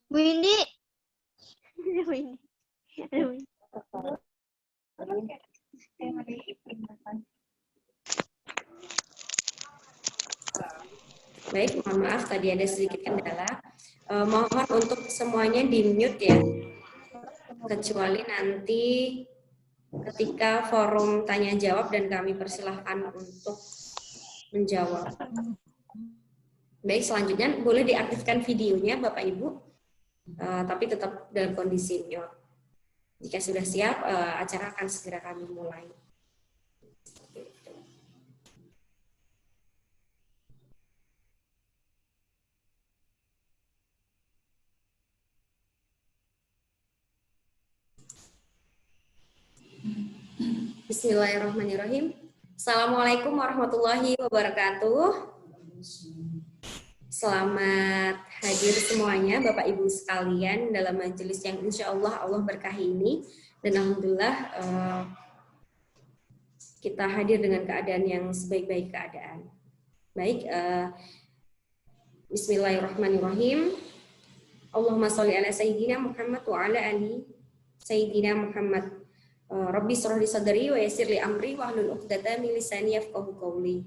Bu Indi. Bu Indi. Baik, mohon maaf tadi ada sedikit kendala. Mohon untuk semuanya di mute ya, kecuali nanti ketika forum tanya jawab dan kami persilahkan untuk menjawab. Baik, selanjutnya boleh diaktifkan videonya Bapak Ibu, tapi tetap dalam kondisi mute. Jika sudah siap, acara akan segera kami mulai. Bismillahirrahmanirrahim. Assalamualaikum warahmatullahi wabarakatuh. Selamat hadir semuanya Bapak Ibu sekalian dalam majelis yang insya Allah berkahi ini. Dan Alhamdulillah kita hadir dengan keadaan yang sebaik-baik keadaan. Baik, Bismillahirrahmanirrahim. Allahumma sholli ala Sayyidina Muhammad wa ala ali Sayyidina Muhammad. Rabbi shrah li sadri wa yassir li amri wa hlul 'uqdatam min lisani yafqahu qawli.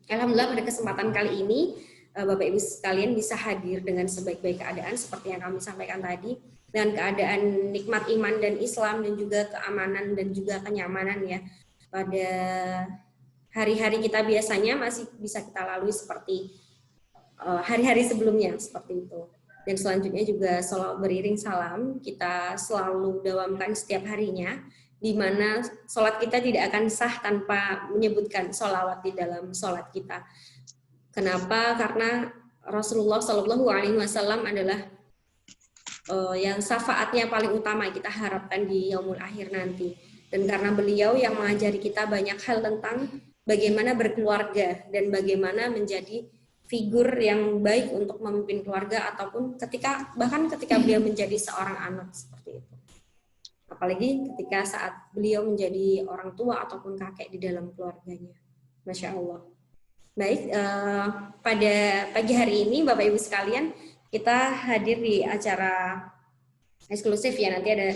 Alhamdulillah pada kesempatan kali ini Bapak Ibu sekalian bisa hadir dengan sebaik-baik keadaan seperti yang kami sampaikan tadi, dengan keadaan nikmat iman dan Islam dan juga keamanan dan juga kenyamanan ya. Pada hari-hari kita biasanya masih bisa kita lalui seperti hari-hari sebelumnya seperti itu. Dan selanjutnya juga sholawat beriring salam kita selalu dawamkan setiap harinya, di mana sholat kita tidak akan sah tanpa menyebutkan sholawat di dalam sholat kita. Kenapa? Karena Rasulullah Shallallahu Alaihi Wasallam adalah yang syafaatnya paling utama kita harapkan di yaumul akhir nanti. Dan karena beliau yang mengajari kita banyak hal tentang bagaimana berkeluarga dan bagaimana menjadi figur yang baik untuk memimpin keluarga ataupun bahkan ketika beliau menjadi seorang anak seperti itu. Apalagi ketika saat beliau menjadi orang tua ataupun kakek di dalam keluarganya. Masya Allah. Baik, pada pagi hari ini Bapak Ibu sekalian kita hadir di acara eksklusif ya, nanti ada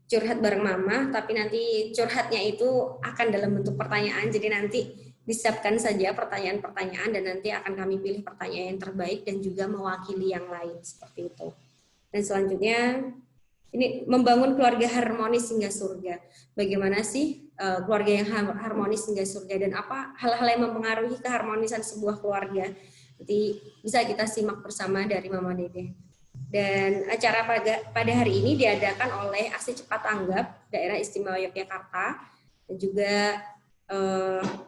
curhat bareng Mama, tapi nanti curhatnya itu akan dalam bentuk pertanyaan, jadi nanti disiapkan saja pertanyaan-pertanyaan dan nanti akan kami pilih pertanyaan yang terbaik dan juga mewakili yang lain seperti itu. Dan selanjutnya ini membangun keluarga harmonis hingga surga. Bagaimana sih keluarga yang harmonis hingga surga dan apa hal-hal yang mempengaruhi keharmonisan sebuah keluarga? Nanti bisa kita simak bersama dari Mama Dede. Dan acara pada hari ini diadakan oleh Aksi Cepat Tanggap Daerah Istimewa Yogyakarta dan juga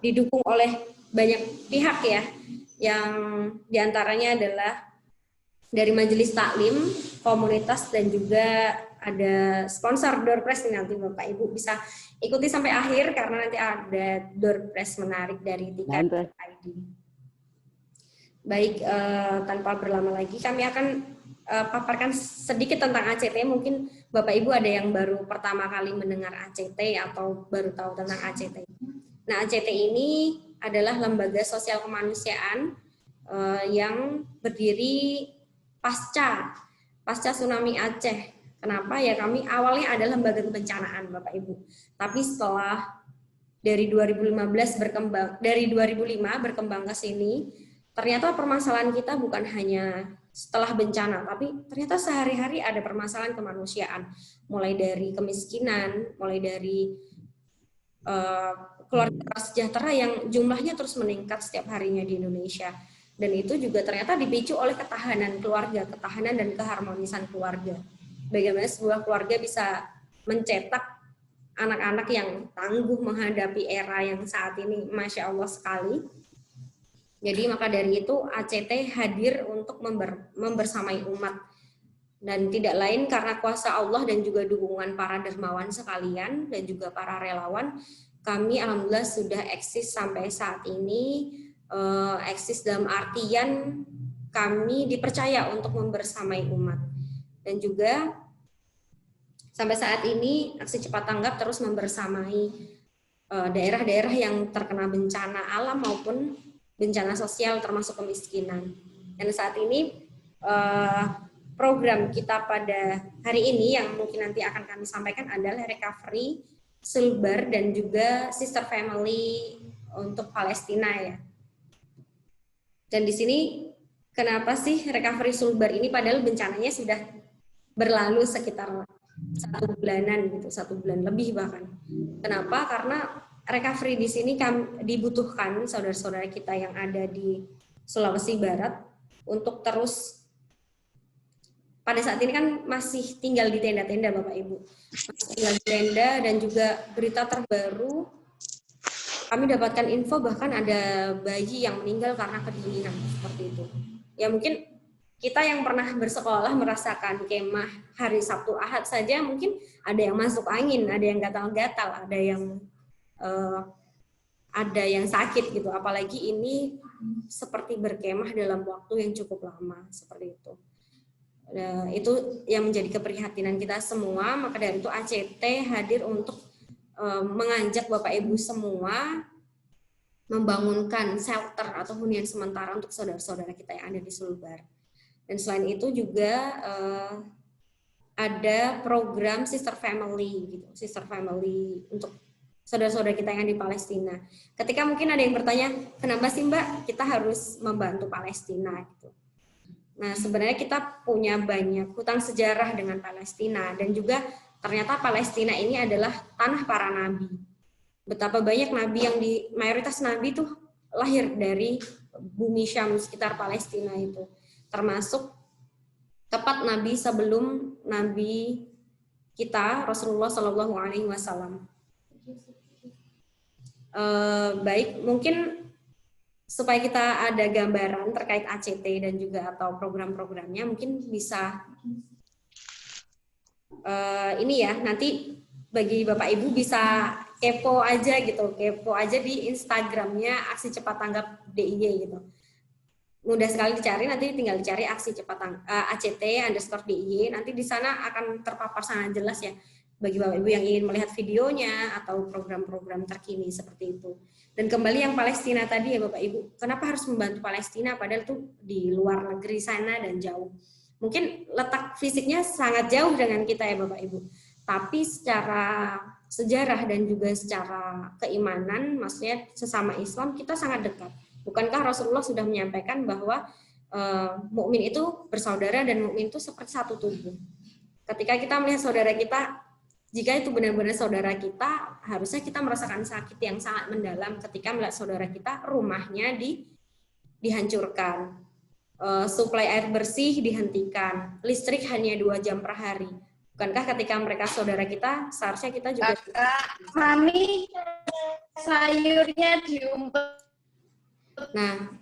didukung oleh banyak pihak ya, yang diantaranya adalah dari Majelis Taklim, komunitas dan juga ada sponsor door prize. Nanti Bapak Ibu bisa ikuti sampai akhir karena nanti ada door prize menarik dari Tiket.id. Baik, tanpa berlama lagi kami akan paparkan sedikit tentang ACT. Mungkin Bapak Ibu ada yang baru pertama kali mendengar ACT atau baru tahu tentang ACT. Nah, ACT ini adalah lembaga sosial kemanusiaan yang berdiri pasca tsunami Aceh. Kenapa? Ya kami awalnya adalah lembaga kebencanaan Bapak Ibu. Tapi setelah dari 2005 berkembang ke sini, ternyata permasalahan kita bukan hanya setelah bencana, tapi ternyata sehari-hari ada permasalahan kemanusiaan, mulai dari kemiskinan, mulai dari keluarga prasejahtera yang jumlahnya terus meningkat setiap harinya di Indonesia. Dan itu juga ternyata dipicu oleh ketahanan keluarga, ketahanan dan keharmonisan keluarga. Bagaimana sebuah keluarga bisa mencetak anak-anak yang tangguh menghadapi era yang saat ini, Masya Allah sekali. Jadi maka dari itu ACT hadir untuk membersamai umat. Dan tidak lain karena kuasa Allah dan juga dukungan para dermawan sekalian dan juga para relawan, kami alhamdulillah sudah eksis sampai saat ini. Eksis dalam artian kami dipercaya untuk membersamai umat. Dan juga sampai saat ini Aksi Cepat Tanggap terus membersamai daerah-daerah yang terkena bencana alam maupun bencana sosial termasuk kemiskinan. Dan saat ini program kita pada hari ini yang mungkin nanti akan kami sampaikan adalah recovery Sulbar dan juga sister family untuk Palestina ya. Dan di sini kenapa sih recovery Sulbar ini padahal bencananya sudah berlalu sekitar 1 bulanan gitu, 1 bulan lebih bahkan. Kenapa? Karena recovery di sini dibutuhkan saudara-saudara kita yang ada di Sulawesi Barat untuk terus pada saat ini kan masih tinggal di tenda-tenda Bapak Ibu. Masih tinggal di tenda dan juga berita terbaru kami dapatkan info bahkan ada bayi yang meninggal karena kedinginan seperti itu. Ya mungkin kita yang pernah bersekolah merasakan kemah hari Sabtu Ahad saja mungkin ada yang masuk angin, ada yang gatal-gatal, ada yang sakit gitu. Apalagi ini seperti berkemah dalam waktu yang cukup lama seperti itu. Nah, itu yang menjadi keprihatinan kita semua. Maka dari itu ACT hadir untuk mengajak Bapak Ibu semua membangunkan shelter atau hunian sementara untuk saudara-saudara kita yang ada di Sulbar. Dan selain itu juga ada program sister family gitu, sister family untuk saudara-saudara kita yang di Palestina. Ketika mungkin ada yang bertanya, kenapa sih Mbak kita harus membantu Palestina gitu. Nah, sebenarnya kita punya banyak hutang sejarah dengan Palestina dan juga ternyata Palestina ini adalah tanah para nabi. Betapa banyak nabi yang mayoritas nabi itu lahir dari bumi Syam sekitar Palestina itu. Termasuk tepat nabi sebelum nabi kita Rasulullah Shallallahu Alaihi Wasallam. Baik, mungkin supaya kita ada gambaran terkait ACT dan juga atau program-programnya, mungkin bisa ini ya, nanti bagi Bapak Ibu bisa kepo aja di Instagramnya Aksi Cepat Tanggap DIY gitu. Mudah sekali dicari, nanti tinggal dicari Aksi Cepat ACT_DIY, nanti di sana akan terpapar sangat jelas ya bagi Bapak Ibu yang ingin melihat videonya atau program-program terkini seperti itu. Dan kembali yang Palestina tadi ya Bapak Ibu, kenapa harus membantu Palestina padahal itu di luar negeri sana dan jauh. Mungkin letak fisiknya sangat jauh dengan kita ya Bapak Ibu, tapi secara sejarah dan juga secara keimanan, maksudnya sesama Islam kita sangat dekat. Bukankah Rasulullah sudah menyampaikan bahwa mukmin itu bersaudara dan mukmin itu seperti satu tubuh. Ketika kita melihat saudara kita, jika itu benar-benar saudara kita, harusnya kita merasakan sakit yang sangat mendalam ketika melihat saudara kita rumahnya dihancurkan, suplai air bersih dihentikan, listrik hanya 2 jam per hari. Bukankah ketika mereka saudara kita, seharusnya kita juga... Mami, sayurnya diumpet. Nah,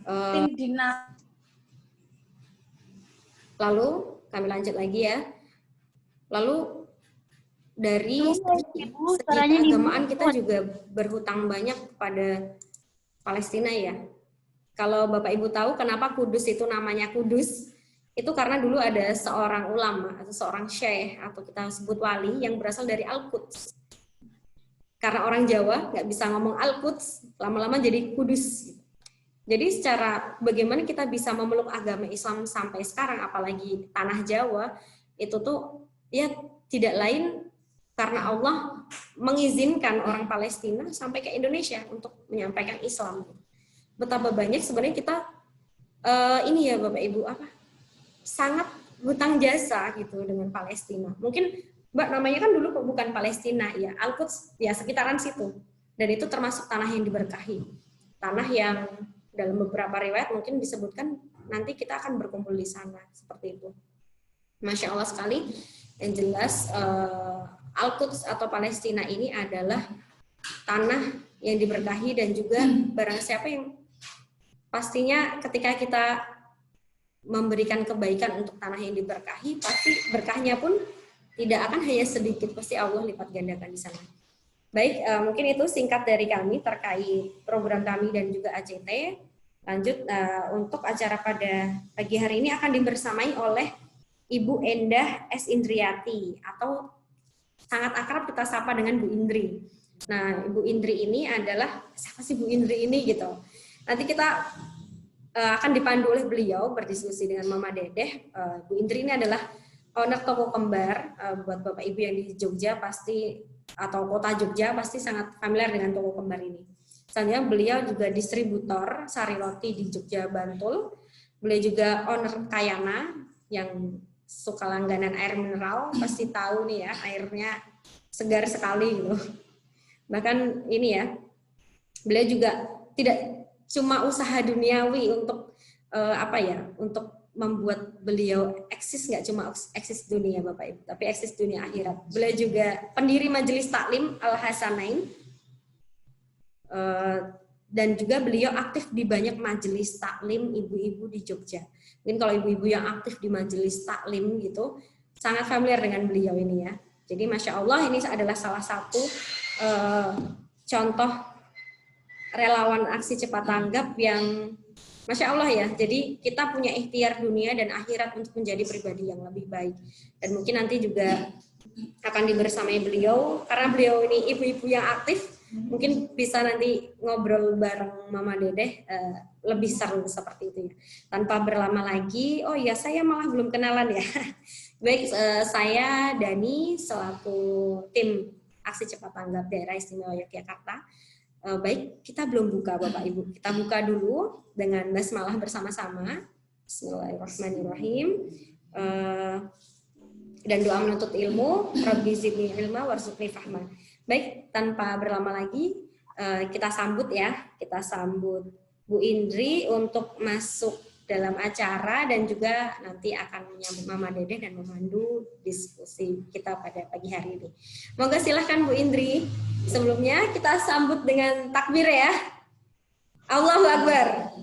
lalu kami lanjut lagi ya. Lalu dari segi keagamaan kita juga berhutang banyak kepada Palestina ya. Kalau Bapak Ibu tahu kenapa Kudus itu namanya Kudus, itu karena dulu ada seorang ulama atau seorang syekh atau kita sebut wali yang berasal dari Al-Quds. Karena orang Jawa nggak bisa ngomong Al-Quds, lama-lama jadi Kudus. Jadi secara bagaimana kita bisa memeluk agama Islam sampai sekarang, apalagi tanah Jawa, itu tuh ya tidak lain karena Allah mengizinkan orang Palestina sampai ke Indonesia untuk menyampaikan Islam. Betapa banyak sebenarnya kita ini ya Bapak Ibu sangat hutang jasa gitu dengan Palestina. Mungkin Mbak namanya kan dulu bukan Palestina ya, Al-Quds ya sekitaran situ. Dan itu termasuk tanah yang diberkahi. Tanah yang dalam beberapa riwayat mungkin disebutkan nanti kita akan berkumpul di sana seperti itu. Masya Allah sekali. Yang jelas Al-Quds atau Palestina ini adalah tanah yang diberkahi dan juga barang siapa yang pastinya ketika kita memberikan kebaikan untuk tanah yang diberkahi, pasti berkahnya pun tidak akan hanya sedikit, pasti Allah lipat gandakan di sana. Baik, mungkin itu singkat dari kami terkait program kami dan juga ACT. Lanjut, untuk acara pada pagi hari ini akan dibersamai oleh Ibu Endah S. Indriati, atau sangat akrab kita sapa dengan Bu Indri. Nah, Ibu Indri ini adalah, siapa sih Bu Indri ini gitu. Nanti kita akan dipandu oleh beliau berdiskusi dengan Mama Dedeh. Bu Indri ini adalah owner toko kembar. Buat Bapak Ibu yang di Jogja pasti atau kota Jogja pasti sangat familiar dengan toko kembar ini. Misalnya beliau juga distributor sari roti di Jogja Bantul. Beliau juga owner Kayana yang suka langganan air mineral, pasti tahu nih ya, airnya segar sekali gitu. Bahkan ini ya, beliau juga tidak cuma usaha duniawi untuk untuk membuat beliau eksis, nggak cuma eksis dunia Bapak Ibu, tapi eksis dunia akhirat. Beliau juga pendiri Majelis Taklim Al-Hasanain, dan juga beliau aktif di banyak majelis taklim ibu-ibu di Jogja. Mungkin kalau ibu-ibu yang aktif di majelis taklim gitu, sangat familiar dengan beliau ini ya. Jadi Masya Allah ini adalah salah satu contoh relawan aksi cepat tanggap yang Masya Allah ya. Jadi kita punya ikhtiar dunia dan akhirat untuk menjadi pribadi yang lebih baik. Dan mungkin nanti juga akan dibersamai beliau, karena beliau ini ibu-ibu yang aktif, mungkin bisa nanti ngobrol bareng Mama Dedeh lebih seru seperti itu ya. Tanpa berlama lagi, oh ya saya malah belum kenalan ya. Baik, saya Dani selaku tim aksi cepat tanggap daerah istimewa Yogyakarta. Baik, kita belum buka Bapak Ibu. Kita buka dulu dengan basmalah bersama-sama. Bismillahirrahmanirrahim. Dan doa menuntut ilmu, Rabbi zidni ilma warzuqni fahma. Baik, tanpa berlama lagi, kita sambut ya. Kita sambut Bu Indri untuk masuk dalam acara dan juga nanti akan menyambut Mama Dedeh dan memandu diskusi kita pada pagi hari ini. Moga silahkan Bu Indri. Sebelumnya kita sambut dengan takbir ya. Allahu Akbar.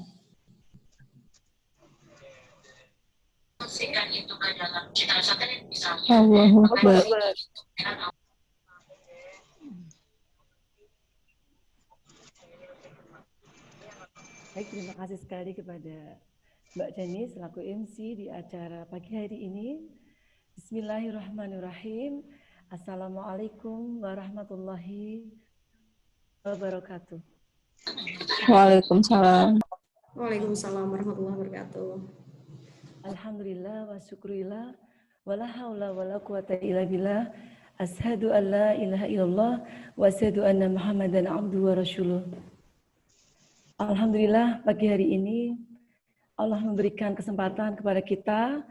Allahu Akbar. Baik, terima kasih sekali kepada Mbak Dani selaku MC di acara pagi hari ini. Bismillahirrahmanirrahim. Assalamualaikum warahmatullahi wabarakatuh. Waalaikumsalam. Waalaikumsalam warahmatullahi wabarakatuh. Alhamdulillah wa syukurillah wa la haula wa la quwata illa billah. Asyhadu an la ilaha illallah wa asyhadu anna Muhammadan abduhu wa rasuluh. Alhamdulillah pagi hari ini Allah memberikan kesempatan kepada kita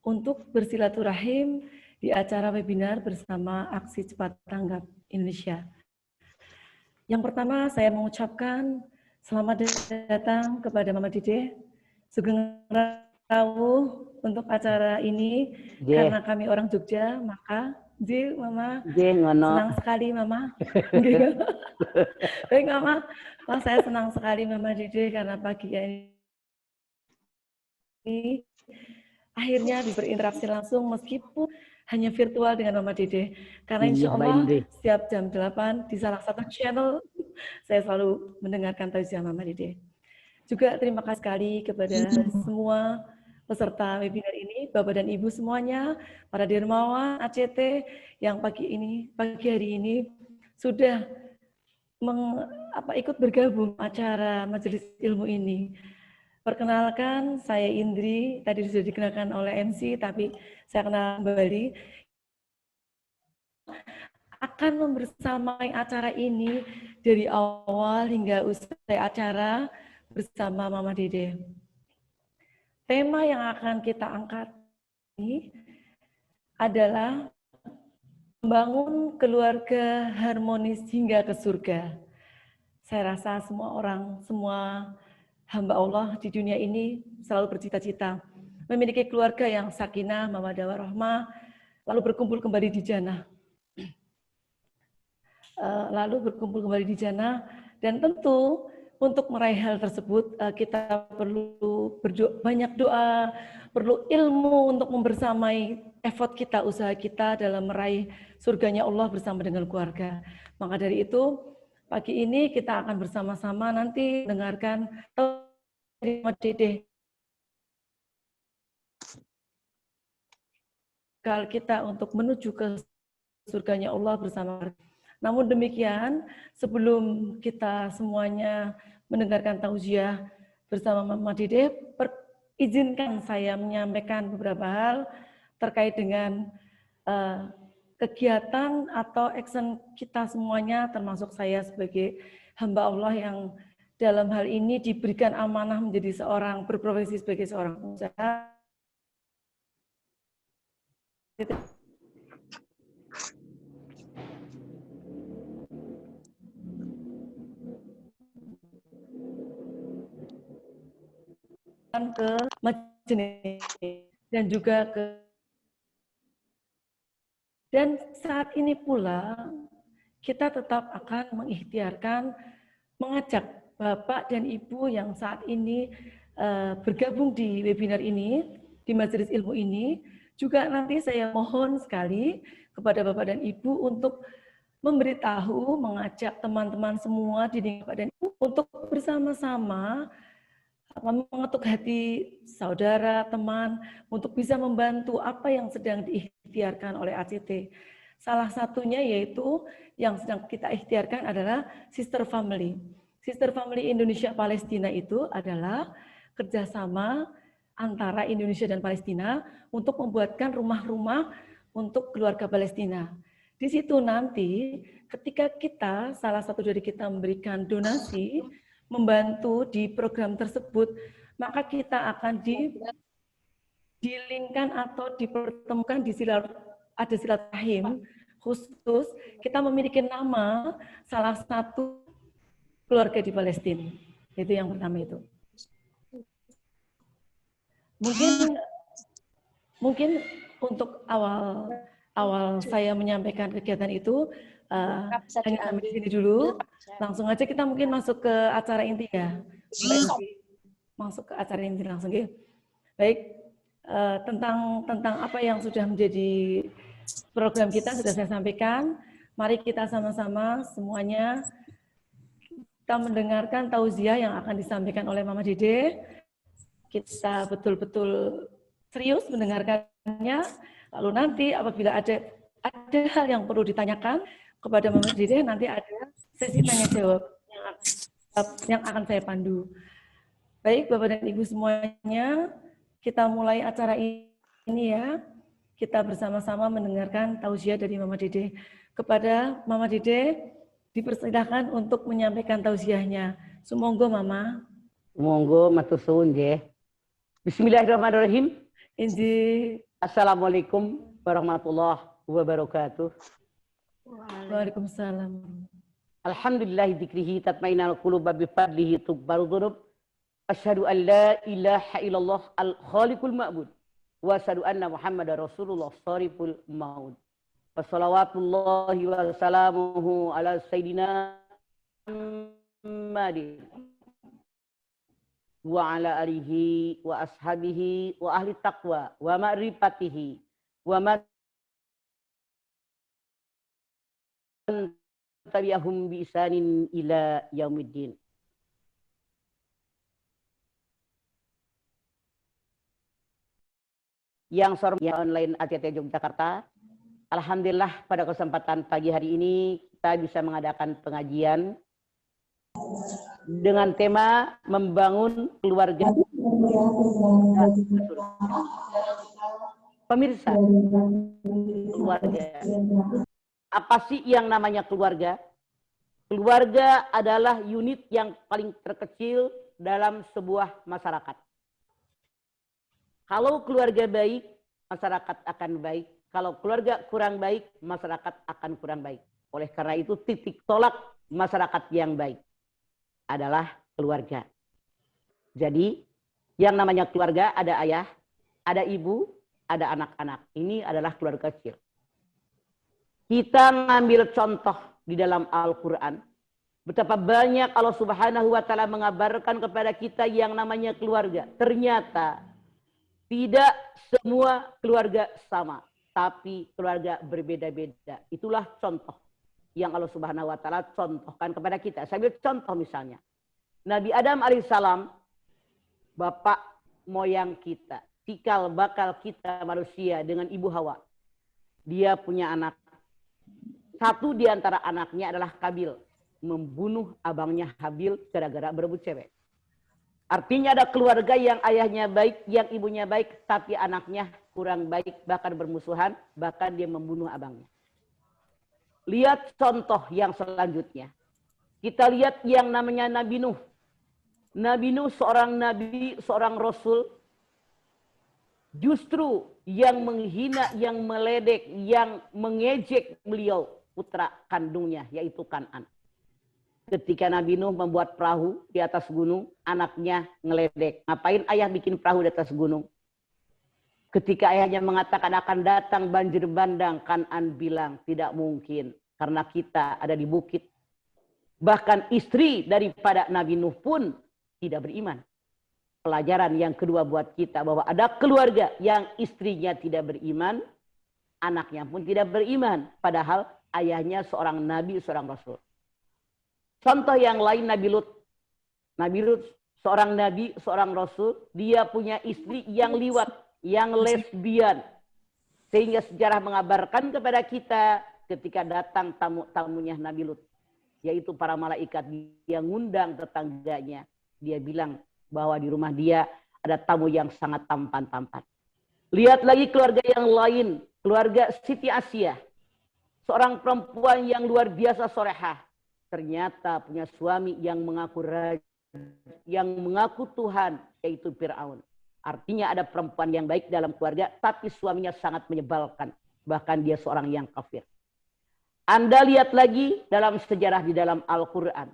untuk bersilaturahim di acara webinar bersama Aksi Cepat Tanggap Indonesia. Yang pertama saya mengucapkan selamat datang kepada Mama Dedeh, Sugeng Rawuh untuk acara ini. Karena kami orang Jogja, maka Mama senang sekali Mama. Baik Mama, saya senang sekali Mama Dedeh karena pagi ini akhirnya berinteraksi langsung meskipun hanya virtual dengan Mama Dedeh. Karena insya Allah setiap jam 8 di salah satu channel saya selalu mendengarkan tausiah Mama Dedeh. Juga terima kasih sekali kepada semua peserta webinar ini, Bapak dan Ibu semuanya, para dermawan ACT yang pagi hari ini sudah ikut bergabung acara majelis ilmu ini. Perkenalkan, saya Indri, tadi sudah dikenalkan oleh MC, tapi saya kenal kembali. Akan membersamai acara ini dari awal hingga usai acara bersama Mama Dedeh. Tema yang akan kita angkat ini adalah membangun keluarga harmonis hingga ke surga. Saya rasa semua hamba Allah di dunia ini selalu bercita-cita memiliki keluarga yang sakinah, mawaddah warahmah, lalu berkumpul kembali di jannah. Dan tentu untuk meraih hal tersebut kita perlu banyak doa, perlu ilmu untuk membersamai effort kita, usaha kita dalam meraih surganya Allah bersama dengan keluarga. Maka dari itu pagi ini kita akan bersama-sama nanti mendengarkan dari Mama Dedeh kita untuk menuju ke surganya Allah bersama. Namun demikian, sebelum kita semuanya mendengarkan tausiah bersama Mama Dede, izinkan saya menyampaikan beberapa hal terkait dengan kegiatan atau action kita semuanya, termasuk saya sebagai hamba Allah yang dalam hal ini diberikan amanah menjadi seorang berprofesi sebagai seorang pengusaha. Ke majelis dan juga dan saat ini pula kita tetap akan mengikhtiarkan mengajak Bapak dan Ibu yang saat ini bergabung di webinar ini, di majelis ilmu ini, juga nanti saya mohon sekali kepada Bapak dan Ibu untuk memberitahu, mengajak teman-teman semua di lingkungan Bapak dan Ibu untuk bersama-sama mengetuk hati saudara, teman, untuk bisa membantu apa yang sedang diikhtiarkan oleh ACT. Salah satunya yaitu yang sedang kita ikhtiarkan adalah Sister Family. Sister Family Indonesia Palestina itu adalah kerjasama antara Indonesia dan Palestina untuk membuatkan rumah-rumah untuk keluarga Palestina. Di situ nanti ketika kita, salah satu dari kita memberikan donasi, membantu di program tersebut, maka kita akan dilingkan atau dipertemukan di ada silaturahim khusus. Kita memiliki nama salah satu keluarga di Palestina. Itu yang pertama itu. Mungkin untuk awal saya menyampaikan kegiatan itu hanya sampai di sini dulu. Langsung aja kita mungkin masuk ke acara inti ya. Masuk ke acara inti langsung ya. Baik, tentang apa yang sudah menjadi program kita sudah saya sampaikan. Mari kita sama-sama semuanya kita mendengarkan tauziah yang akan disampaikan oleh Mama Dede. Kita betul-betul serius mendengarkannya. Lalu nanti apabila ada hal yang perlu ditanyakan kepada Mama Dede, nanti ada sesi tanya jawab yang akan saya pandu. Baik, Bapak dan Ibu semuanya, kita mulai acara ini ya. Kita bersama-sama mendengarkan tausiah dari Mama Dede. Kepada Mama Dede, dipersilahkan untuk menyampaikan tausiahnya. Sumonggo Mama. Monggo matur suwun nggih. Bismillahirrahmanirrahim. Inji. Assalamualaikum warahmatullahi wabarakatuh. Waalaikumsalam. Alhamdulillahi dzikrihi tatmainul qulub bi fadlihi tughbaru dzunub. Asyhadu an la ilaha illallah al-khaliqul ma'bud wa asyhadu anna Muhammadar Rasulullah shariful maut. Wassalawatullahi wa salamuhu ala sayyidina Muhammadin wa ala alihi wa ashabihi wa ahli taqwa wa ma'rifatihi wa man tabi'ahum bi isanin ila yaumiddin. Yang sorry online ACT Yogyakarta, alhamdulillah pada kesempatan pagi hari ini kita bisa mengadakan pengajian dengan tema membangun keluarga. Pemirsa, keluarga. Apa sih yang namanya keluarga? Keluarga adalah unit yang paling terkecil dalam sebuah masyarakat. Kalau keluarga baik, masyarakat akan baik. Kalau keluarga kurang baik, masyarakat akan kurang baik. Oleh karena itu titik tolak masyarakat yang baik adalah keluarga. Jadi yang namanya keluarga ada ayah, ada ibu, ada anak-anak. Ini adalah keluarga kecil. Kita ngambil contoh di dalam Al-Quran. Betapa banyak Allah Subhanahu wa Ta'ala mengabarkan kepada kita yang namanya keluarga. Ternyata tidak semua keluarga sama, tapi keluarga berbeda-beda. Itulah contoh yang Allah Subhanahu wa Ta'ala contohkan kepada kita. Saya ambil contoh misalnya. Nabi Adam alaihissalam, bapak moyang kita, cikal bakal kita manusia dengan ibu Hawa. Dia punya anak. Satu di antara anaknya adalah Kabil, membunuh abangnya Habil gara-gara berebut cewek. Artinya ada keluarga yang ayahnya baik, yang ibunya baik, tapi anaknya kurang baik, bahkan bermusuhan, bahkan dia membunuh abangnya. Lihat contoh yang selanjutnya. Kita lihat yang namanya Nabi Nuh. Nabi Nuh seorang nabi, seorang rasul, justru yang menghina, yang meledek, yang mengejek beliau, putra kandungnya, yaitu Kan'an. Ketika Nabi Nuh membuat perahu di atas gunung, anaknya ngeledek. Ngapain ayah bikin perahu di atas gunung? Ketika ayahnya mengatakan akan datang banjir bandang, Kan'an bilang tidak mungkin karena kita ada di bukit. Bahkan istri daripada Nabi Nuh pun tidak beriman. Pelajaran yang kedua buat kita bahwa ada keluarga yang istrinya tidak beriman, anaknya pun tidak beriman. Padahal ayahnya seorang nabi, seorang rasul. Contoh yang lain Nabi Lut. Nabi Lut seorang nabi, seorang rasul, dia punya istri yang liwat, yang lesbian. Sehingga sejarah mengabarkan kepada kita ketika datang tamu-tamunya Nabi Lut, yaitu para malaikat, dia ngundang tetangganya. Dia bilang bahwa di rumah dia ada tamu yang sangat tampan-tampan. Lihat lagi keluarga yang lain, keluarga Siti Asyah. Seorang perempuan yang luar biasa solehah. Ternyata punya suami yang mengaku raja, yang mengaku Tuhan, yaitu Fir'aun. Artinya ada perempuan yang baik dalam keluarga, tapi suaminya sangat menyebalkan. Bahkan dia seorang yang kafir. Anda lihat lagi dalam sejarah di dalam Al-Quran.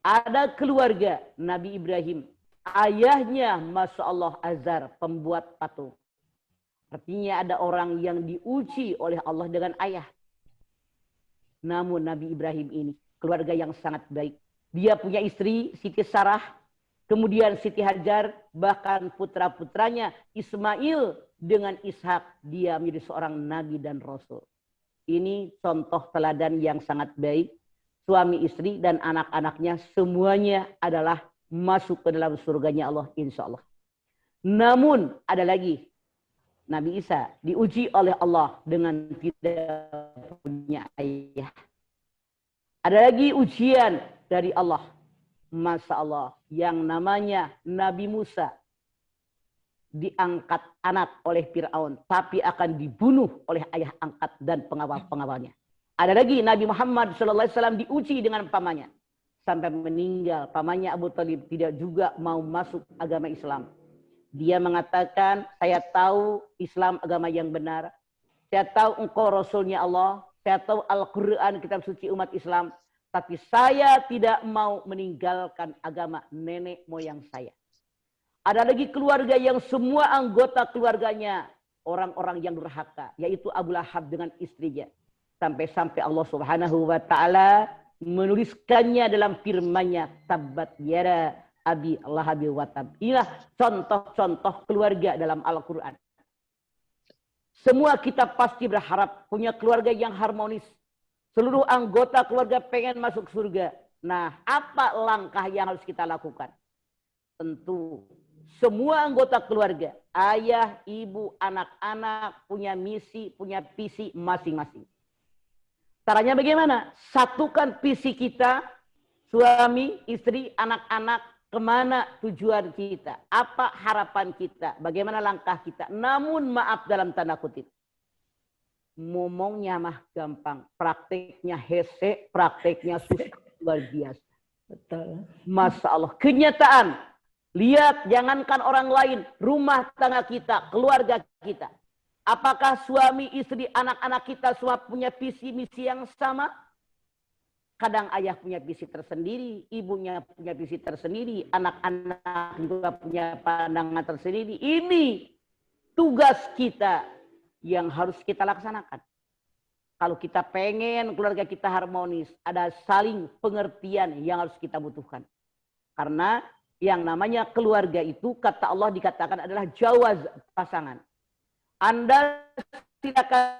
Ada keluarga Nabi Ibrahim. Ayahnya, Masya Allah, Azar, pembuat patung. Artinya ada orang yang diuji oleh Allah dengan ayah. Namun Nabi Ibrahim ini, keluarga yang sangat baik. Dia punya istri, Siti Sarah, kemudian Siti Hajar, bahkan putra-putranya Ismail dengan Ishak. Dia menjadi seorang nabi dan rasul. Ini contoh teladan yang sangat baik. Suami istri dan anak-anaknya semuanya adalah masuk ke dalam surganya Allah, insya Allah. Namun ada lagi, Nabi Isa diuji oleh Allah dengan tidak punya ayah. Ada lagi ujian dari Allah. Masya Allah. Yang namanya Nabi Musa. Diangkat anak oleh Fir'aun. Tapi akan dibunuh oleh ayah angkat dan pengawal-pengawalnya. Ada lagi Nabi Muhammad SAW diuji dengan pamannya. Sampai meninggal. Pamannya Abu Talib tidak juga mau masuk agama Islam. Dia mengatakan, saya tahu Islam agama yang benar. Saya tahu engkau Rasulnya Allah. Saya tahu Al-Quran, kitab suci umat Islam. Tapi saya tidak mau meninggalkan agama nenek moyang saya. Ada lagi keluarga yang semua anggota keluarganya orang-orang yang durhaka. Yaitu Abu Lahab dengan istrinya. Sampai-sampai Allah Subhanahu wa Ta'ala menuliskannya dalam firman-Nya. Tabbat yada abi lahabi wa tab. Inilah contoh-contoh keluarga dalam Al-Quran. Semua kita pasti berharap punya keluarga yang harmonis. Seluruh anggota keluarga pengen masuk surga. Nah, apa langkah yang harus kita lakukan? Tentu, semua anggota keluarga, ayah, ibu, anak-anak, punya misi, punya visi masing-masing. Caranya bagaimana? Satukan visi kita, suami, istri, anak-anak, kemana tujuan kita, apa harapan kita, bagaimana langkah kita. Namun maaf dalam tanda kutip, ngomongnya mah gampang, prakteknya hese, prakteknya susah, luar biasa. Betul. Masya Allah, kenyataan. Lihat, jangankan orang lain, rumah tangga kita, keluarga kita. Apakah suami, istri, anak-anak kita semua punya visi misi yang sama? Kadang ayah punya visi tersendiri, ibunya punya visi tersendiri, anak-anak juga punya pandangan tersendiri. Ini tugas kita yang harus kita laksanakan. Kalau kita pengen keluarga kita harmonis, ada saling pengertian yang harus kita butuhkan. Karena yang namanya keluarga itu, kata Allah dikatakan adalah jawaz pasangan. Anda silakan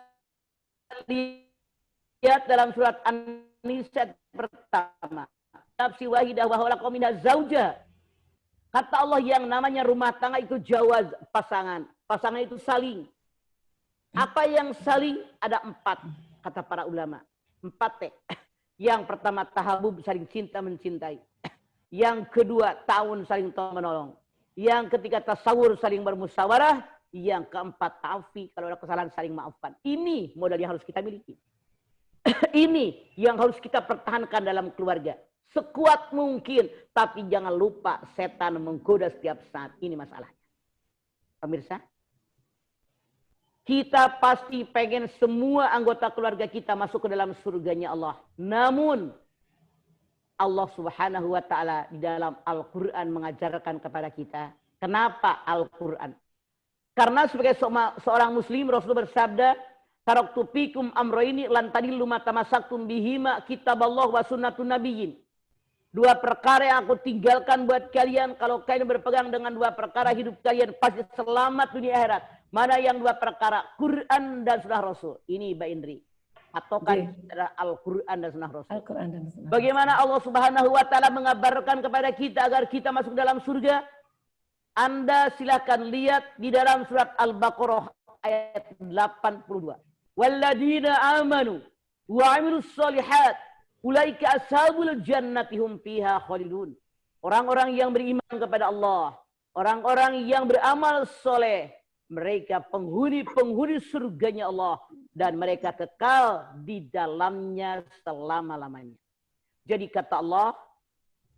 lihat dalam surat An-Nisa pertama. Nafsi wahidah wa khalaqa minha zauja. Kata Allah yang namanya rumah tangga itu jawaz pasangan. Pasangan itu saling. Apa yang saling? Ada 4, kata para ulama. 4 T. Yang pertama tahabub, saling cinta mencintai. Yang kedua, ta'awun saling tolong-menolong. Yang ketiga, tasawur saling bermusyawarah. Yang keempat, ta'afi, kalau ada kesalahan saling maafkan. Ini modal yang harus kita miliki. Ini yang harus kita pertahankan dalam keluarga. Sekuat mungkin, tapi jangan lupa setan menggoda setiap saat. Ini masalahnya. Pemirsa, kita pasti pengen semua anggota keluarga kita masuk ke dalam surganya Allah. Namun, Allah Subhanahu wa Ta'ala di dalam Al-Quran mengajarkan kepada kita. Kenapa Al-Quran? Karena sebagai seorang Muslim, Rasul bersabda, taraktu fikum amroini lan tadillu ma tamassaktum bihima kitaballah wa sunnatun nabiyyin. Dua perkara yang aku tinggalkan buat kalian. Kalau kalian berpegang dengan dua perkara, hidup kalian pasti selamat dunia akhirat. Mana yang dua perkara? Quran dan sunnah Rasul. Ini Mbak Indri. Patokan adalah Al-Quran dan sunnah Rasul. Al-Quran dan sunnah. Bagaimana Allah Subhanahu wa Ta'ala mengabarkan kepada kita agar kita masuk dalam surga? Anda silakan lihat di dalam surat Al-Baqarah ayat 82. Walladzina amanu wa 'amilus shalihat ulaika ashabul jannati hum fiha khalidun. Orang-orang yang beriman kepada Allah, orang-orang yang beramal soleh, mereka penghuni surganya Allah dan mereka kekal di dalamnya selama-lamanya. Jadi kata Allah,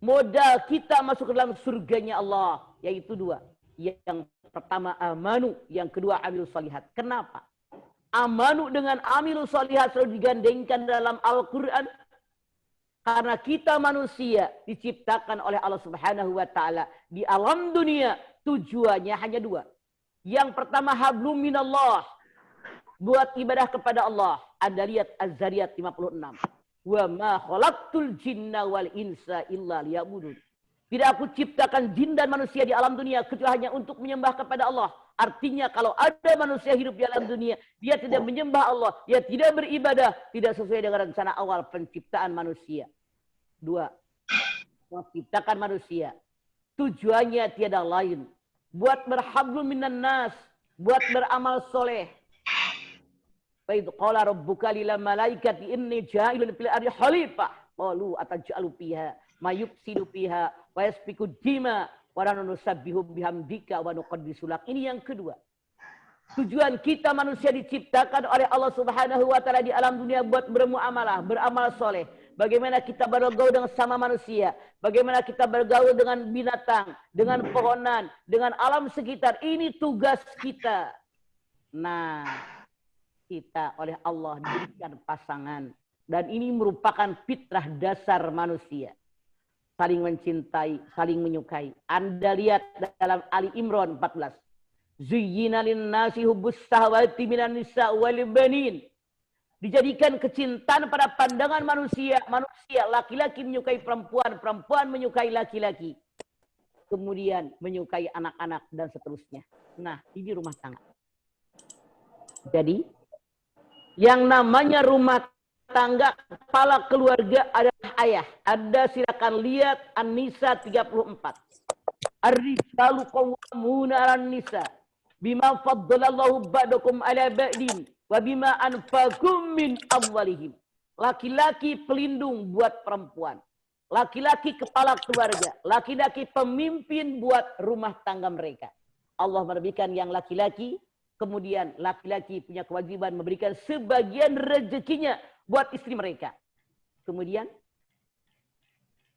modal kita masuk ke dalam surganya Allah yaitu dua. Yang pertama amanu, yang kedua amilus shalihat. Kenapa? Amanu dengan amilus shalihat selalu digandengkan dalam Al-Quran. Karena kita manusia diciptakan oleh Allah Subhanahu wa Ta'ala di alam dunia, tujuannya hanya dua. Yang pertama hablum minallah, buat ibadah kepada Allah. Anda lihat Az-Zariyat 56. Wa ma khalaqtul jinna wal insa illa liya'budun. Tidak aku ciptakan jin dan manusia di alam dunia kecuali hanya untuk menyembah kepada Allah. Artinya kalau ada manusia hidup di alam dunia, dia tidak menyembah Allah, dia tidak beribadah, tidak sesuai dengan rencana awal penciptaan manusia. Dua, menciptakan manusia. Tujuannya tiada lain. Buat berhablum minan nas, buat beramal soleh. Wa idh qala rabbuka lil malaikati inni ja'ilun fil ardi khalifah. Qalu ataj'alu fiha may yufsidu fiha wa yasfiku dima wa nusabbihu bihamdika wa nuqaddisu lak. Ini yang kedua. Tujuan kita manusia diciptakan oleh Allah Subhanahu wa Ta'ala di alam dunia buat bermuamalah, beramal soleh. Bagaimana kita bergaul dengan sama manusia. Bagaimana kita bergaul dengan binatang, dengan pohonan, dengan alam sekitar. Ini tugas kita. Nah, kita oleh Allah diberikan pasangan. Dan ini merupakan fitrah dasar manusia. Saling mencintai, saling menyukai. Anda lihat dalam Ali Imran 14. Zuyyina lin-nasi hubbus shahawati minan nisa' wal banin. Dijadikan kecintaan pada pandangan manusia. Manusia, laki-laki menyukai perempuan, perempuan menyukai laki-laki. Kemudian menyukai anak-anak dan seterusnya. Nah, ini rumah tangga. Jadi, yang namanya rumah tangga, kepala keluarga adalah ayah. Anda silakan lihat An-Nisa 34. Ar-rijalu qawwamuna 'alan nisa bima faddalallahu ba'dakum 'ala ba'din. Wabima anfaqum min amwalihim. Laki-laki pelindung buat perempuan. Laki-laki kepala keluarga. Laki-laki pemimpin buat rumah tangga mereka. Allah memberikan yang laki-laki. Kemudian laki-laki punya kewajiban memberikan sebagian rezekinya buat istri mereka. Kemudian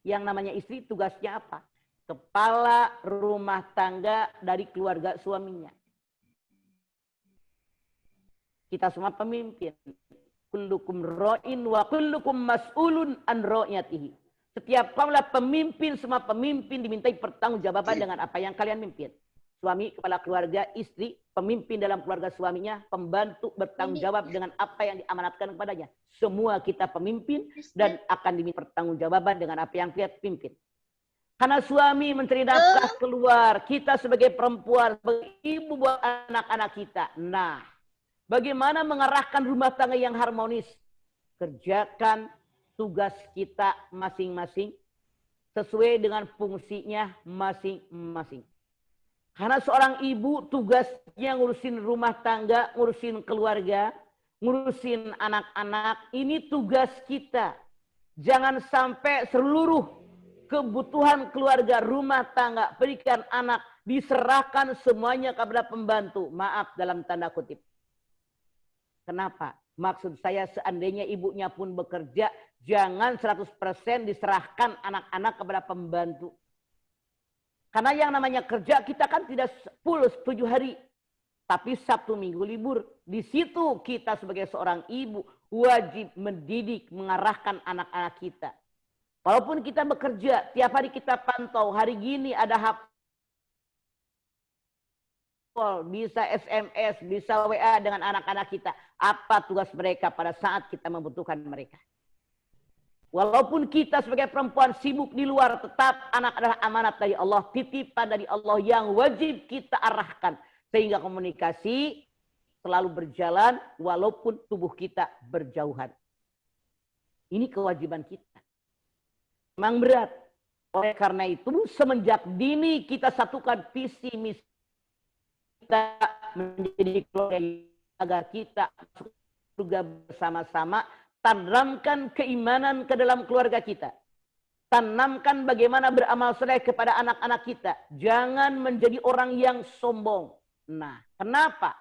yang namanya istri tugasnya apa? Kepala rumah tangga dari keluarga suaminya. Kita semua pemimpin. Kullukum ra'in wa kullukum mas'ulun an ra'iyatihi. Setiap kaumlah pemimpin, semua pemimpin dimintai pertanggungjawaban dengan apa yang kalian mimpin. Suami, kepala keluarga, istri, pemimpin dalam keluarga suaminya, pembantu bertanggung jawab dengan apa yang diamanatkan kepadanya. Semua kita pemimpin dan akan diminta pertanggungjawaban dengan apa yang kita pimpin. Karena suami mencari nafkah keluar, kita sebagai perempuan, sebagai ibu buat anak-anak kita. Nah, bagaimana mengarahkan rumah tangga yang harmonis? Kerjakan tugas kita masing-masing sesuai dengan fungsinya masing-masing. Karena seorang ibu tugasnya ngurusin rumah tangga, ngurusin keluarga, ngurusin anak-anak. Ini tugas kita. Jangan sampai seluruh kebutuhan keluarga, rumah tangga, pendidikan anak, diserahkan semuanya kepada pembantu. Maaf dalam tanda kutip. Kenapa? Maksud saya seandainya ibunya pun bekerja, jangan 100% diserahkan anak-anak kepada pembantu. Karena yang namanya kerja kita kan tidak full 7 hari. Tapi Sabtu Minggu libur. Di situ kita sebagai seorang ibu wajib mendidik, mengarahkan anak-anak kita. Walaupun kita bekerja, tiap hari kita pantau, hari gini ada hafal, bisa SMS, bisa WA dengan anak-anak kita. Apa tugas mereka pada saat kita membutuhkan mereka. Walaupun kita sebagai perempuan sibuk di luar, tetap anak adalah amanat dari Allah, titipan dari Allah yang wajib kita arahkan. Sehingga komunikasi selalu berjalan walaupun tubuh kita berjauhan. Ini kewajiban kita. Memang berat. Oleh karena itu semenjak dini kita satukan visi misi kita menjadi keluarga kita juga bersama-sama. Tanamkan keimanan ke dalam keluarga kita. Tanamkan bagaimana beramal saleh kepada anak-anak kita. Jangan menjadi orang yang sombong. Nah, kenapa?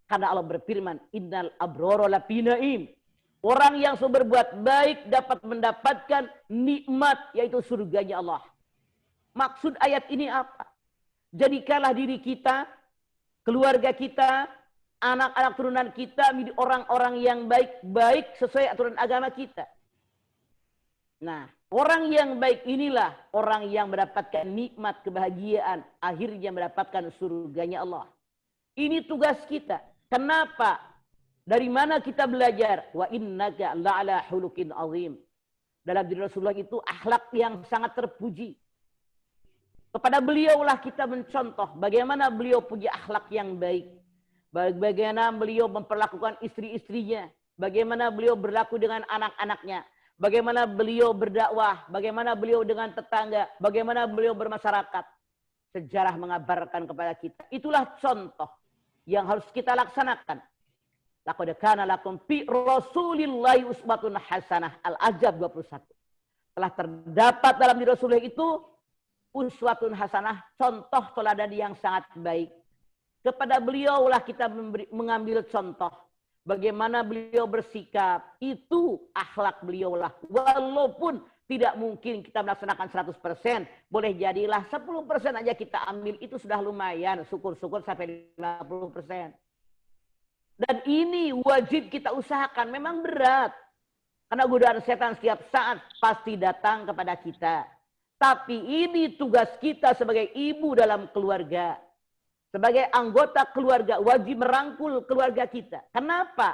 Karena Allah berfirman, innal abrara lafi naim. Orang yang sudah berbuat baik dapat mendapatkan nikmat, yaitu surganya Allah. Maksud ayat ini apa? Jadikanlah diri kita, keluarga kita, anak-anak turunan kita menjadi orang-orang yang baik-baik sesuai aturan agama kita. Nah, orang yang baik inilah orang yang mendapatkan nikmat kebahagiaan, akhirnya mendapatkan surganya Allah. Ini tugas kita. Kenapa? Dari mana kita belajar? Wa innaka la'ala hulukin azim. Dalam diri Rasulullah itu akhlak yang sangat terpuji. Kepada beliaulah kita mencontoh bagaimana beliau punya akhlak yang baik. Bagaimana beliau memperlakukan istri-istrinya. Bagaimana beliau berlaku dengan anak-anaknya. Bagaimana beliau berdakwah. Bagaimana beliau dengan tetangga. Bagaimana beliau bermasyarakat. Sejarah mengabarkan kepada kita. Itulah contoh yang harus kita laksanakan. Laqad kana lakum fi Rasulillahi uswatun hasanah. Al-Ahzab 21. Telah terdapat dalam diri Rasulullah itu uswatun hasanah, contoh teladan yang sangat baik. Kepada beliaulah kita mengambil contoh. Bagaimana beliau bersikap, itu akhlak beliaulah. Walaupun tidak mungkin kita melaksanakan 100%, boleh jadilah 10% aja kita ambil, itu sudah lumayan. Syukur-syukur sampai 50%. Dan ini wajib kita usahakan, memang berat. Karena godaan setan setiap saat pasti datang kepada kita. Tapi ini tugas kita sebagai ibu dalam keluarga. Sebagai anggota keluarga wajib merangkul keluarga kita. Kenapa?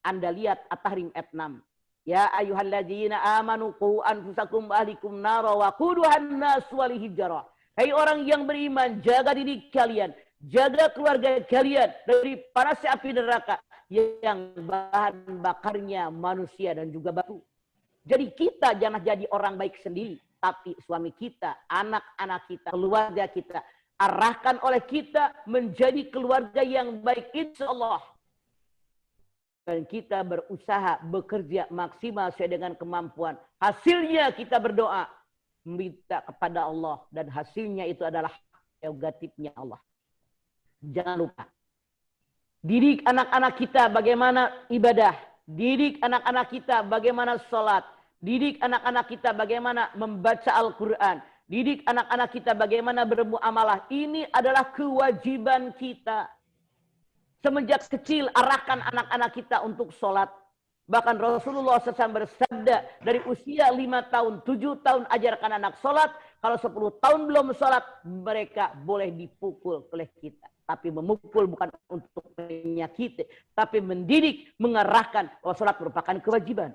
Anda lihat At-Tahrim ayat 6. Ya ayyuhalladzina amanu qu anfusakum wa ahlikum nara wa quduhan nas wal hijrah. Hai orang yang beriman, jaga diri kalian, jaga keluarga kalian dari panas api neraka yang bahan bakarnya manusia dan juga batu. Jadi kita jangan jadi orang baik sendiri, tapi suami kita, anak-anak kita, keluarga kita arahkan oleh kita menjadi keluarga yang baik insyaallah. Dan kita berusaha bekerja maksimal sesuai dengan kemampuan. Hasilnya kita berdoa minta kepada Allah dan hasilnya itu adalah prerogatifnya Allah. Jangan lupa didik anak-anak kita bagaimana ibadah, didik anak-anak kita bagaimana sholat, didik anak-anak kita bagaimana membaca Al-Quran, didik anak-anak kita bagaimana bermuamalah. Ini adalah kewajiban kita. Semenjak kecil arahkan anak-anak kita untuk sholat. Bahkan Rasulullah SAW bersabda dari usia 5 tahun, 7 tahun ajarkan anak sholat. Kalau 10 tahun belum sholat, mereka boleh dipukul oleh kita. Tapi memukul bukan untuk menyakiti, tapi mendidik, mengarahkan bahwa sholat merupakan kewajiban.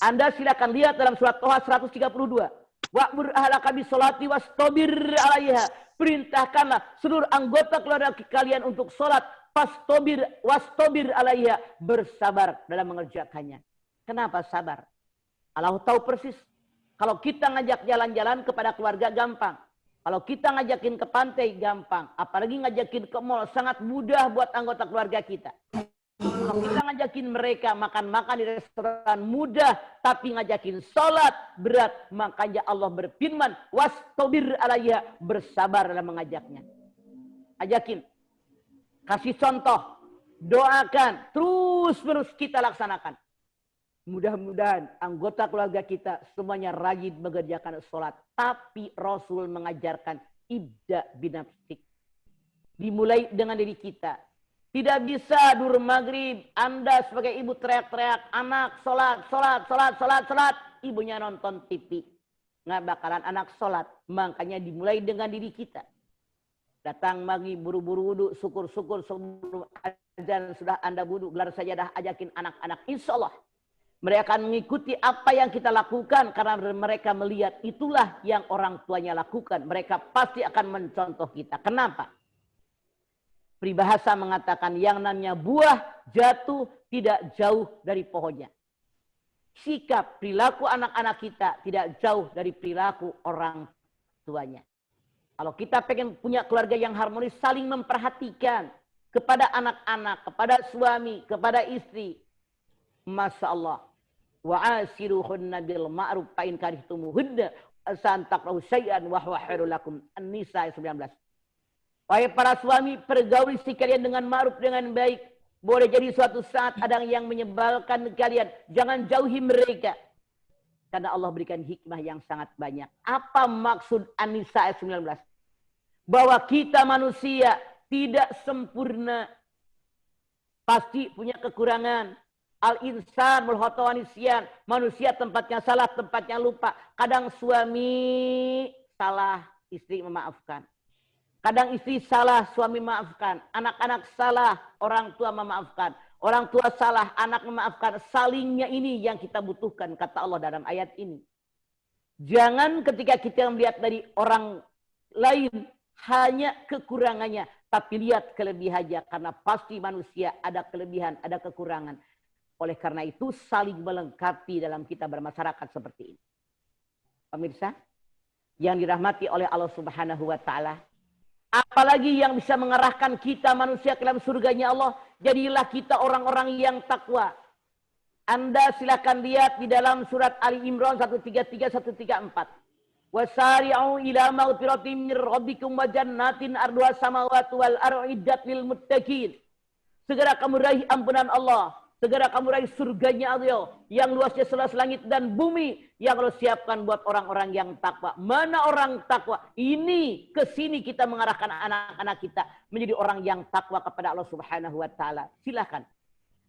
Anda silakan lihat dalam surat Toha 132. Wa'mur ahlaka bis-sholati wastabir 'alaiha. Perintahkanlah seluruh anggota keluarga kalian untuk sholat. Wastabir 'alaiha. Bersabar dalam mengerjakannya. Kenapa sabar? Allah tahu persis. Kalau kita ngajak jalan-jalan kepada keluarga gampang. Kalau kita ngajakin ke pantai gampang. Apalagi ngajakin ke mall sangat mudah buat anggota keluarga kita. Kalau kita ngajakin mereka makan-makan di restoran mudah, tapi ngajakin sholat berat, makanya Allah berfirman, wastabir alayya, bersabar dalam mengajaknya. Ajakin, kasih contoh, doakan, terus kita laksanakan. Mudah-mudahan anggota keluarga kita semuanya rajin mengerjakan sholat. Tapi Rasul mengajarkan ibda binafsik. Dimulai dengan diri kita. Tidak bisa dur maghrib, Anda sebagai ibu teriak-teriak, anak sholat. Ibunya nonton TV. Nggak bakalan anak sholat. Makanya dimulai dengan diri kita. Datang maghrib, buru-buru wudhu, syukur-syukur sebelum azan sudah Anda wudhu, gelar sajadah, ajakin anak-anak. Insya Allah mereka akan mengikuti apa yang kita lakukan karena mereka melihat itulah yang orang tuanya lakukan. Mereka pasti akan mencontoh kita. Kenapa? Peribahasa mengatakan yang namanya buah jatuh tidak jauh dari pohonnya. Sikap, perilaku anak-anak kita tidak jauh dari perilaku orang tuanya. Kalau kita pengen punya keluarga yang harmonis, saling memperhatikan kepada anak-anak, kepada suami, kepada istri. Masya Allah. Wa'asiruhunna bil ma'ruf fa in karihtumuhunna asan takrahu syai'an wa huwa khairul lakum. An-Nisa 19. Wahai para suami, pergauli istri kalian dengan ma'ruf, dengan baik. Boleh jadi suatu saat ada yang menyebalkan kalian. Jangan jauhi mereka. Karena Allah berikan hikmah yang sangat banyak. Apa maksud An-Nisa 19? Bahwa kita manusia tidak sempurna. Pasti punya kekurangan. Al-insan mulhotawanisyan. Manusia tempatnya salah, tempatnya lupa. Kadang suami salah, istri memaafkan. Kadang istri salah, suami memaafkan. Anak-anak salah, orang tua memaafkan. Orang tua salah, anak memaafkan. Salingnya ini yang kita butuhkan, kata Allah dalam ayat ini. Jangan ketika kita melihat dari orang lain, hanya kekurangannya. Tapi lihat kelebihannya. Karena pasti manusia ada kelebihan, ada kekurangan. Oleh karena itu saling melengkapi dalam kita bermasyarakat seperti ini. Pemirsa, yang dirahmati oleh Allah Subhanahu wa Ta'ala. Apalagi yang bisa mengarahkan kita manusia ke dalam surganya Allah. Jadilah kita orang-orang yang takwa. Anda silakan lihat di dalam surat Ali Imran 133, 134. Wasari'u ila maghfiratin min rabbikum wa jannatin arduha samawati wal ardu iddat lil muttaqin. Segera kamu raih ampunan Allah. Segera kamu raih surganya Allah yang luasnya seluas langit dan bumi yang Allah siapkan buat orang-orang yang takwa. Mana orang takwa? Ini kesini kita mengarahkan anak-anak kita menjadi orang yang takwa kepada Allah Subhanahu wa Ta'ala. Silakan.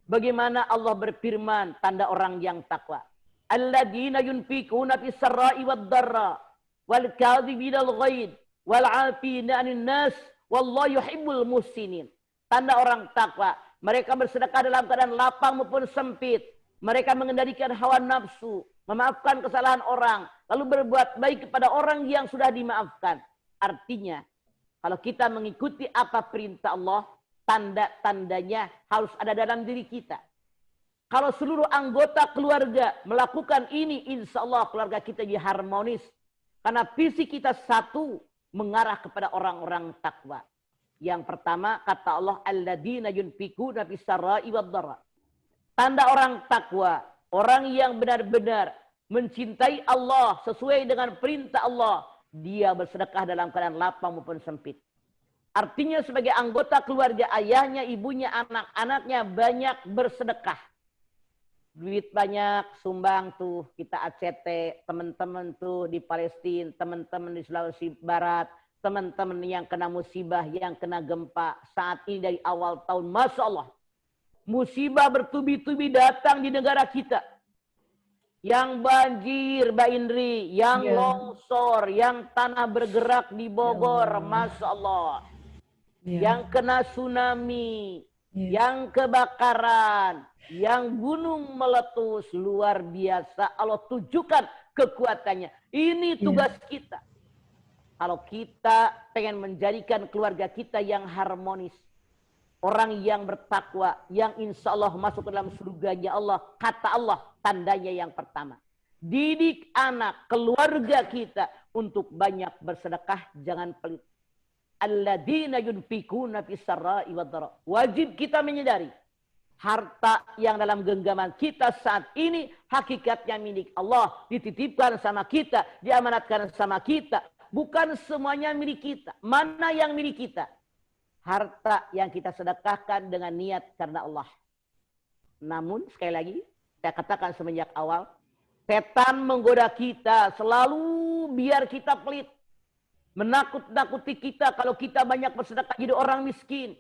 Bagaimana Allah berfirman tanda orang yang takwa? Alladzina yunfikuna fis sarra'i wad dharra wal kadhibina al ghaid wal 'afina 'anil nas wallahu yuhibbul muhsinin. Tanda orang takwa. Mereka bersedekah dalam keadaan lapang maupun sempit. Mereka mengendalikan hawa nafsu. Memaafkan kesalahan orang. Lalu berbuat baik kepada orang yang sudah dimaafkan. Artinya, kalau kita mengikuti apa perintah Allah, tanda-tandanya harus ada dalam diri kita. Kalau seluruh anggota keluarga melakukan ini, insya Allah keluarga kita jadi harmonis. Karena visi kita satu, mengarah kepada orang-orang takwa. Yang pertama kata Allah, alladzina yunfikuna fis sarra'i wad dharra. Tanda orang takwa, orang yang benar-benar mencintai Allah sesuai dengan perintah Allah, dia bersedekah dalam keadaan lapang maupun sempit. Artinya sebagai anggota keluarga, ayahnya, ibunya, anak-anaknya banyak bersedekah. Duit banyak, sumbang tuh kita ACT, teman-teman tuh di Palestina, teman-teman di Sulawesi Barat, teman-teman yang kena musibah, yang kena gempa. Saat ini dari awal tahun, Masya Allah. Musibah bertubi-tubi datang di negara kita. Yang banjir, Mbak Indri. Yang longsor, yang tanah bergerak di Bogor. Masya Allah. Yang kena tsunami. Yang kebakaran. Yang gunung meletus. Luar biasa. Allah tunjukkan kekuatannya. Ini tugas kita. Kalau kita pengen menjadikan keluarga kita yang harmonis, orang yang bertakwa, yang insya Allah masuk ke dalam surganya Allah, kata Allah, tandanya yang pertama. Didik anak, keluarga kita untuk banyak bersedekah, jangan pelit. Alladzina yunfikuna fis sarra'i wad dharra. Wajib kita menyadari, Harta yang dalam genggaman kita saat ini hakikatnya milik Allah. Dititipkan sama kita, diamanatkan sama kita. Bukan semuanya milik kita. Mana yang milik kita? Harta yang kita sedekahkan dengan niat karena Allah. Namun sekali lagi, saya katakan semenjak awal, setan menggoda kita selalu biar kita pelit. Menakut-nakuti kita kalau kita banyak bersedekah jadi orang miskin.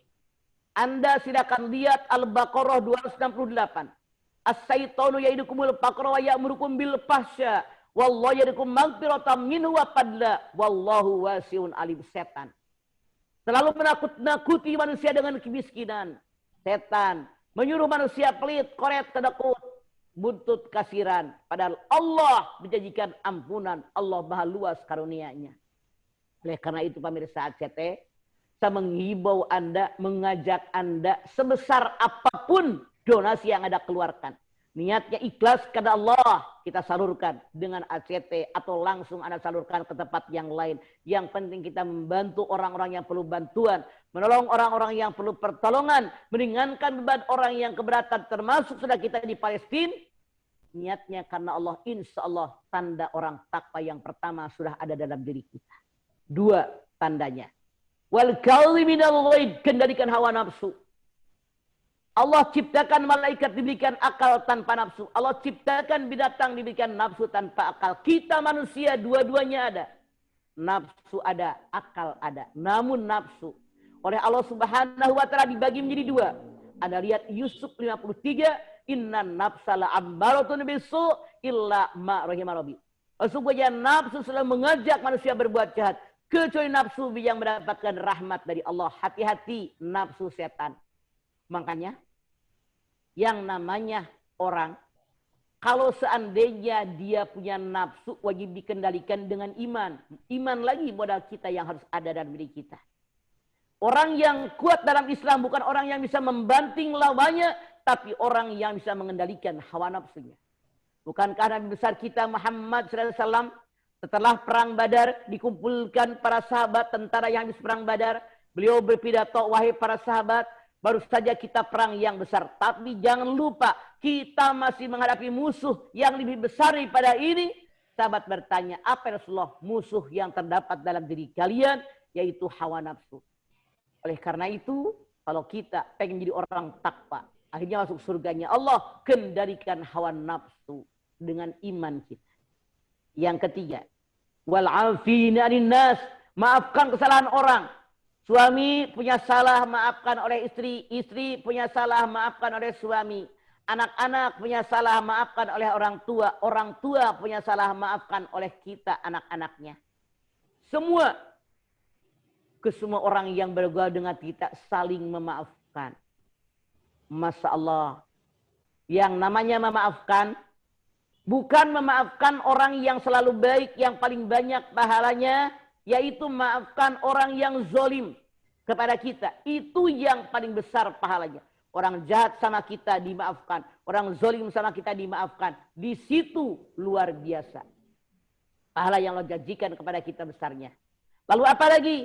Anda silakan lihat Al-Baqarah 268. As-syaitanu ya'idukumul faqra wa ya'murukum bil fahsya wallahu ya'idukum maghfiratan minhu wa fadla wallahu wasi'un alim. Setan selalu menakut-nakuti manusia dengan kemiskinan. Setan menyuruh manusia pelit, koret, kedekut, buntut, kasiran. Padahal Allah menjanjikan ampunan. Allah maha luas karunia-Nya. Oleh karena itu pemirsa ACT, saya menghibau Anda, mengajak Anda sebesar apapun donasi yang Anda keluarkan. Niatnya ikhlas karena Allah, kita salurkan dengan ACT atau langsung Anda salurkan ke tempat yang lain. Yang penting kita membantu orang-orang yang perlu bantuan, menolong orang-orang yang perlu pertolongan, meringankan beban orang yang keberatan, termasuk sudah kita di Palestina. Niatnya karena Allah, insya Allah tanda orang takwa yang pertama sudah ada dalam diri kita. 2 tandanya. Wal kaziminal ghaid, kendalikan hawa nafsu. Allah ciptakan malaikat diberikan akal tanpa nafsu. Allah ciptakan binatang diberikan nafsu tanpa akal. Kita manusia dua-duanya ada. Nafsu ada, akal ada. Namun nafsu oleh Allah Subhanahu wa taala dibagi menjadi 2. Anda lihat Yusuf 53, innan nafsa la'ammaratun bisu illa ma rahima rabbi. Sesungguhnya nafsu selalu mengajak manusia berbuat jahat. Kecuali nafsu yang mendapatkan rahmat dari Allah. Hati-hati nafsu setan. Makanya yang namanya orang, kalau seandainya dia punya nafsu, wajib dikendalikan dengan iman. Iman lagi modal kita yang harus ada dalam diri kita. Orang yang kuat dalam Islam bukan orang yang bisa membanting lawannya, tapi orang yang bisa mengendalikan hawa nafsunya. Bukankah Nabi besar kita Muhammad SAW setelah perang Badar dikumpulkan para sahabat tentara yang habis perang Badar, beliau berpidato, wahai para sahabat, baru saja kita perang yang besar, tapi jangan lupa kita masih menghadapi musuh yang lebih besar daripada ini. Sahabat bertanya, apa Rasulullah? Musuh yang terdapat dalam diri kalian, yaitu hawa nafsu. Oleh karena itu, kalau kita pengen jadi orang takwa, akhirnya masuk surganya Allah, kendalikan hawa nafsu dengan iman kita. Yang ketiga, wal afina 'anil nas, maafkan kesalahan orang. Suami punya salah, maafkan oleh istri. Istri punya salah, maafkan oleh suami. Anak-anak punya salah, maafkan oleh orang tua. Orang tua punya salah, maafkan oleh kita, anak-anaknya. Kesemua orang yang bergaul dengan kita saling memaafkan. Masya Allah. Yang namanya memaafkan, bukan memaafkan orang yang selalu baik, yang paling banyak pahalanya, yaitu maafkan orang yang zolim kepada kita. Itu yang paling besar pahalanya. Orang jahat sama kita dimaafkan. Orang zolim sama kita dimaafkan. Di situ luar biasa pahala yang Allah janjikan kepada kita besarnya. Lalu apa lagi?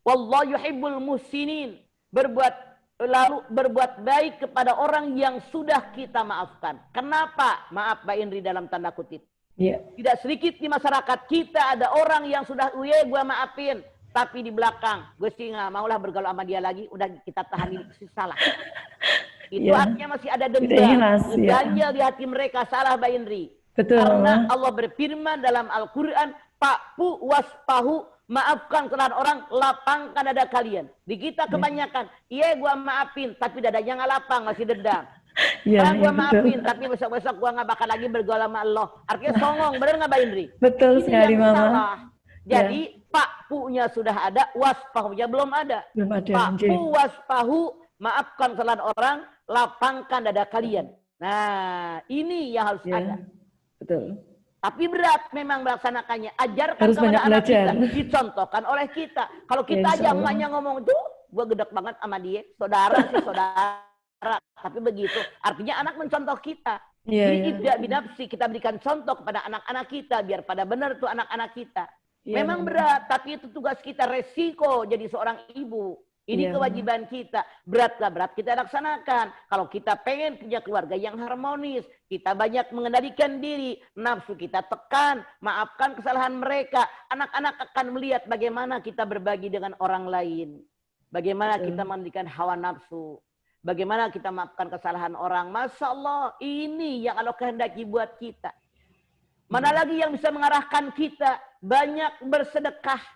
Wallahu yuhibbul muhsinin. Berbuat baik kepada orang yang sudah kita maafkan. Kenapa? Maaf Mbak Indri dalam tanda kutip. Yeah. Tidak sedikit di masyarakat kita ada orang yang sudah, gue maafin. Tapi di belakang, gue sih nggak maulah bergaul sama dia lagi. Udah kita tahan ini pasti salah. Itu artinya masih ada dendam. Ganjal di hati mereka, salah Mbak Indri. Betul. Karena Allah berfirman dalam Al-Quran, Pakpu waspahu, maafkan kesalahan orang, lapangkan dada kalian. Di kita kebanyakan, iya gue maafin, tapi dadanya nggak lapang, masih dendam. Iya, gue maafin, tapi besok-besok gue nggak bakal lagi bergaul sama Allah. Artinya songong, bener nggak Mbak Indri? Betul ini sekali, yang Mama. salah. Jadi pakpunya sudah ada, waspahunya belum ada. Belum ada. Pakpu waspahu, maafkan kesalahan orang, lapangkan dada kalian. Nah, ini yang harus ada. Betul. Tapi berat memang melaksanakannya. Ajarkan Harus kepada banyak anak belajar. kita. Dicontohkan oleh kita. Kalau kita aja emaknya ngomong, tuh gue gedek banget sama dia. Saudara sih saudara. Tapi begitu. Artinya anak mencontoh kita. Jadi tidak binafsi. Kita berikan contoh kepada anak-anak kita. Biar pada benar tuh anak-anak kita. Memang berat. Tapi itu tugas kita, resiko jadi seorang ibu. Ini Iya. kewajiban kita. Berat gak berat kita laksanakan. Kalau kita pengen punya keluarga yang harmonis, kita banyak mengendalikan diri, nafsu kita tekan, maafkan kesalahan mereka. Anak-anak akan melihat bagaimana kita berbagi dengan orang lain. Bagaimana Betul. kita menghentikan hawa nafsu. Bagaimana kita maafkan kesalahan orang. Masya Allah, ini yang Allah kehendaki buat kita. Mana lagi yang bisa mengarahkan kita banyak bersedekah.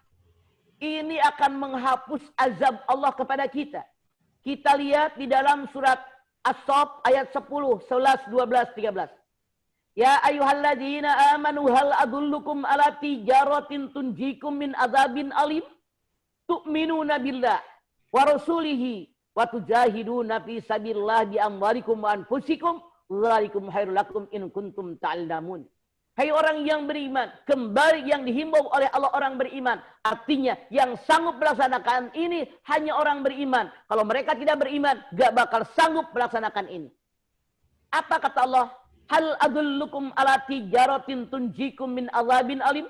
Ini akan menghapus azab Allah kepada kita. Kita lihat di dalam surat As-Saff ayat 10, 11, 12, 13. Ya ayyuhalladzina amanu hal adullukum ala tijaratin tunjikum min azabin alim. Tu'minuna billah wa rasulihi wa tujahiduna fi sabilillah bi amwalikum wa anfusikum. Dzalikum khairul lakum in kuntum ta'lamun. Hai orang yang beriman, kembali yang dihimbau oleh Allah orang beriman. Artinya yang sanggup melaksanakan ini hanya orang beriman. Kalau mereka tidak beriman, gak bakal sanggup melaksanakan ini. Apa kata Allah? Hal adullukum ala tijaratin tunjikum min azabin alim.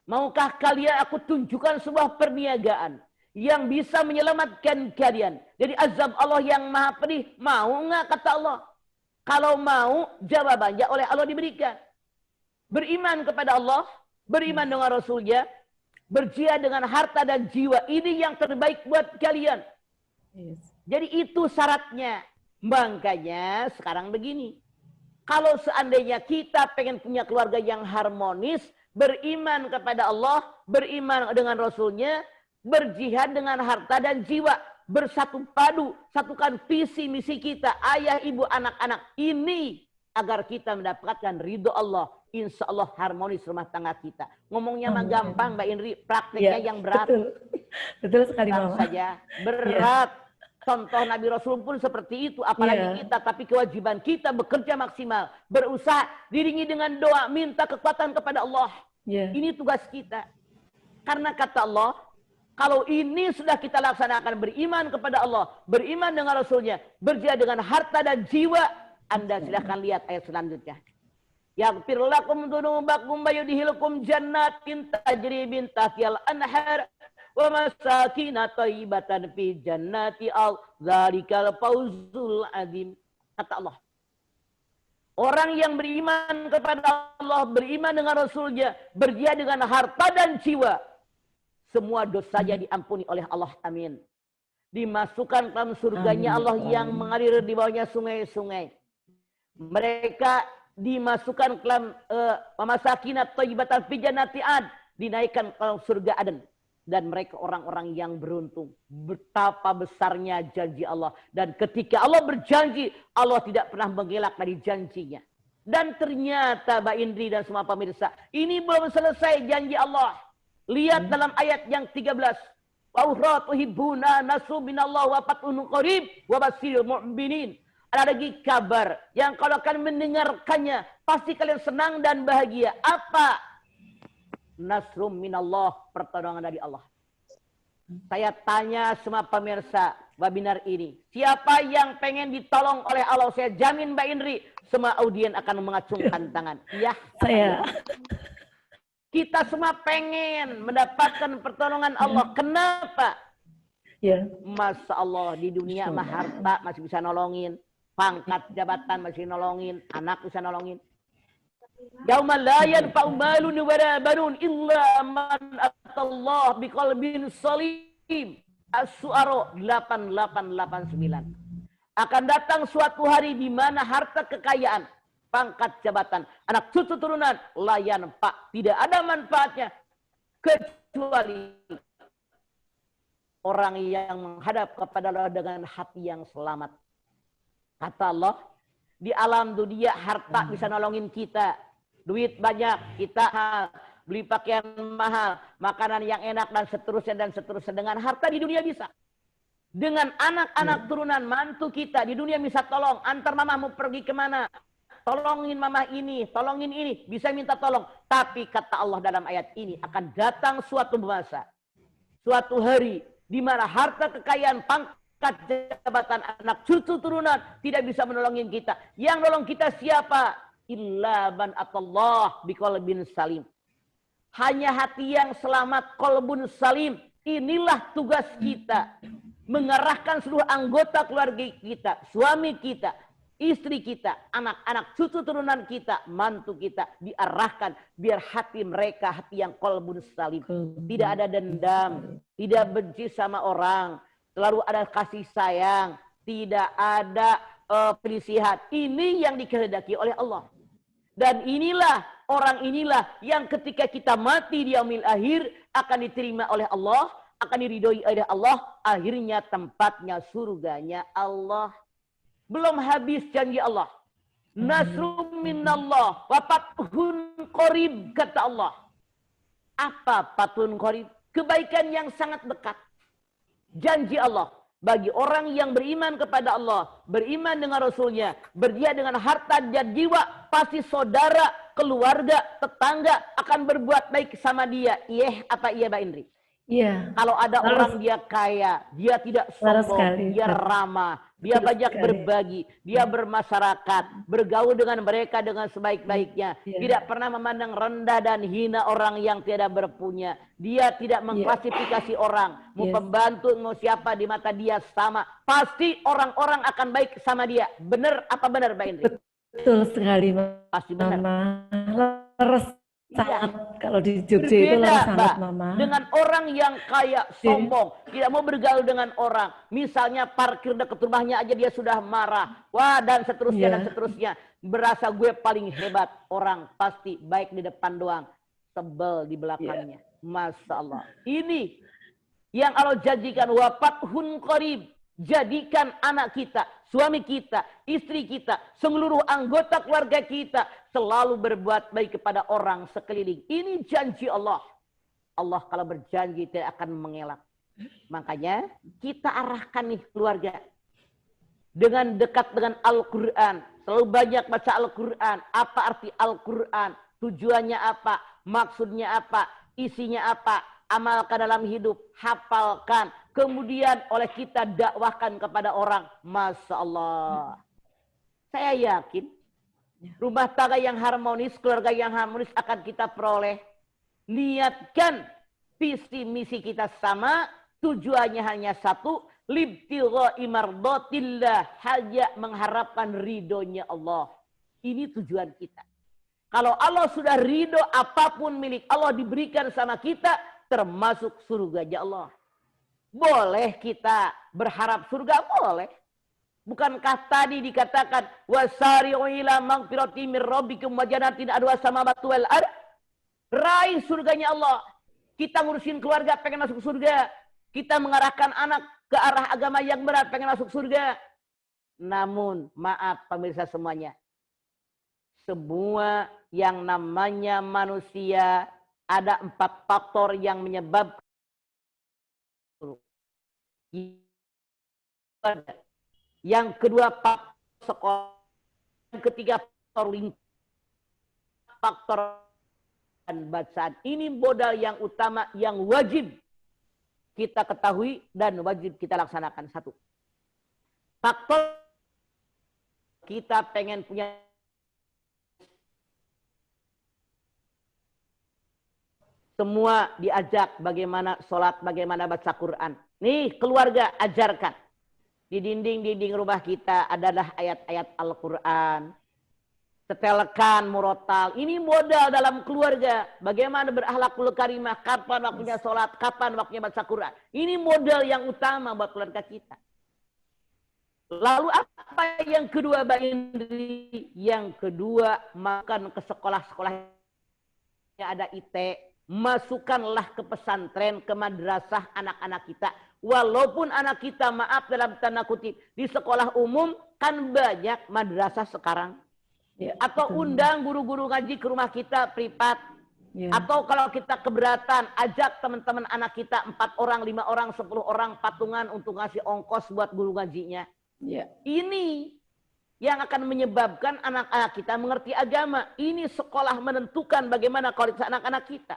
Maukah kalian aku tunjukkan sebuah perniagaan yang bisa menyelamatkan kalian dari azab Allah yang maha pedih? Mau nggak kata Allah? Kalau mau, jawabannya oleh Allah diberikan. Beriman kepada Allah, beriman dengan Rasulnya, berjihad dengan harta dan jiwa. Ini yang terbaik buat kalian. Yes. Jadi itu syaratnya. Makanya sekarang begini. Kalau seandainya kita pengen punya keluarga yang harmonis, beriman kepada Allah, beriman dengan Rasulnya, berjihad dengan harta dan jiwa. Bersatu padu, satukan visi misi kita, ayah, ibu, anak-anak. Ini agar kita mendapatkan ridho Allah. Insya Allah harmonis rumah tangga kita. Ngomongnya mah gampang Mbak Indri, prakteknya yang berat. Betul, betul sekali Tentu Mama. saja berat. Contoh Nabi Rasul pun seperti itu. Apalagi kita, tapi kewajiban kita bekerja maksimal. Berusaha, diringi dengan doa, minta kekuatan kepada Allah. Ini tugas kita. Karena kata Allah, kalau ini sudah kita laksanakan, beriman kepada Allah, beriman dengan Rasulnya, berjihad dengan harta dan jiwa, Anda silahkan lihat ayat selanjutnya. Yaghfir lakum dzunubakum wa yudkhilukum jannatin tajri min tahtihal anhar wa masakin thayyibatan fi jannati al-dzalikal fawzul azim. Kata Allah, orang yang beriman kepada Allah, beriman dengan Rasulnya, berjihad dengan harta dan jiwa, semua dosanya diampuni oleh Allah. Amin. Dimasukkan dalam surganya Allah yang mengalir di bawahnya sungai-sungai. Mereka dimasukkan ke dalam masakinat thayyibatan fi jannati ad, dinaikkan ke surga Aden, dan mereka orang-orang yang beruntung. Betapa besarnya janji Allah, dan ketika Allah berjanji, Allah tidak pernah mengelak dari janjinya. Dan ternyata Mbak Indri dan semua pemirsa, ini belum selesai janji Allah. Lihat dalam ayat yang 13. Wa ukhra tuhibbuna nasrun minallah wa fathun qarib wa basyiril mu'minin. Ada lagi kabar yang kalau kalian mendengarkannya, pasti kalian senang dan bahagia. Apa? Nasrum minallah, pertolongan dari Allah. Saya tanya semua pemirsa webinar ini, siapa yang pengen ditolong oleh Allah? Saya jamin Mbak Indri, semua audien akan mengacungkan tangan. Ya, Saya. Kita semua pengen mendapatkan pertolongan Allah. Kenapa? Ya. Masya Allah, di dunia mah harta masih bisa nolongin. Pangkat jabatan masih nolongin, anak bisa nolongin. Yauma la yanfa'u malun wala banun illa man atallah biqalbin salim. As-Su'ara 8889. Akan datang suatu hari di mana harta kekayaan, pangkat jabatan, anak cucu turunan layan pak, tidak ada manfaatnya kecuali orang yang menghadap kepada Allah dengan hati yang selamat. Kata Allah, di alam dunia harta bisa nolongin kita. Duit banyak, kita beli pakaian mahal, makanan yang enak, dan seterusnya, dan seterusnya. Dengan harta di dunia bisa. Dengan anak-anak turunan, mantu kita, di dunia bisa tolong. Antar mama mau pergi kemana, tolongin mama ini, tolongin ini. Bisa minta tolong. Tapi kata Allah dalam ayat ini, akan datang suatu masa, suatu hari, di mana harta kekayaan, pangkat jabatan, anak cucu turunan tidak bisa menolongin kita. Yang nolong kita siapa? Illa man atallah biqalbin salim. Hanya hati yang selamat, qalbun salim, Inilah tugas kita, mengarahkan seluruh anggota keluarga kita, suami kita, istri kita, anak-anak, cucu turunan kita, mantu kita, diarahkan biar hati mereka hati yang qalbun salim. Tidak ada dendam, tidak benci sama orang, selalu ada kasih sayang, tidak ada pelisihan. Ini yang dikehendaki oleh Allah. Dan orang inilah yang ketika kita mati di yaumil akhir akan diterima oleh Allah, akan diridhoi oleh Allah, akhirnya tempatnya surganya Allah. Belum habis janji Allah. Nasrum minallah wa fathun qarib, kata Allah. Apa fathun qarib? Kebaikan yang sangat dekat. Janji Allah. Bagi orang yang beriman kepada Allah, beriman dengan Rasulnya, berjihad dengan harta dan jiwa, pasti saudara, keluarga, tetangga akan berbuat baik sama dia. Iya apa iya, Mbak Indri? Iya. Kalau ada orang dia kaya, dia tidak sombong, dia ramah, dia banyak berbagi, dia bermasyarakat, bergaul dengan mereka dengan sebaik-baiknya, tidak pernah memandang rendah dan hina orang yang tidak berpunya. Dia tidak mengklasifikasi orang, mau pembantu, mau siapa di mata dia sama. Pasti orang-orang akan baik sama dia. Benar apa benar, Mbak Indri? Betul sekali, Pasti benar. Leres sangat, kalau di Jogja itu leres sangat, Mama. Dengan orang yang kaya, sombong, tidak mau bergaul dengan orang. Misalnya parkir dekat rumahnya aja dia sudah marah. Wah, dan seterusnya dan seterusnya. Berasa gue paling hebat. Orang pasti baik di depan doang, sebel di belakangnya. Masya Allah. Ini yang Allah janjikan, wa fathun qarib. Jadikan anak kita, suami kita, istri kita, seluruh anggota keluarga kita selalu berbuat baik kepada orang sekeliling. Ini janji Allah. Allah kalau berjanji tidak akan mengelak. Makanya kita arahkan nih keluarga dengan dekat dengan Al-Quran. Selalu banyak baca Al-Quran. Apa arti Al-Quran? Tujuannya apa? Maksudnya apa? Isinya apa? Amalkan dalam hidup. Hafalkan. Kemudian oleh kita dakwahkan kepada orang. Masya Allah. Saya yakin rumah tangga yang harmonis, keluarga yang harmonis akan kita peroleh. Niatkan visi misi kita sama, tujuannya hanya satu, libtigha'i mardatillah, hanya mengharapkan ridhonya Allah. Ini tujuan kita. Kalau Allah sudah ridho, apapun milik Allah diberikan sama kita, termasuk surganya Allah. Boleh kita berharap surga? Boleh. Bukankah tadi dikatakan wasari'u ila maghfirati min rabbikum wa jannatin arduha samawati wal ardh? Raih surganya Allah. Kita ngurusin keluarga pengen masuk surga. Kita mengarahkan anak ke arah agama yang benar pengen masuk surga. Namun maaf pemirsa semuanya. Semua yang namanya manusia ada 4 faktor yang menyebabkan yang kedua faktor sekolah, yang ketiga faktor lingkungan, faktor dan bacaan. Ini modal yang utama yang wajib kita ketahui dan wajib kita laksanakan. Satu, faktor kita pengen punya, semua diajak bagaimana sholat, bagaimana baca Quran. Nih keluarga ajarkan. Di dinding-dinding rumah kita adalah ayat-ayat Al-Quran. Setelkan, murotal. Ini modal dalam keluarga. Bagaimana berakhlakul karimah. Kapan waktunya sholat, kapan waktunya baca Quran. Ini modal yang utama buat keluarga kita. Lalu apa yang kedua, Mbak Indri? Yang kedua, makan ke sekolah-sekolah yang ada IT. Masukkanlah ke pesantren, ke madrasah anak-anak kita. Walaupun anak kita, maaf dalam tanda kutip, di sekolah umum kan banyak madrasah sekarang. Atau undang guru-guru ngaji ke rumah kita privat. Atau kalau kita keberatan, ajak teman-teman anak kita 4 orang, 5 orang, 10 orang patungan untuk ngasih ongkos buat guru ngajinya. Ini yang akan menyebabkan anak-anak kita mengerti agama. Ini sekolah menentukan bagaimana kualitas anak-anak kita.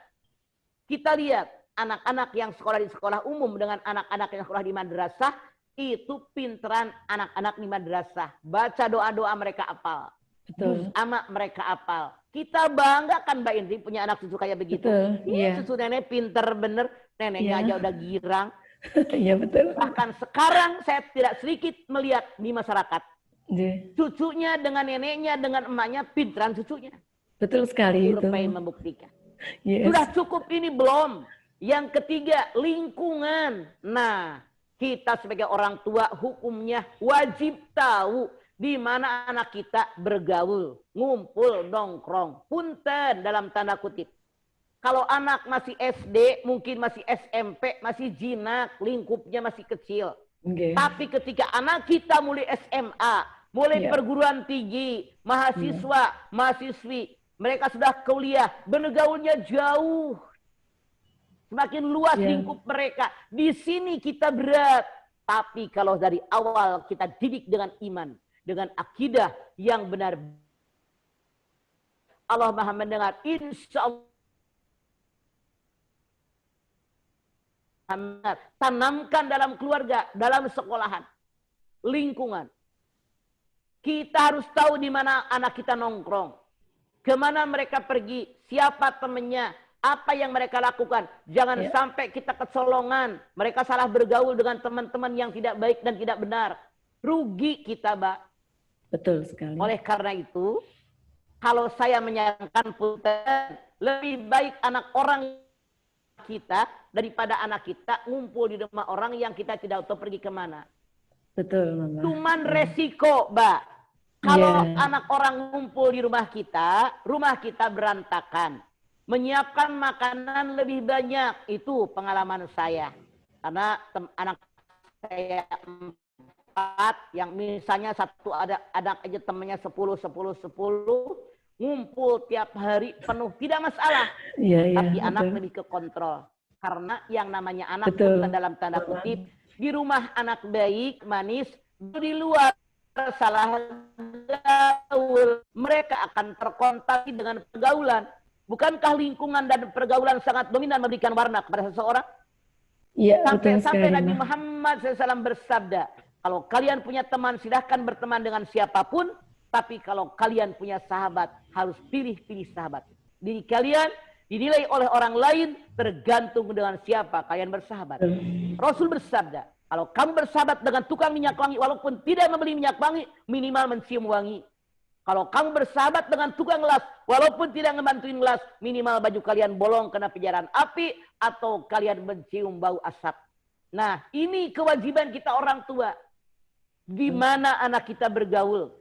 Kita lihat anak-anak yang sekolah di sekolah umum dengan anak-anak yang sekolah di madrasah, itu pinteran anak-anak di madrasah. Baca doa-doa mereka apal. Juz ama mereka apal. Kita banggakan Mbak Indri punya anak cucu kayak begitu. Ini cucu nenek pinter bener. neneknya Iya. aja udah girang. Iya betul. Bahkan sekarang saya tidak sedikit melihat di masyarakat. Iya. Cucunya dengan neneknya, dengan emaknya, pinteran cucunya. Betul sekali itu. Survei membuktikan. Yes. Sudah cukup ini belum? Yang ketiga, lingkungan. Nah, kita sebagai orang tua hukumnya wajib tahu di mana anak kita bergaul, ngumpul, nongkrong. Punten dalam tanda kutip. Kalau anak masih SD, mungkin masih SMP, masih jinak, lingkupnya masih kecil. Okay. Tapi ketika anak kita mulai SMA, mulai Iya. perguruan tinggi, mahasiswa, mahasiswi, mereka sudah kuliah, bergaulnya jauh. Semakin luas Iya. lingkup mereka. Di sini kita berat. Tapi kalau dari awal kita didik dengan iman, dengan akidah yang benar. Allah Maha mendengar. Insya Allah. Tanamkan dalam keluarga, dalam sekolahan, lingkungan. Kita harus tahu di mana anak kita nongkrong. Kemana mereka pergi, siapa temannya, apa yang mereka lakukan. Jangan sampai kita kecolongan. Mereka salah bergaul dengan teman-teman yang tidak baik dan tidak benar. Rugi kita, Mbak. Betul sekali. Oleh karena itu, kalau saya menyarankan punten, lebih baik anak orang kita daripada anak kita ngumpul di rumah orang yang kita tidak tahu pergi kemana. Betul, Mama. Cuman resiko, Mbak. Kalau Iya. anak orang ngumpul di rumah kita berantakan. Menyiapkan makanan lebih banyak. Itu pengalaman saya. Karena anak saya 4, yang misalnya satu ada anak aja temannya 10, ngumpul tiap hari penuh. Tidak masalah. Iya, iya. Tapi anak betul. lebih ke kontrol. Karena yang namanya anak Betul. bukan dalam tanda kutip. Di rumah anak baik, manis. Di luar salah gaul. Mereka akan terkontaki dengan pergaulan. Bukankah lingkungan dan pergaulan sangat dominan memberikan warna kepada seseorang? Iya, betul Sampai sekali. Nabi Ma. Muhammad SAW bersabda, kalau kalian punya teman, silahkan berteman dengan siapapun. Tapi kalau kalian punya sahabat, harus pilih-pilih sahabat. Diri kalian dinilai oleh orang lain tergantung dengan siapa kalian bersahabat. Rasul bersabda, kalau kamu bersahabat dengan tukang minyak wangi, walaupun tidak membeli minyak wangi, minimal mencium wangi. Kalau kamu bersahabat dengan tukang las, walaupun tidak ngebantuin las, minimal baju kalian bolong kena pijaran api, atau kalian mencium bau asap. Nah, ini kewajiban kita orang tua. Di mana anak kita bergaul?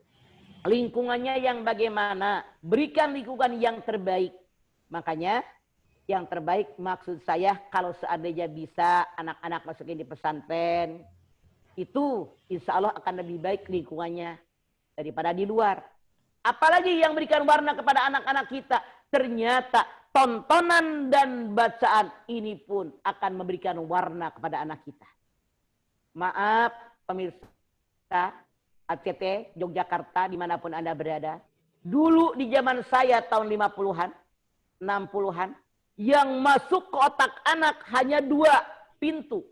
Lingkungannya yang bagaimana? Berikan lingkungan yang terbaik. Makanya, yang terbaik maksud saya, kalau seandainya bisa anak-anak masukin di pesantren, itu insya Allah akan lebih baik lingkungannya daripada di luar. Apalagi yang berikan warna kepada anak-anak kita. Ternyata tontonan dan bacaan ini pun akan memberikan warna kepada anak kita. Maaf pemirsa ACT, Yogyakarta, dimanapun Anda berada. Dulu di zaman saya tahun 50-an, 60-an, yang masuk ke otak anak hanya 2 pintu.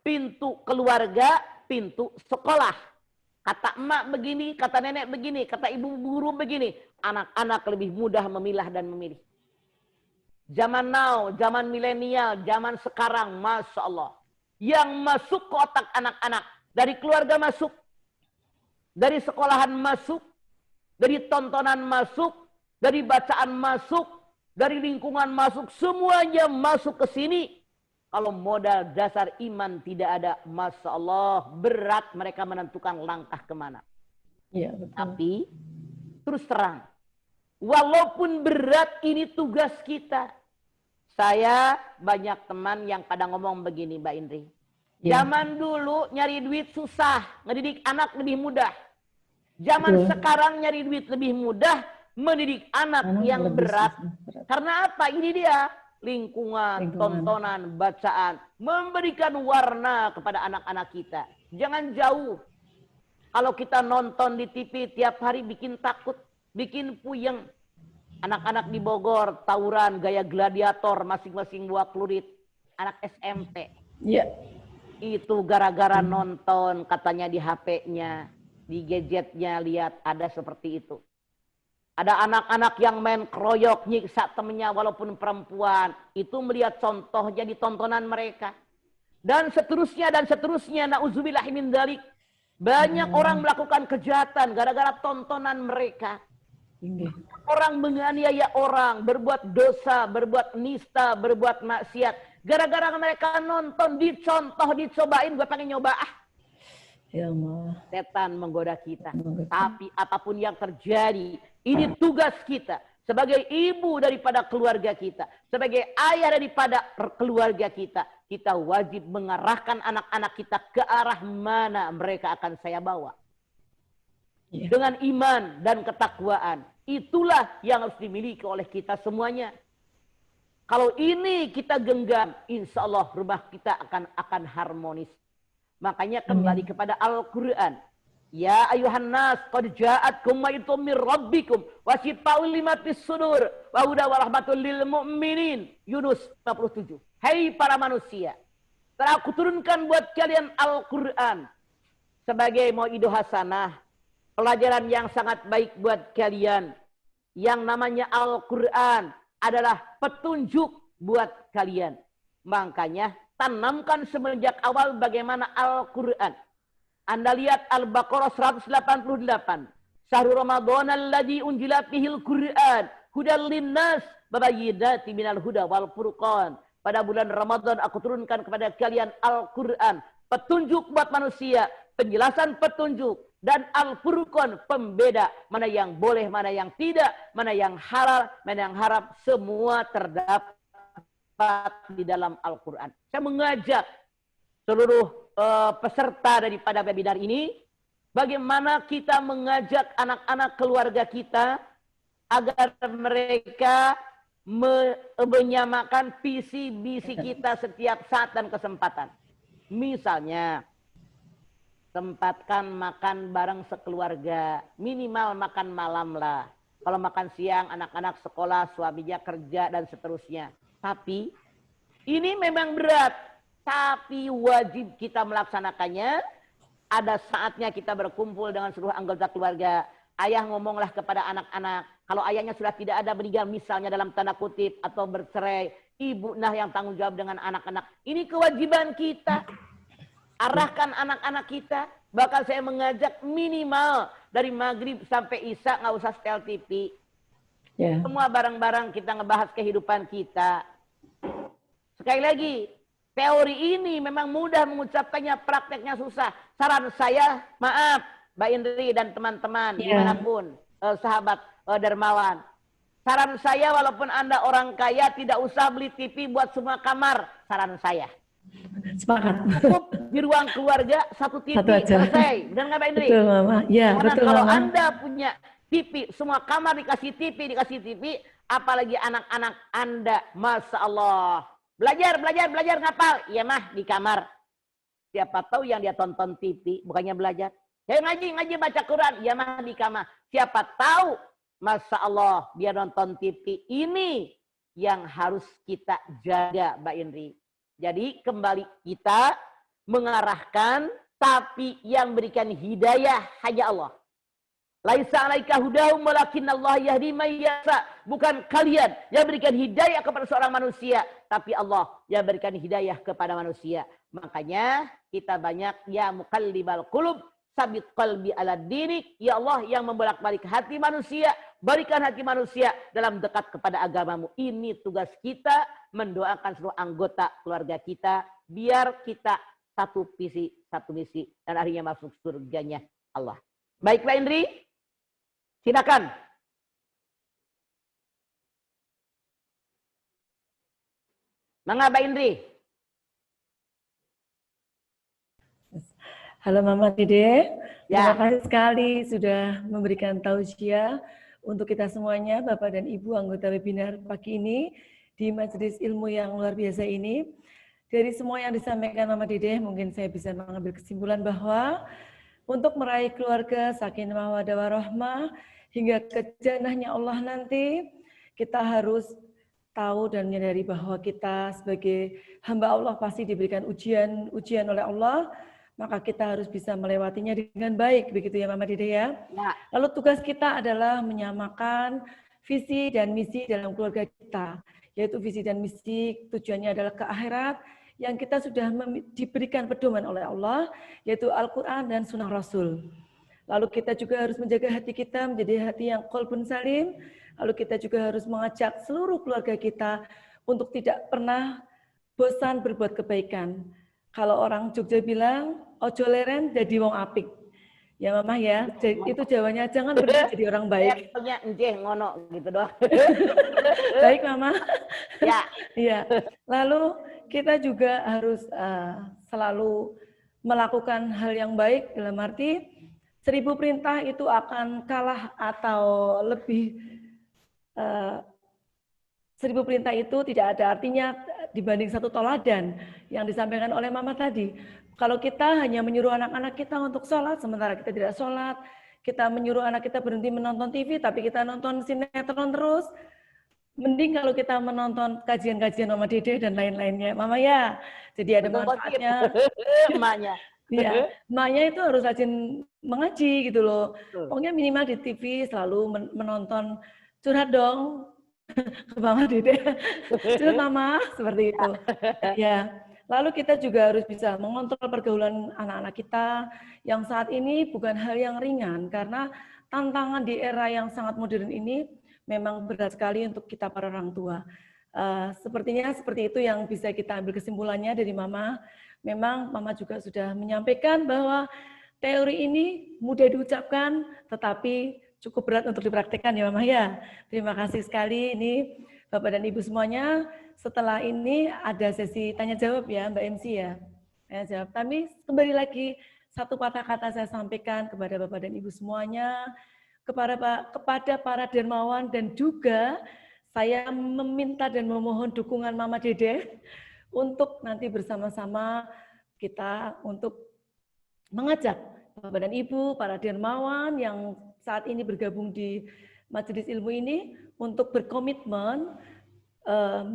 Pintu keluarga, pintu sekolah. Kata emak begini, kata nenek begini, kata ibu guru begini. Anak-anak lebih mudah memilah dan memilih. Zaman now, zaman milenial, zaman sekarang, Masya Allah. Yang masuk ke otak anak-anak. Dari keluarga masuk. Dari sekolahan masuk. Dari tontonan masuk. Dari bacaan masuk. Dari lingkungan masuk. Semuanya masuk ke sini. Kalau modal dasar iman tidak ada, Masya Allah, berat mereka menentukan langkah kemana. Iya, betul. Tapi, terus terang, walaupun berat ini tugas kita. Saya banyak teman yang pada ngomong begini, Mbak Indri. Ya. Zaman dulu nyari duit susah, ngedidik anak lebih mudah. Zaman Betul. sekarang nyari duit lebih mudah, mendidik anak yang lebih berat. susah. Karena apa? Ini dia. Lingkungan, tontonan, bacaan. Memberikan warna kepada anak-anak kita. Jangan jauh. Kalau kita nonton di TV tiap hari bikin takut, bikin puyeng. Anak-anak di Bogor, tawuran, gaya gladiator, masing-masing bawa celurit. Anak SMP. Iya. Itu gara-gara nonton, katanya di HP-nya, di gadgetnya, lihat ada seperti itu. Ada anak-anak yang main keroyok, nyiksa temennya walaupun perempuan. Itu melihat contohnya di tontonan mereka. Dan seterusnya, na'udzubillah min dzalik. Banyak orang melakukan kejahatan gara-gara tontonan mereka. Orang menganiaya orang, berbuat dosa, berbuat nista, berbuat maksiat. Gara-gara mereka nonton, dicontoh, dicobain, gue pengen nyoba. Ya Allah. Setan menggoda kita. Tapi apapun yang terjadi, ini tugas kita. Sebagai ibu daripada keluarga kita. Sebagai ayah daripada keluarga kita. Kita wajib mengarahkan anak-anak kita ke arah mana mereka akan saya bawa. Dengan iman dan ketakwaan. Itulah yang harus dimiliki oleh kita semuanya. Kalau ini kita genggam, insya Allah rumah kita akan harmonis. Makanya kembali kepada Al-Quran. Ya ayuhan nas, qad ja'atkum mau'izatun min rabbikum wa shifaa'un lima fis sudur wa hudan wa rahmatul lil mu'minin. Yunus 57. Hai para manusia, telah aku turunkan buat kalian Al-Quran sebagai mau'izah hasanah, pelajaran yang sangat baik buat kalian. Yang namanya Al-Quran adalah petunjuk buat kalian. Makanya tanamkan semenjak awal bagaimana Al-Quran. Anda lihat Al-Baqarah 188. Syahrul Ramadan alladzi unzila fihil Qur'an hudal linnas babayyinatin minal huda wal furqan. Pada bulan Ramadan aku turunkan kepada kalian Al-Quran, petunjuk buat manusia, penjelasan petunjuk, dan Al-Furqan, pembeda mana yang boleh, mana yang tidak, mana yang halal, mana yang haram, semua terdapat di dalam Al-Quran. Saya mengajak seluruh peserta daripada webinar ini, bagaimana kita mengajak anak-anak keluarga kita agar mereka menyamakan visi misi kita setiap saat dan kesempatan. Misalnya, sempatkan makan bareng sekeluarga, minimal makan malam lah. Kalau makan siang, anak-anak sekolah, suaminya kerja, dan seterusnya. Tapi, ini memang berat. Tapi wajib kita melaksanakannya. Ada saatnya kita berkumpul dengan seluruh anggota keluarga. Ayah ngomonglah kepada anak-anak. Kalau ayahnya sudah tidak ada, meninggal misalnya dalam tanda kutip, atau bercerai, ibu nah yang tanggung jawab dengan anak-anak. Ini kewajiban kita. Arahkan anak-anak kita. Bahkan saya mengajak minimal dari maghrib sampai isya nggak usah setel TV. Semua bareng-bareng kita ngebahas kehidupan kita. Sekali lagi, teori ini memang mudah mengucapkannya, prakteknya susah. Saran saya, maaf Mbak Indri dan teman-teman dimanapun, sahabat dermawan. Saran saya, walaupun Anda orang kaya, tidak usah beli TV buat semua kamar. Saran saya. Sepakat. Cukup di ruang keluarga satu TV, selesai. Benar nggak Mbak Indri? Betul, Mama. Ya, karena betul, kalau Mama. Anda punya TV, semua kamar dikasih TV, apalagi anak-anak Anda, Masya Allah. Belajar ngapal. Ya mah di kamar. Siapa tahu yang dia tonton TV, bukannya belajar. Ya ngaji baca Quran. Ya mah di kamar. Siapa tahu, Masya Allah, dia nonton TV. Ini yang harus kita jaga, Mbak Indri. Jadi kembali kita mengarahkan, tapi yang berikan hidayah hanya Allah. Laisa 'alaika hudahum walakinallah yahdi may yasha. Bukan kalian yang berikan hidayah kepada seorang manusia, tapi Allah yang berikan hidayah kepada manusia. Makanya kita banyak ya muqallibal qulub, sabit qalbi ala dinik. Ya Allah yang membolak-balik hati manusia, berikan hati manusia dalam dekat kepada agamamu. Ini tugas kita, mendoakan seluruh anggota keluarga kita, biar kita satu visi, satu misi, dan akhirnya masuk surganya Allah. Baik Pak Indri, silakan. Mangga Pak Indri. Halo Mama Dede, terima kasih sekali sudah memberikan tausiah untuk kita semuanya, Bapak dan Ibu anggota webinar pagi ini di majelis ilmu yang luar biasa ini. Dari semua yang disampaikan Mama Dede, mungkin saya bisa mengambil kesimpulan bahwa untuk meraih keluarga sakinah mawaddah warahmah hingga ke jannahnya Allah nanti, kita harus tahu dan menyadari bahwa kita sebagai hamba Allah pasti diberikan ujian oleh Allah. maka kita harus bisa melewatinya dengan baik, begitu ya Mama Dede ya. Ya. Lalu tugas kita adalah menyamakan visi dan misi dalam keluarga kita, yaitu visi dan misi tujuannya adalah ke akhirat yang kita sudah diberikan pedoman oleh Allah, yaitu Al-Quran dan Sunnah Rasul. Lalu kita juga harus menjaga hati kita menjadi hati yang qalbun salim. Lalu kita juga harus mengajak seluruh keluarga kita untuk tidak pernah bosan berbuat kebaikan. Kalau orang Jogja bilang, ojo leren jadi wong apik. Ya Mama ya, itu jawabannya jangan berhenti jadi orang baik. Punya enjeh ngono gitu doang. Baik Mama. Ya. Iya. Lalu kita juga harus selalu melakukan hal yang baik dalam arti 1000 perintah itu akan kalah atau lebih 1000 perintah itu tidak ada artinya dibanding 1 toladan yang disampaikan oleh Mama tadi. Kalau kita hanya menyuruh anak-anak kita untuk sholat, sementara kita tidak sholat, kita menyuruh anak kita berhenti menonton TV, tapi kita nonton sinetron terus, mending kalau kita menonton kajian-kajian Mama Dede dan lain-lainnya. Mama ya, jadi ada manfaatnya. Emaknya. Iya, emaknya itu harus rajin mengaji gitu loh. Pokoknya minimal di TV selalu menonton curhat dong ke Mama Dede. Curhat Mama, seperti itu. Ya. Lalu kita juga harus bisa mengontrol pergaulan anak-anak kita yang saat ini bukan hal yang ringan karena tantangan di era yang sangat modern ini memang berat sekali untuk kita para orang tua. Sepertinya seperti itu yang bisa kita ambil kesimpulannya dari Mama. Memang Mama juga sudah menyampaikan bahwa teori ini mudah diucapkan, tetapi cukup berat untuk dipraktikkan ya Mama ya. Terima kasih sekali ini Bapak dan Ibu semuanya. Setelah ini ada sesi tanya jawab ya Mbak MC ya. Tanya jawab. Tapi kembali lagi satu patah kata saya sampaikan kepada Bapak dan Ibu semuanya, kepada para dermawan dan juga saya meminta dan memohon dukungan Mama Dede untuk nanti bersama-sama kita untuk mengajak Bapak dan Ibu, para dermawan yang saat ini bergabung di majelis ilmu ini untuk berkomitmen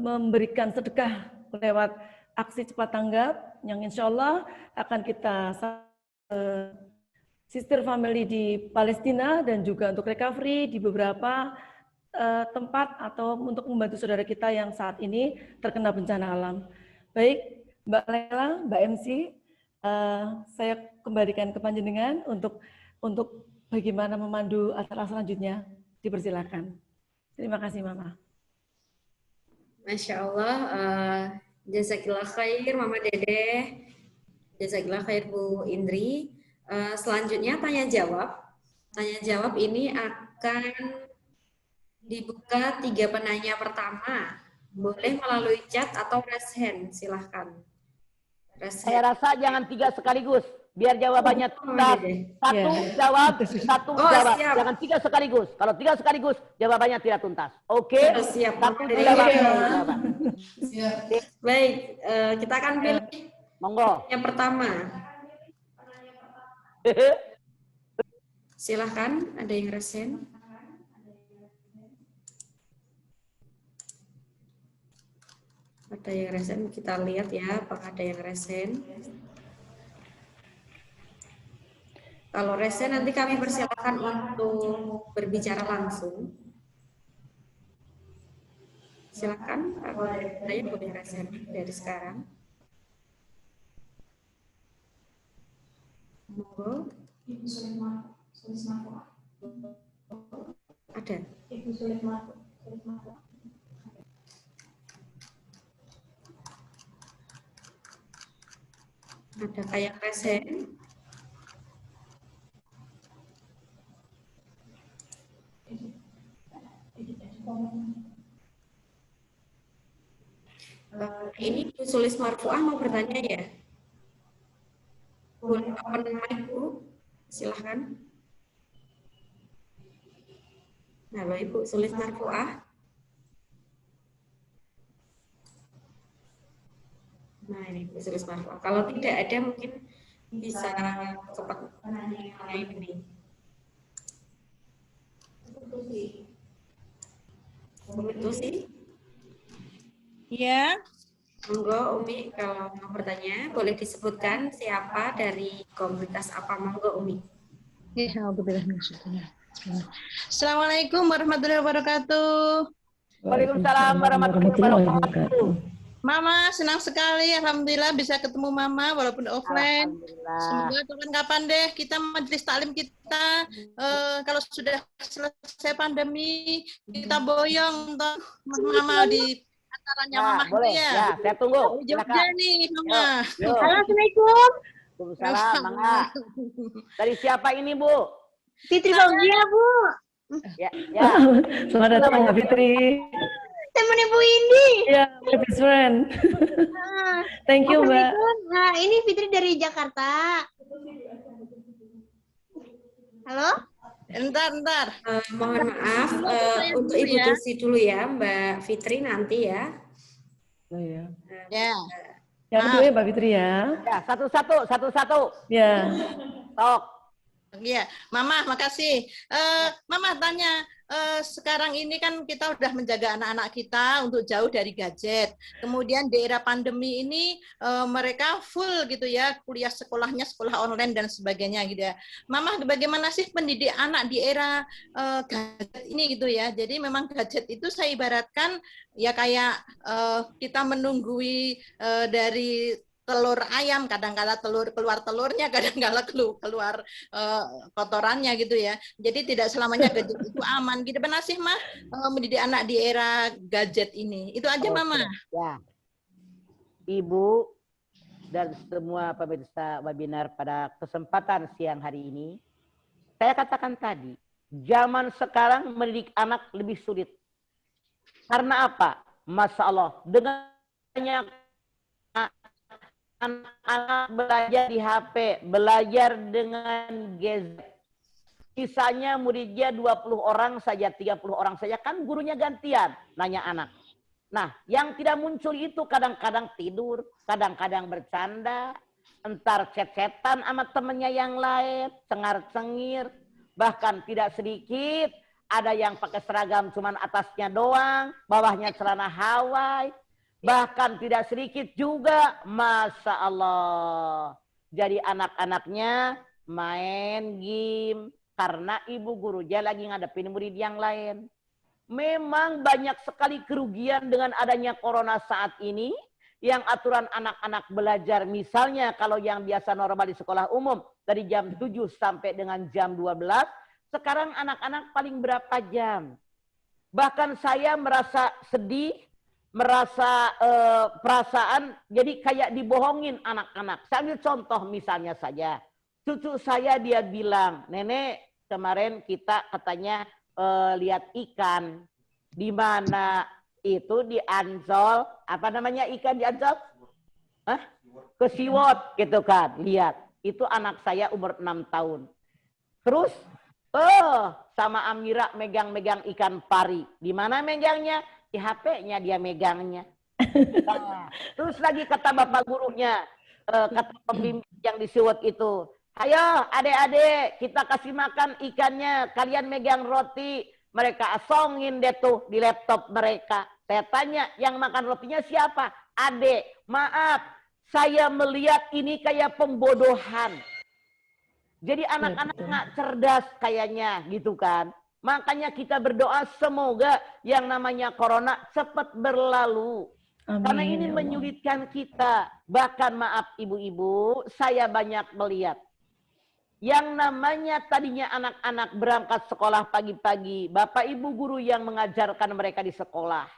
memberikan sedekah lewat aksi cepat tanggap yang insya Allah akan kita sister family di Palestina dan juga untuk recovery di beberapa tempat atau untuk membantu saudara kita yang saat ini terkena bencana alam. Baik, Mbak Lela, Mbak MC, saya kembalikan ke panjenengan untuk bagaimana memandu acara selanjutnya. Dipersilakan. Terima kasih, Mama. Masya Allah, jazakillah khair Mama Dede, jazakillah khair Bu Indri. Selanjutnya tanya jawab. Tanya jawab ini akan dibuka 3 penanya pertama. Boleh melalui chat atau raise hand, silahkan. Saya rasa jangan 3 sekaligus, biar jawabannya tuntas. Satu jawab, satu jawab. Siap. Jangan 3 sekaligus. Kalau 3 sekaligus, jawabannya tidak tuntas. Oke? Siap. Satu jawab. Baik, kita akan pilih Monggo. yang pertama. Silahkan, ada yang raise hand. Ada yang resen, kita lihat ya apakah ada yang resen. Kalau resen nanti kami persilakan untuk berbicara langsung. Silakan, saya boleh resen dari sekarang. Monggo. Ada. Ada kayak resen. Ini Bu Sulis Marfuah mau bertanya ya? Boleh open mic Bu? Silahkan. Halo Ibu Sulis Marfuah. Nah ini Bu Sulis Marfuah. Kalau tidak ada mungkin bisa cepat ini. Itu sih. Ya. Monggo Umi kalau mau bertanya boleh disebutkan siapa dari komunitas apa, monggo Umi. Assalamualaikum warahmatullahi wabarakatuh. Waalaikumsalam warahmatullahi wabarakatuh. Mama, senang sekali. Alhamdulillah bisa ketemu Mama walaupun offline. Alhamdulillah. Semoga kapan-kapan deh kita majelis taklim kita kalau sudah selesai pandemi kita boyong untuk Mama di acaranya Mama boleh. ya. Ya, saya tunggu. Jogja nih Mama. Yuk. Assalamualaikum. Waalaikumsalam, Mangga. Dari siapa ini, Bu? Fitri Fauzia, Bu. Ya, ya. Selamat datang Mbak Fitri. Temen Ibu Indi. Ya, my best friend. Thank you, Mbak. Nah, ini Fitri dari Jakarta. Halo? Entar. Mohon maaf untuk Ibu Tusi dulu ya, Mbak Fitri nanti ya. Oh, ya. Ya. Yang kedua ya Mbak Fitri ya. Ya, satu-satu. Ya. Tok. Iya, Mama, makasih. Mama tanya, sekarang ini kan kita udah menjaga anak-anak kita untuk jauh dari gadget. Kemudian di era pandemi ini mereka full gitu ya, kuliah sekolahnya sekolah online dan sebagainya gitu ya. Mama, bagaimana sih pendidik anak di era gadget ini gitu ya? Jadi memang gadget itu saya ibaratkan ya kayak kita menunggui dari telur ayam, kadang-kala keluar telurnya, kadang-kala keluar kotorannya gitu ya. Jadi tidak selamanya gadget itu aman. Gitu benar sih Mah mendidik anak di era gadget ini. Itu aja Mama. Ya. Ibu dan semua pemirsa webinar pada kesempatan siang hari ini, saya katakan tadi, zaman sekarang mendidik anak lebih sulit. Karena apa? Masya Allah, dengan banyak anak-anak belajar di HP, belajar dengan gadget. Misalnya muridnya 20 orang saja, 30 orang saja, kan gurunya gantian nanya anak. Nah, yang tidak muncul itu kadang-kadang tidur, kadang-kadang bercanda, entar chat-chatan sama temennya yang lain, cengar-cengir, bahkan tidak sedikit ada yang pakai seragam cuman atasnya doang, bawahnya celana Hawaii. Bahkan tidak sedikit juga, Masya Allah. Jadi anak-anaknya main game karena ibu gurunya lagi ngadepin murid yang lain. Memang banyak sekali kerugian dengan adanya corona saat ini. Yang aturan anak-anak belajar, misalnya kalau yang biasa normal di sekolah umum, dari jam 7 sampai dengan jam 12, sekarang anak-anak paling berapa jam? Bahkan saya merasa sedih, merasa perasaan jadi kayak dibohongin anak-anak. Saya ambil contoh misalnya saja. Cucu saya dia bilang, nenek kemarin kita katanya lihat ikan. Di mana itu di Ancol, apa namanya ikan di Ancol? Hah? Ke Siwot gitu kan. Lihat, itu anak saya umur 6 tahun. Terus, sama Amira megang-megang ikan pari. Di mana megangnya? Di HP-nya dia megangnya. Nah, terus lagi kata bapak gurunya, kata pembimbing yang di Siwot itu, ayo adik-adik kita kasih makan ikannya, kalian megang roti. Mereka asongin deh tuh di laptop mereka. Saya tanya, yang makan rotinya siapa? Adik, maaf, saya melihat ini kayak pembodohan. Jadi anak-anak nggak cerdas kayaknya gitu kan. Makanya kita berdoa semoga yang namanya corona cepat berlalu. Amin. Karena ini menyulitkan kita. Bahkan maaf ibu-ibu, saya banyak melihat. Yang namanya tadinya anak-anak berangkat sekolah pagi-pagi. Bapak ibu guru yang mengajarkan mereka di sekolah.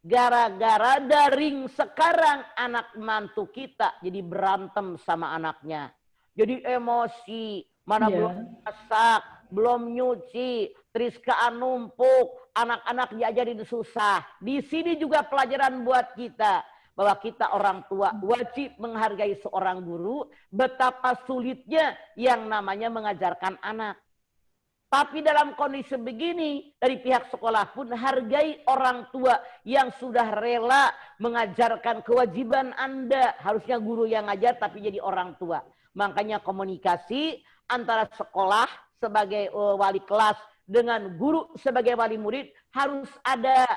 Gara-gara daring sekarang anak mantu kita jadi berantem sama anaknya. Jadi emosi, mana belum masak, belum nyuci, teriskaan numpuk, anak-anak diajarin susah. Di sini juga pelajaran buat kita. Bahwa kita orang tua wajib menghargai seorang guru, betapa sulitnya yang namanya mengajarkan anak. Tapi dalam kondisi begini, dari pihak sekolah pun hargai orang tua yang sudah rela mengajarkan kewajiban Anda. Harusnya guru yang ngajar tapi jadi orang tua. Makanya komunikasi antara sekolah sebagai wali kelas dengan guru sebagai wali murid harus ada.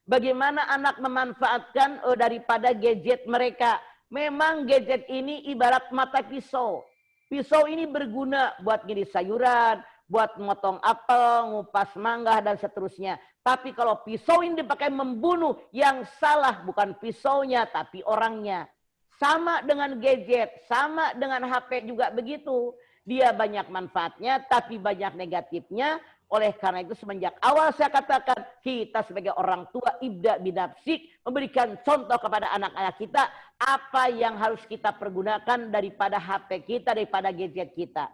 Bagaimana anak memanfaatkan daripada gadget mereka. Memang gadget ini ibarat mata pisau. Pisau ini berguna buat ngiris sayuran, buat motong apel, ngupas mangga, dan seterusnya. Tapi kalau pisau ini dipakai membunuh, yang salah bukan pisaunya, tapi orangnya. Sama dengan gadget, sama dengan HP juga begitu. Dia banyak manfaatnya, tapi banyak negatifnya. Oleh karena itu semenjak awal saya katakan, kita sebagai orang tua ibda binafsik, memberikan contoh kepada anak-anak kita, apa yang harus kita pergunakan daripada HP kita, daripada gadget kita.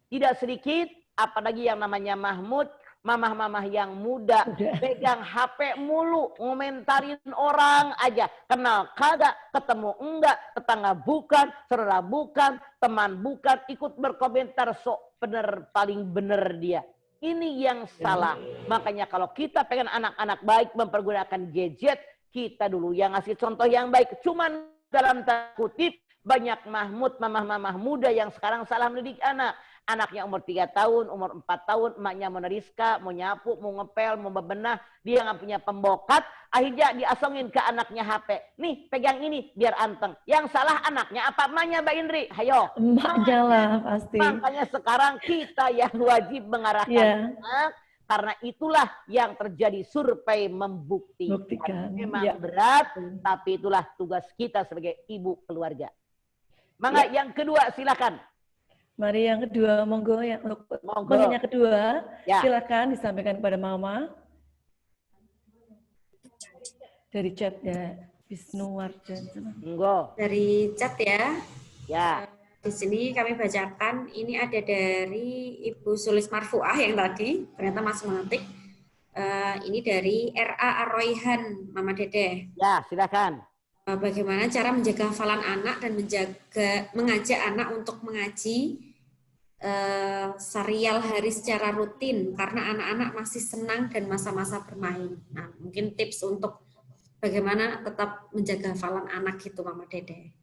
Tidak sedikit, apalagi yang namanya Mahmud, mamah-mamah yang muda, pegang HP mulu, ngomentarin orang aja. Kenal kagak, ketemu enggak, tetangga bukan, saudara bukan, teman bukan, ikut berkomentar, sok bener, paling bener dia. Ini yang salah. Makanya kalau kita pengen anak-anak baik mempergunakan gadget, kita dulu yang ngasih contoh yang baik. Cuman dalam tanda kutip, banyak Mahmud, mamah-mamah muda yang sekarang salah mendidik anak. Anaknya umur 3 tahun, umur 4 tahun, emaknya mau neriska, mau nyapu, mau ngepel, mau bebenah. Dia nggak punya pembokat, akhirnya diasongin ke anaknya HP. Nih, pegang ini biar anteng. Yang salah anaknya apa emaknya, Mbak Indri? Hayo. Emaknya lah pasti. Makanya sekarang kita yang wajib mengarahkan anak, karena itulah yang terjadi survei membuktikan. Memang berat, tapi itulah tugas kita sebagai ibu keluarga. Mangga yang kedua silakan. Mari yang kedua, monggo yang yang kedua, silakan disampaikan kepada Mama. Dari chat ya, Wisnuwardana. Monggo. Dari chat ya. Ya. Di sini kami bacakan, ini ada dari Ibu Sulis Marfuah yang tadi, ternyata masih mengetik. Ini dari R.A. Arroihan, Mama Dede. Ya, silakan. Bagaimana cara menjaga hafalan anak dan mengajak anak untuk mengaji serial hari secara rutin karena anak-anak masih senang dan masa-masa bermain. Nah, mungkin tips untuk bagaimana tetap menjaga hafalan anak gitu, Mama Dede.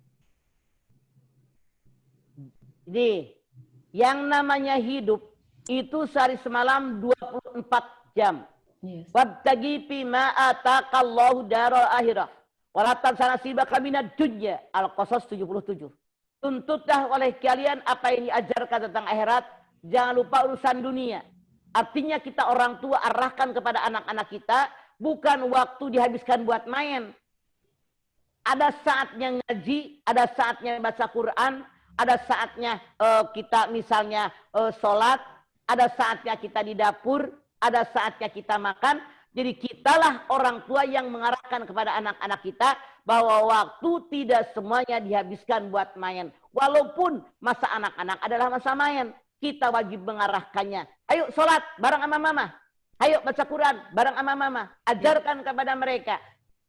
Jadi, yang namanya hidup itu sehari semalam 24 jam. Wabtagi fima ataqallahu daral akhirah. Walatan sana sibaka minad dunya. Al-Qasas 77. Tuntutlah oleh kalian apa yang diajarkan tentang akhirat. Jangan lupa urusan dunia. Artinya kita orang tua arahkan kepada anak-anak kita. Bukan waktu dihabiskan buat main. Ada saatnya ngaji. Ada saatnya baca Quran. Ada saatnya kita misalnya sholat. Ada saatnya kita di dapur. Ada saatnya kita makan. Jadi kitalah orang tua yang mengarahkan kepada anak-anak kita bahwa waktu tidak semuanya dihabiskan buat main. Walaupun masa anak-anak adalah masa main, kita wajib mengarahkannya. Ayo sholat bareng sama mama. Ayo baca Quran bareng sama mama. Ajarkan kepada mereka.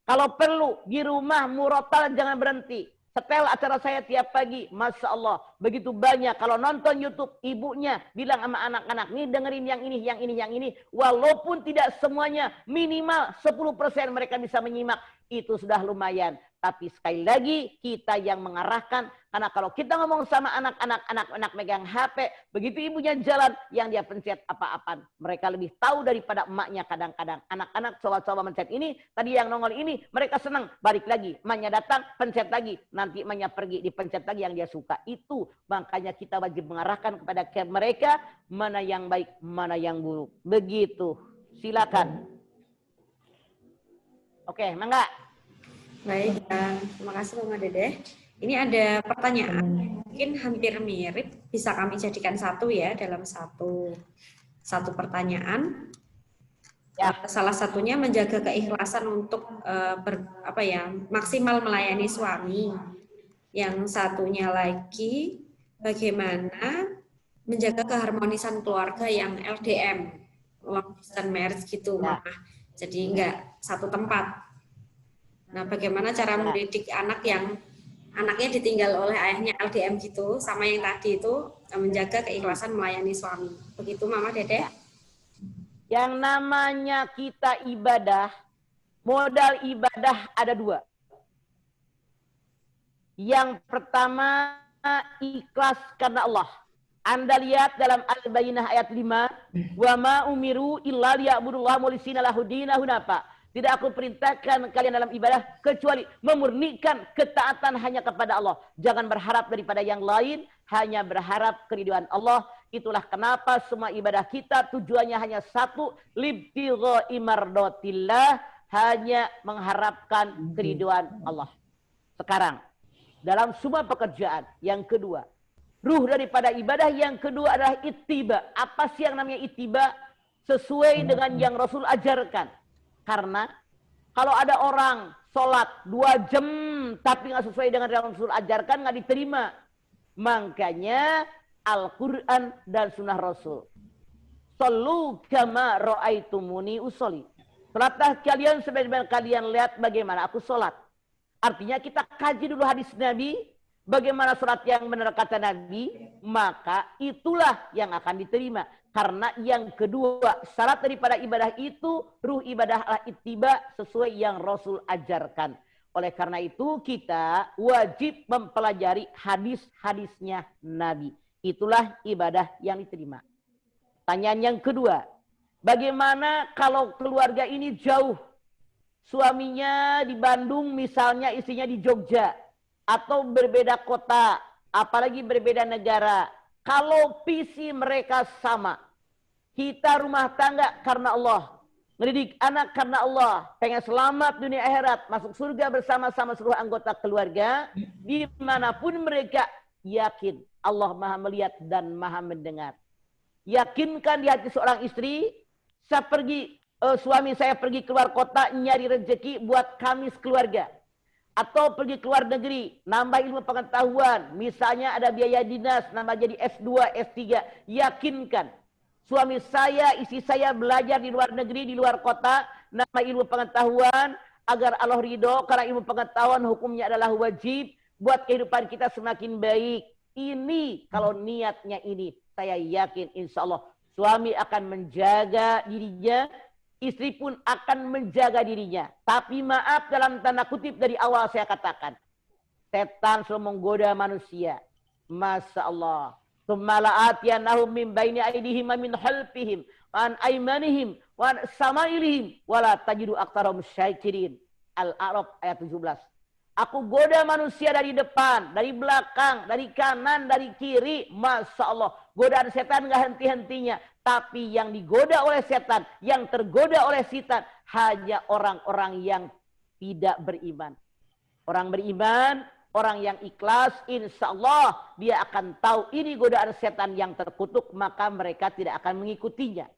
Kalau perlu di rumah murotal jangan berhenti. Setel acara saya tiap pagi, Masya Allah. Begitu banyak. Kalau nonton YouTube, ibunya bilang sama anak-anak, nih dengerin yang ini, yang ini, yang ini. Walaupun tidak semuanya, minimal 10% mereka bisa menyimak. Itu sudah lumayan. Tapi sekali lagi, kita yang mengarahkan. Karena kalau kita ngomong sama anak-anak megang HP, begitu ibunya jalan, yang dia pencet apa-apaan. Mereka lebih tahu daripada emaknya kadang-kadang. Anak-anak coba-coba mencet ini, tadi yang nongol ini, mereka senang. Balik lagi, emaknya datang, pencet lagi. Nanti emaknya pergi, dipencet lagi yang dia suka. Itu makanya kita wajib mengarahkan kepada mereka, mana yang baik, mana yang buruk. Begitu. Silakan. Oke, mangga. Baik, terima kasih Mama Dede. Ini ada pertanyaan, mungkin hampir mirip, bisa kami jadikan satu ya dalam satu pertanyaan. Ya. Salah satunya menjaga keikhlasan untuk maksimal melayani suami. Yang satunya lagi bagaimana menjaga keharmonisan keluarga yang LDM, long distance marriage gitu, Mama. Jadi enggak satu tempat. Nah, bagaimana cara mendidik anak yang anaknya ditinggal oleh ayahnya LDM gitu, sama yang tadi itu menjaga keikhlasan melayani suami. Begitu Mama Dede? Yang namanya kita ibadah, modal ibadah ada 2. Yang pertama, ikhlas karena Allah. Anda lihat dalam Al-Bayyinah ayat 5, wa ma umiru illa liya'budullaha mukhlishina lahu dinahu hunafa. Tidak aku perintahkan kalian dalam ibadah kecuali memurnikan ketaatan hanya kepada Allah. Jangan berharap daripada yang lain, hanya berharap keridhaan Allah. Itulah kenapa semua ibadah kita tujuannya hanya satu, libtigha'i mardatillah, hanya mengharapkan keridhaan Allah. Sekarang, dalam semua pekerjaan, yang kedua, ruh daripada ibadah yang kedua adalah ittiba. Apa sih yang namanya ittiba? Sesuai dengan yang Rasul ajarkan. Karena kalau ada orang sholat 2 jam tapi nggak sesuai dengan yang Rasul ajarkan, nggak diterima. Makanya Al-Quran dan Sunnah Rasul. Sallu kama ra'aitumuni usolli. Sholatlah kalian sebagaimana kalian lihat bagaimana aku sholat. Artinya kita kaji dulu hadis Nabi, bagaimana sholat yang benar kata Nabi, maka itulah yang akan diterima. Karena yang kedua, syarat daripada ibadah itu, ruh ibadah adalah ittiba sesuai yang Rasul ajarkan. Oleh karena itu kita wajib mempelajari hadis-hadisnya Nabi. Itulah ibadah yang diterima. Pertanyaan yang kedua, bagaimana kalau keluarga ini jauh? Suaminya di Bandung misalnya, istrinya di Jogja. Atau berbeda kota, apalagi berbeda negara. Kalau visi mereka sama, kita rumah tangga karena Allah, ngedidik anak karena Allah, pengen selamat dunia akhirat, masuk surga bersama-sama seluruh anggota keluarga, dimanapun mereka yakin Allah Maha melihat dan Maha mendengar. Yakinkan di hati seorang istri, suami saya pergi keluar kota nyari rezeki buat kami sekeluarga. Atau pergi ke luar negeri, nambah ilmu pengetahuan. Misalnya ada biaya dinas, nambah jadi S2, S3. Yakinkan, suami saya, istri saya belajar di luar negeri, di luar kota, nambah ilmu pengetahuan, agar Allah ridho, karena ilmu pengetahuan hukumnya adalah wajib, buat kehidupan kita semakin baik. Ini, kalau niatnya ini, saya yakin insya Allah, suami akan menjaga dirinya, istri pun akan menjaga dirinya. Tapi maaf dalam tanda kutip dari awal saya katakan. Setan selalu menggoda manusia. Masya Allah. Tsumma la'atiyanahum min baini aydihim wa min khalfihim wa an aymanihim wa an samailihim wa la tajidu aktsarahum syakirin. Al-A'raf ayat 17. Aku goda manusia dari depan, dari belakang, dari kanan, dari kiri. Masya Allah. Godaan setan gak henti-hentinya. Tapi yang digoda oleh setan, yang tergoda oleh setan, hanya orang-orang yang tidak beriman. Orang beriman, orang yang ikhlas, insya Allah dia akan tahu ini godaan setan yang terkutuk, maka mereka tidak akan mengikutinya.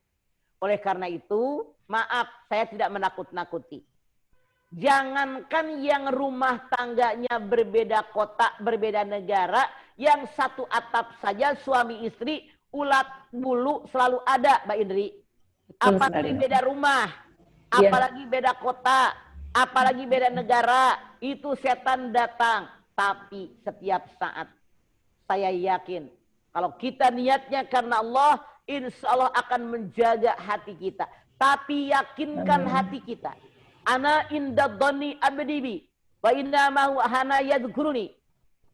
Oleh karena itu, maaf, saya tidak menakut-nakuti. Jangankan yang rumah tangganya berbeda kota, berbeda negara, yang satu atap saja suami istri, ulat bulu selalu ada, Mbak Indri. Apalagi beda rumah, apalagi beda kota, apalagi beda negara, itu setan datang. Tapi setiap saat, saya yakin, kalau kita niatnya karena Allah, insya Allah akan menjaga hati kita. Tapi yakinkan hati kita. Ana inda dhani abdibi wa inna mahu hana yadhkuruni.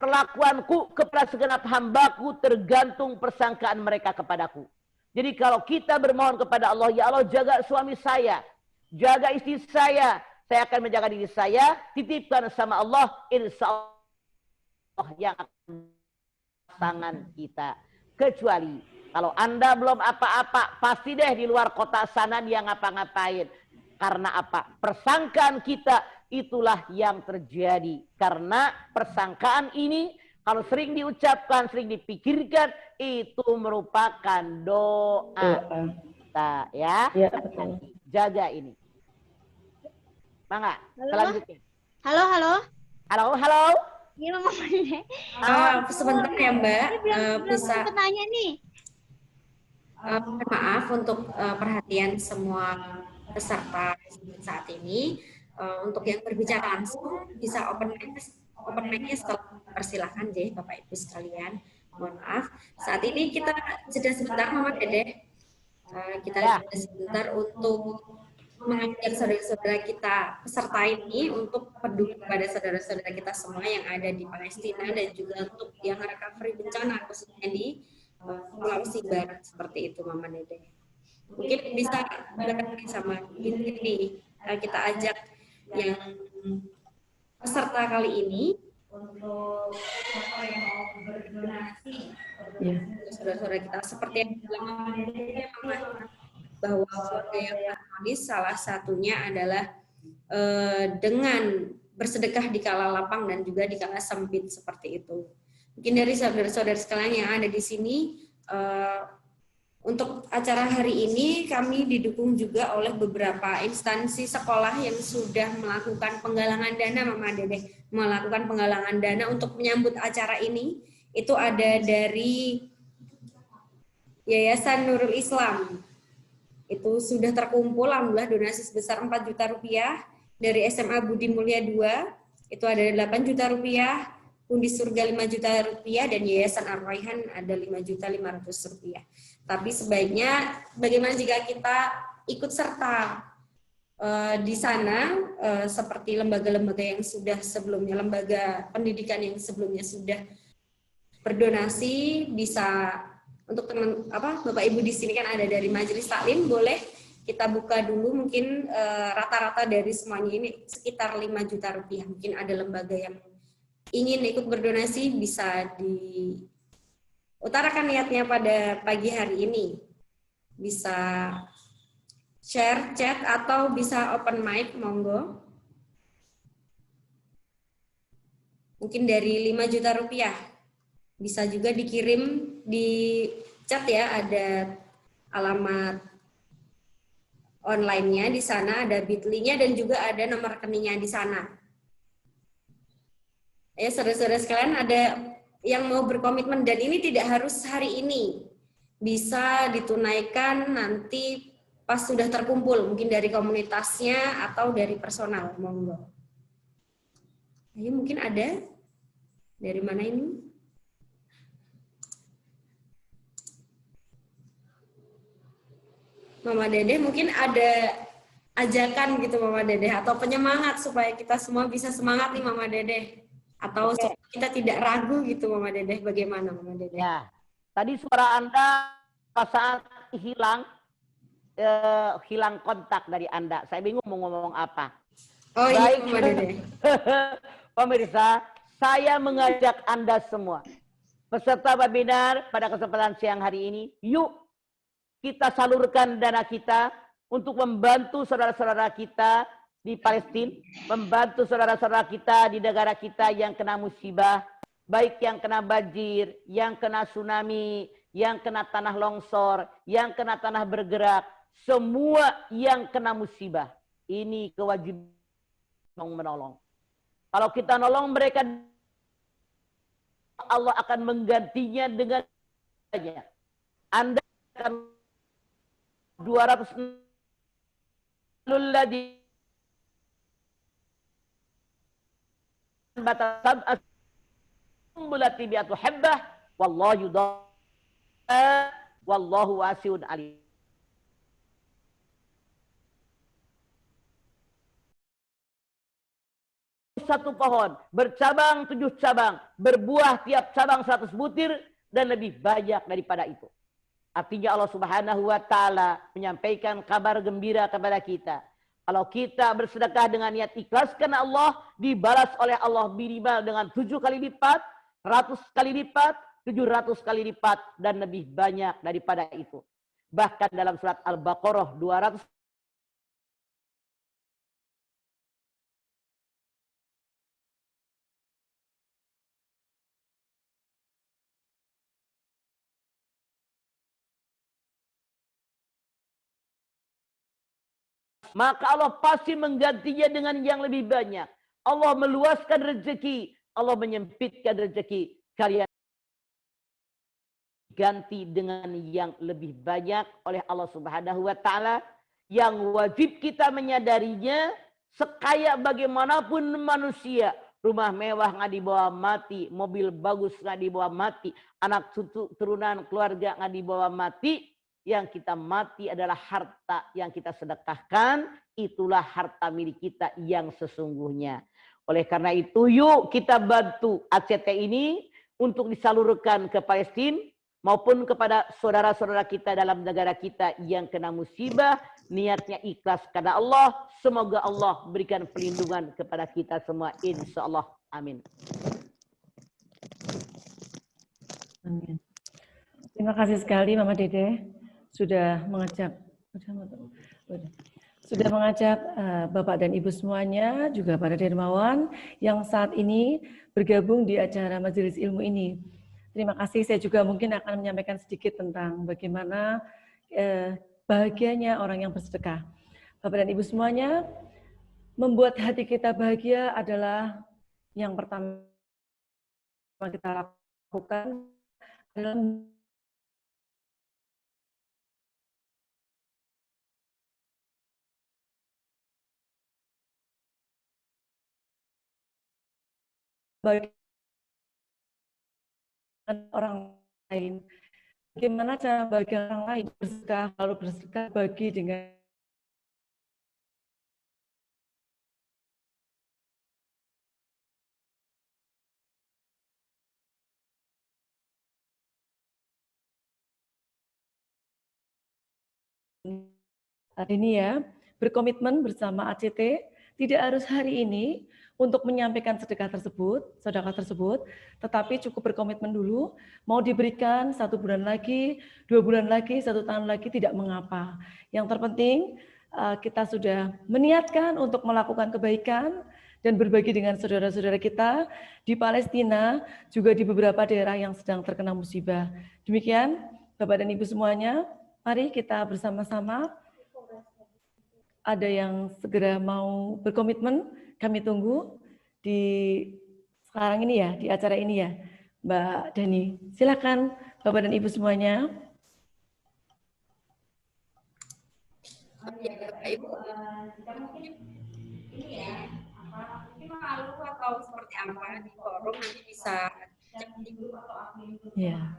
Kelakuanku kepada segenap hambaku tergantung persangkaan mereka kepadaku. Jadi kalau kita bermohon kepada Allah, ya Allah jaga suami saya, jaga istri saya akan menjaga diri saya, titipkan sama Allah, insya Allah yang akan tangan kita. Kecuali kalau Anda belum apa-apa, pasti deh di luar kota sana dia ngapa-ngapain. Karena apa? Persangkaan kita itulah yang terjadi. Karena persangkaan ini kalau sering diucapkan, sering dipikirkan, itu merupakan doa kita ya. Jaga ini. Mangga, selanjutnya. Halo, halo. Halo, halo. Ini Mama Dede. Sebentar ya Mbak, bisa Pertanyaan nih. maaf untuk perhatian semua peserta saat ini. Untuk yang berbicara langsung bisa open mic-nya persilahkan deh Bapak Ibu sekalian. Mohon maaf. Saat ini kita jeda sebentar Mama Dede. Kita jeda sebentar untuk mengajak saudara-saudara kita peserta ini untuk peduli kepada saudara-saudara kita semua yang ada di Palestina dan juga untuk yang recovery bencana khususnya di Sulawesi Barat seperti itu Mama Dede. Mungkin bisa berkaitan sama ini kita ajak yang peserta kali ini untuk siapa yang mau berdonasi, saudara-saudara kita seperti yang bilang bahwa keluarga yang harmonis salah satunya adalah dengan bersedekah di kala lapang dan juga di kala sempit seperti itu. Mungkin dari saudara-saudara sekalian yang ada di sini, untuk acara hari ini kami didukung juga oleh beberapa instansi sekolah yang sudah melakukan penggalangan dana, Mama Dedeh, melakukan penggalangan dana untuk menyambut acara ini. Itu ada dari Yayasan Nurul Islam. Itu sudah terkumpul alhamdulillah donasi sebesar 4 juta rupiah. Dari SMA Budi Mulia 2 itu ada 8 juta rupiah, Pundi Surga 5 juta rupiah, dan Yayasan Ar-Raihan ada 5.500.000 rupiah. Tapi sebaiknya bagaimana jika kita ikut serta di sana seperti lembaga-lembaga yang sudah sebelumnya, lembaga pendidikan yang sebelumnya sudah berdonasi, bisa untuk teman Bapak Ibu di sini kan ada dari Majelis Taklim, boleh kita buka dulu mungkin rata-rata dari semuanya ini sekitar 5 juta rupiah. Mungkin ada lembaga yang ingin ikut berdonasi bisa diutarakan niatnya pada pagi hari ini. Bisa share chat atau bisa open mic, monggo. Mungkin dari 5 juta rupiah. Bisa juga dikirim di chat ya, ada alamat online-nya di sana, ada bit.ly-nya dan juga ada nomor rekeningnya di sana. Ya, saudara-saudara sekalian, ada yang mau berkomitmen dan ini tidak harus hari ini. Bisa ditunaikan nanti pas sudah terkumpul, mungkin dari komunitasnya atau dari personal, monggo. Ayo, mungkin ada dari mana ini? Mama Dedeh, mungkin ada ajakan gitu Mama Dedeh atau penyemangat supaya kita semua bisa semangat nih Mama Dedeh, atau supaya kita tidak ragu gitu Mama Dedeh, bagaimana Mama Dedeh? Ya, tadi suara Anda saat hilang kontak dari Anda. Saya bingung mau ngomong apa. Oh iya Mama Dedeh. Pemirsa, saya mengajak Anda semua peserta webinar pada kesempatan siang hari ini, yuk kita salurkan dana kita untuk membantu saudara-saudara kita di Palestina, membantu saudara-saudara kita di negara kita yang kena musibah, baik yang kena banjir, yang kena tsunami, yang kena tanah longsor, yang kena tanah bergerak, semua yang kena musibah. Ini kewajiban menolong. Kalau kita nolong mereka, Allah akan menggantinya dengan banyak. Anda akan 200 luladi batasan asmbulati bi'atu habbah wallahu wallahu wasi'un alim. Satu pohon bercabang 7 cabang, berbuah tiap cabang 100 butir dan lebih banyak daripada itu. Artinya Allah Subhanahu wa Ta'ala menyampaikan kabar gembira kepada kita. Kalau kita bersedekah dengan niat ikhlas karena Allah, dibalas oleh Allah minimal dengan 7 kali lipat, 100 kali lipat, 700 kali lipat, dan lebih banyak daripada itu. Bahkan dalam surat Al-Baqarah 200 maka Allah pasti menggantinya dengan yang lebih banyak. Allah meluaskan rezeki, Allah menyempitkan rezeki. Kalian ganti dengan yang lebih banyak oleh Allah Subhanahu wa Ta'ala, yang wajib kita menyadarinya. Sekaya bagaimanapun manusia, rumah mewah nggak dibawa mati, mobil bagus nggak dibawa mati, anak turunan keluarga nggak dibawa mati. Yang kita mati adalah harta yang kita sedekahkan, itulah harta milik kita yang sesungguhnya. Oleh karena itu, yuk kita bantu ACT ini untuk disalurkan ke Palestina, maupun kepada saudara-saudara kita dalam negara kita yang kena musibah, niatnya ikhlas karena Allah. Semoga Allah berikan perlindungan kepada kita semua, insya Allah. Amin. Amin. Terima kasih sekali Mama Dede sudah mengajak Bapak dan Ibu semuanya, juga para dermawan yang saat ini bergabung di acara majelis ilmu ini. Terima kasih. Saya juga mungkin akan menyampaikan sedikit tentang bagaimana bahagianya orang yang bersedekah. Bapak dan Ibu semuanya, membuat hati kita bahagia adalah yang pertama kita lakukan adalah bagi orang lain. Bagaimana cara bagi orang lain bersedekah, lalu bersedekah bagi dengan hari ini ya, berkomitmen bersama ACT, tidak harus hari ini untuk menyampaikan sedekah tersebut, tetapi cukup berkomitmen dulu, mau diberikan 1 bulan lagi, 2 bulan lagi, 1 tahun lagi, tidak mengapa. Yang terpenting, kita sudah meniatkan untuk melakukan kebaikan dan berbagi dengan saudara-saudara kita di Palestina, juga di beberapa daerah yang sedang terkena musibah. Demikian, Bapak dan Ibu semuanya, mari kita bersama-sama. Ada yang segera mau berkomitmen, kami tunggu di sekarang ini ya, di acara ini ya. Mbak Dani, silakan Bapak dan Ibu semuanya. Ya, Bapak Ibu, kita mungkin ini ya, mungkin malu atau seperti apa di forum nanti bisa cek di grup atau admin grup. Ya.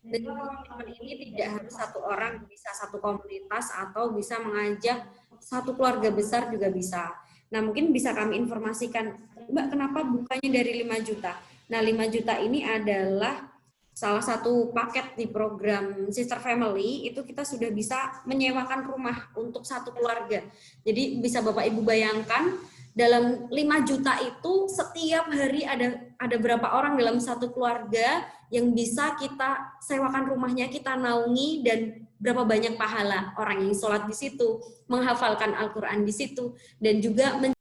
Dan komitmen ini tidak harus 1 orang, bisa 1 komunitas atau bisa mengajak 1 keluarga besar juga bisa. Nah, mungkin bisa kami informasikan, Mbak, kenapa bukanya dari 5 juta? Nah, 5 juta ini adalah salah satu paket di program Sister Family, itu kita sudah bisa menyewakan rumah untuk 1 keluarga. Jadi bisa Bapak Ibu bayangkan, dalam 5 juta itu setiap hari ada berapa orang dalam 1 keluarga yang bisa kita sewakan rumahnya, kita naungi, dan berapa banyak pahala orang yang sholat di situ, menghafalkan Al-Quran di situ, dan juga dari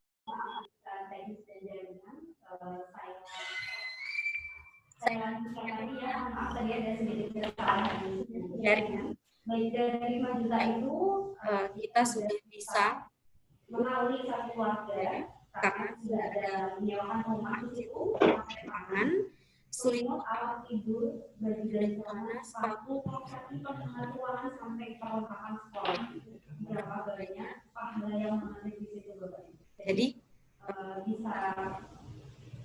5 juta itu kita sudah bisa melalui 1 keluarga karena sudah ada menyewakan rumah di situ, pangan, selimut, alat tidur, baju dan celana, sepatu, perlengkapan keuangan sampai perlengkapan sekolah. Berapa banyak pahala yang mengalir di situ, Bapak. Jadi bisa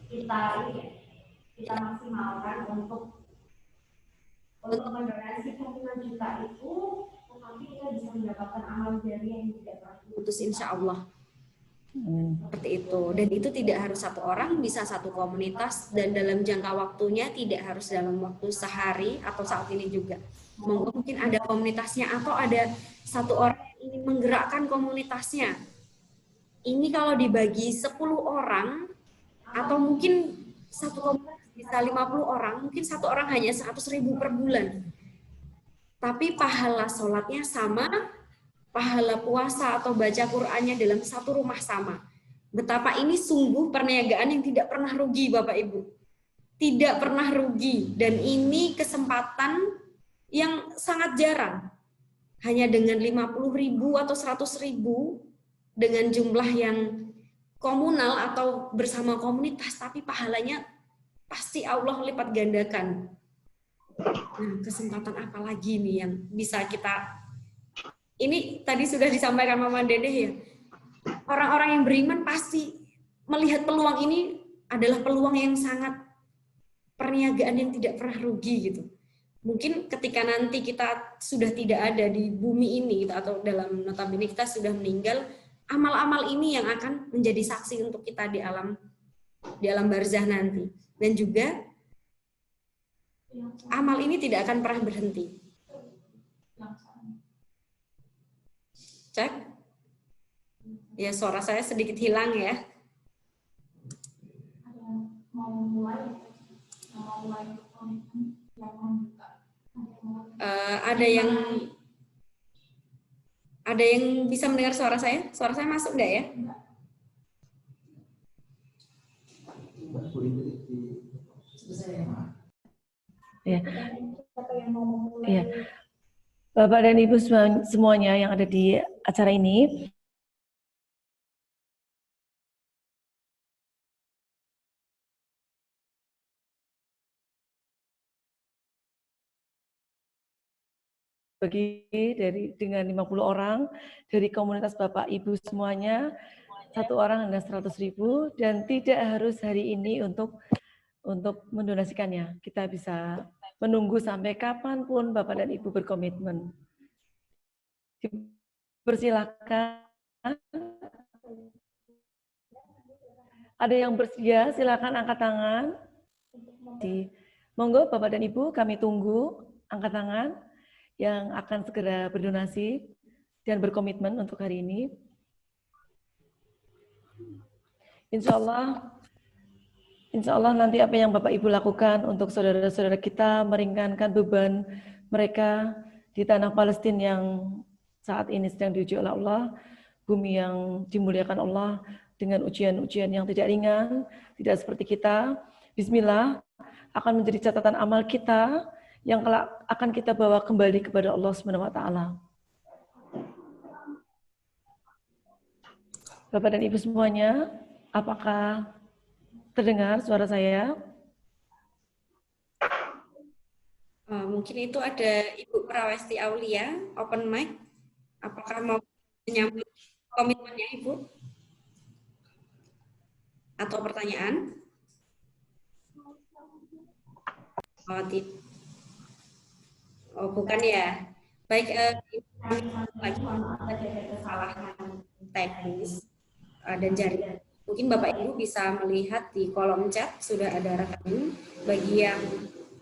kita maksimalkan untuk mendonasi 5 juta itu, tetapi kita bisa mendapatkan amal jariah yang tidak pernah putus, insya Allah. Seperti itu. Dan itu tidak harus 1 orang, bisa 1 komunitas, dan dalam jangka waktunya tidak harus dalam waktu sehari atau saat ini juga. Mungkin ada komunitasnya atau ada 1 orang yang ingin menggerakkan komunitasnya. Ini kalau dibagi 10 orang atau mungkin 1 komunitas bisa 50 orang, mungkin 1 orang hanya 100.000 per bulan. Tapi pahala sholatnya sama, pahala puasa atau baca Qur'annya dalam 1 rumah sama. Betapa ini sungguh perniagaan yang tidak pernah rugi, Bapak Ibu. Tidak pernah rugi. Dan ini kesempatan yang sangat jarang. Hanya dengan 50.000 atau 100.000 dengan jumlah yang komunal atau bersama komunitas, tapi pahalanya pasti Allah lipat gandakan. Nah, kesempatan apa lagi nih yang bisa kita... Ini tadi sudah disampaikan Mama Dede ya, orang-orang yang beriman pasti melihat peluang ini adalah peluang yang sangat perniagaan yang tidak pernah rugi gitu. Mungkin ketika nanti kita sudah tidak ada di bumi ini atau dalam notabene kita sudah meninggal, amal-amal ini yang akan menjadi saksi untuk kita di alam barzah nanti. Dan juga amal ini tidak akan pernah berhenti. Cek. Ya, suara saya sedikit hilang ya. Ada yang bisa mendengar suara saya? Suara saya masuk enggak ya? Ya. Ya. Bapak dan Ibu semuanya yang ada di acara ini, dengan 50 orang dari komunitas Bapak Ibu semuanya, satu orang hanya 100.000 dan tidak harus hari ini untuk mendonasikannya. Kita bisa menunggu sampai kapanpun Bapak dan Ibu berkomitmen. Persilakan. Ada yang bersedia, silakan angkat tangan. Monggo Bapak dan Ibu, kami tunggu angkat tangan yang akan segera berdonasi dan berkomitmen untuk hari ini. Insya Allah nanti apa yang Bapak Ibu lakukan untuk saudara-saudara kita meringankan beban mereka di tanah Palestina yang saat ini sedang diuji oleh Allah, bumi yang dimuliakan Allah dengan ujian-ujian yang tidak ringan, tidak seperti kita. Bismillah, akan menjadi catatan amal kita yang kelak akan kita bawa kembali kepada Allah Subhanahu wa taala. Bapak dan Ibu semuanya, apakah terdengar suara saya? Mungkin itu ada Ibu Prawesti Aulia, open mic. Apakah mau menyambut komitmennya Ibu? Atau pertanyaan? Oh, bukan ya. Baik, lagi ada kesalahan teknis dan jaringan. Mungkin Bapak Ibu bisa melihat di kolom chat sudah ada rekening bagi yang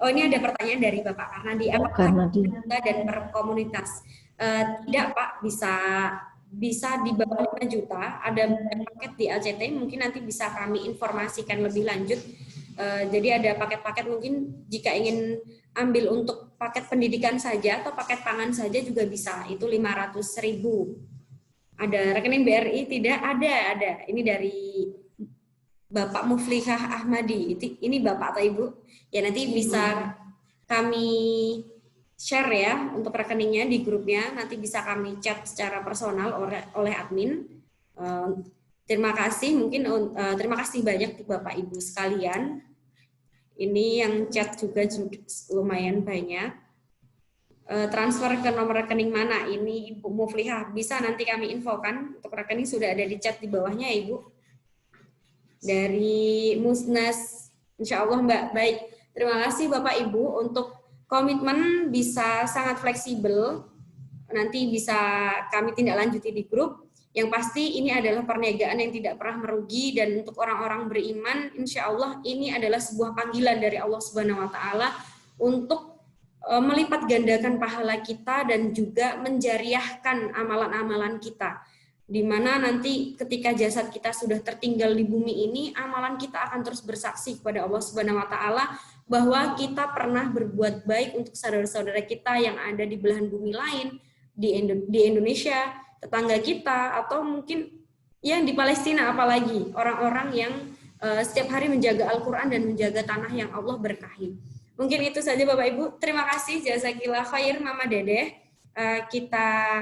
ini ada pertanyaan dari Bapak Karnadi, apakah kita dan per komunitas? Tidak Pak, bisa di bawah 5 juta, ada paket di ACT, mungkin nanti bisa kami informasikan lebih lanjut. Jadi ada paket-paket mungkin jika ingin ambil untuk paket pendidikan saja atau paket pangan saja juga bisa, itu 500.000. Ada rekening BRI? Tidak ada. Ini dari Bapak Muflihah Ahmadi. Ini Bapak atau Ibu? Ya nanti bisa kami share ya untuk rekeningnya di grupnya. Nanti bisa kami chat secara personal oleh admin. Terima kasih. Terima kasih banyak Bapak Ibu sekalian. Ini yang chat juga lumayan banyak. Transfer ke nomor rekening mana? Ini Ibu Muflihah. Bisa nanti kami infokan. Untuk rekening sudah ada di chat di bawahnya ya Ibu. Dari Musnas, insya Allah Mbak. Baik, terima kasih Bapak Ibu untuk komitmen bisa sangat fleksibel. Nanti bisa kami tindak lanjuti di grup. Yang pasti ini adalah perniagaan yang tidak pernah merugi dan untuk orang-orang beriman, insya Allah ini adalah sebuah panggilan dari Allah Subhanahu Wa Taala untuk melipat gandakan pahala kita dan juga menjariahkan amalan-amalan kita. Di mana nanti ketika jasad kita sudah tertinggal di bumi ini, amalan kita akan terus bersaksi kepada Allah Subhanahu wa taala bahwa kita pernah berbuat baik untuk saudara-saudara kita yang ada di belahan bumi lain, di Indonesia, tetangga kita, atau mungkin yang di Palestina, apalagi orang-orang yang setiap hari menjaga Al-Quran dan menjaga tanah yang Allah berkahi. Mungkin itu saja Bapak Ibu. Terima kasih, jazakillah khair Mama Dedeh. Kita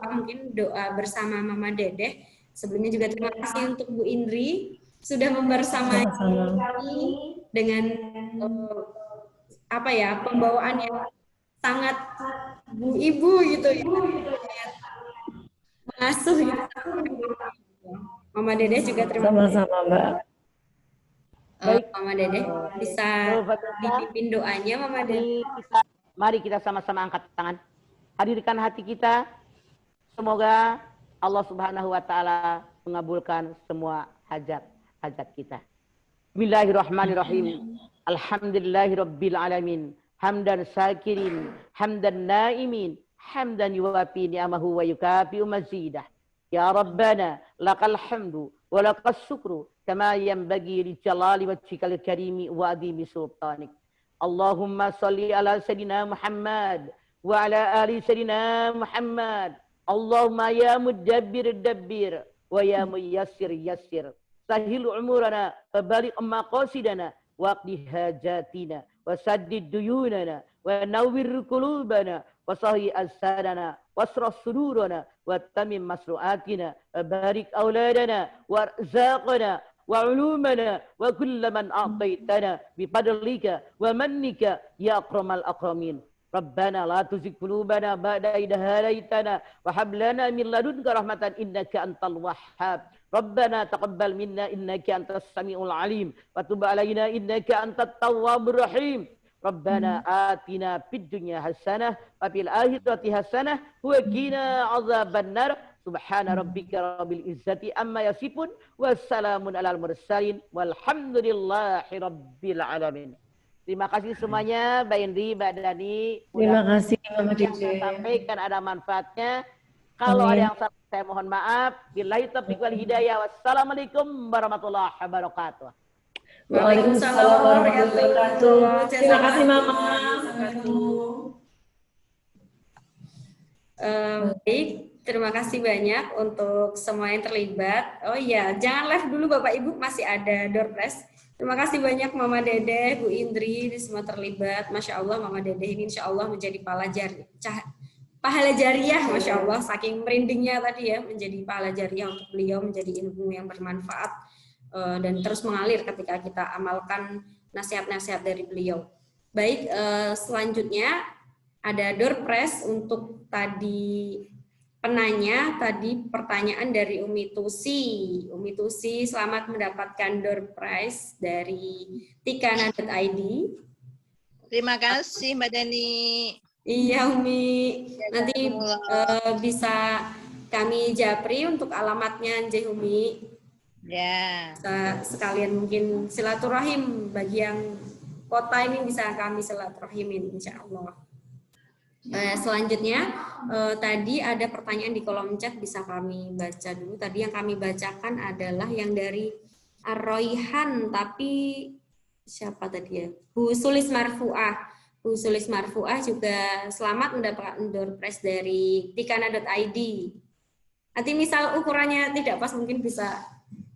mungkin doa bersama Mama Dedeh. Sebelumnya juga terima kasih untuk Bu Indri sudah membersamai kami dengan pembawaan yang sangat Bu Ibu gitu ya. Mengasuh gitu. Mama Dedeh juga terima kasih. Sama-sama Mbak. Mama Dedeh bisa dipimpin doanya Mama Dedeh. Mari kita sama-sama angkat tangan. Hadirkan hati kita. Semoga Allah Subhanahu wa taala mengabulkan semua hajat-hajat kita. Bismillahirrahmanirrahim. Alhamdulillahi Rabbil Alamin. Hamdan syakirin, hamdan naimin, hamdan yuwafi ni'amahu wa yukafi mazidah. Ya Rabbana, lakal hamdu, wa lakas syukru, kama yanbaghi li jalali wajhikal karimi wa adhimi sultanik. Allahumma salli ala Sayyidina Muhammad, wa ala ali Sayyidina Muhammad. Allahumma ya mudabbir dabbir, wa ya muyassir yassir. Sahil umurana, fabalik maqasidana, waqdi hajatina, wasaddid duyunana, wa nawwir qulubana, wa sahhi assadana, wasrah sudurana, wa tamim masruatina, wa barik auladana, wa arzaqana, wa ulumana, wa kulla man a'taitana, bifadlika, wa mannika, ya akramal akramin. Rabbana la tuzigh qulubana ba'da idh hadaytana wa hab lana min ladunka rahmatan innaka antal wahhab. Rabbana taqabbal minna innaka antas samiul alim wa tub alaina innaka antat tawwabur rahim. Rabbana atina fid dunya hasanah wa fil akhirati hasanah wa qina adzabannar. Subhana rabbika rabbil izzati amma yasifun wa salamun alal mursalin walhamdulillahi rabbil alamin. Terima kasih semuanya, Mbak Indri, Mbak Dani. Terima kasih, Mama yang Dede. saya sampaikan ada manfaatnya. Kalau ada yang salah, saya mohon maaf. Billahi taufiq wal hidayah. Wassalamualaikum warahmatullahi wabarakatuh. Waalaikumsalam warahmatullahi wabarakatuh. Terima kasih, Mama. Baik, terima kasih banyak untuk semua yang terlibat. Oh iya, jangan live dulu Bapak Ibu, masih ada door prize. Terima kasih banyak Mama Dede, Bu Indri, ini semua terlibat. Masya Allah Mama Dede ini insya Allah menjadi pahala jariah, Masya Allah. Saking merindingnya tadi ya, menjadi pahala jariah untuk beliau, menjadi ilmu yang bermanfaat dan terus mengalir ketika kita amalkan nasihat-nasihat dari beliau. Baik, selanjutnya ada door prize untuk tadi penanya, tadi pertanyaan dari Umi Tusi. Umi Tusi, selamat mendapatkan door prize dari tikana.id. Terima kasih Mbak Dani. Iya Umi, nanti bisa kami japri untuk alamatnya Njeh Umi. Ya. Sekalian mungkin silaturahim bagi yang kota ini bisa kami silaturahimin insya Allah. Selanjutnya tadi ada pertanyaan di kolom chat, bisa kami baca dulu. Tadi yang kami bacakan adalah yang dari Ar-Royhan, tapi siapa tadi ya? Bu Sulis Marfuah. Bu Sulis Marfuah juga selamat mendapatkan door prize dari tikana.id. Nanti misal ukurannya tidak pas mungkin bisa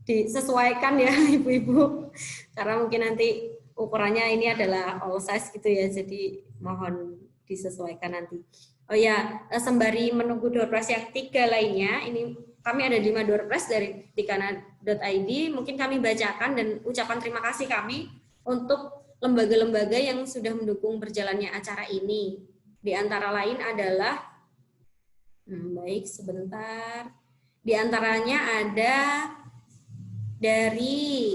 disesuaikan ya ibu-ibu. Karena mungkin nanti ukurannya ini adalah all size gitu ya, jadi mohon disesuaikan nanti. Oh ya, sembari menunggu door prize yang 3 lainnya, ini kami ada 5 door prize dari tikana.id, mungkin kami bacakan dan ucapan terima kasih kami untuk lembaga-lembaga yang sudah mendukung berjalannya acara ini. Di antara lain adalah, baik sebentar, di antaranya ada dari,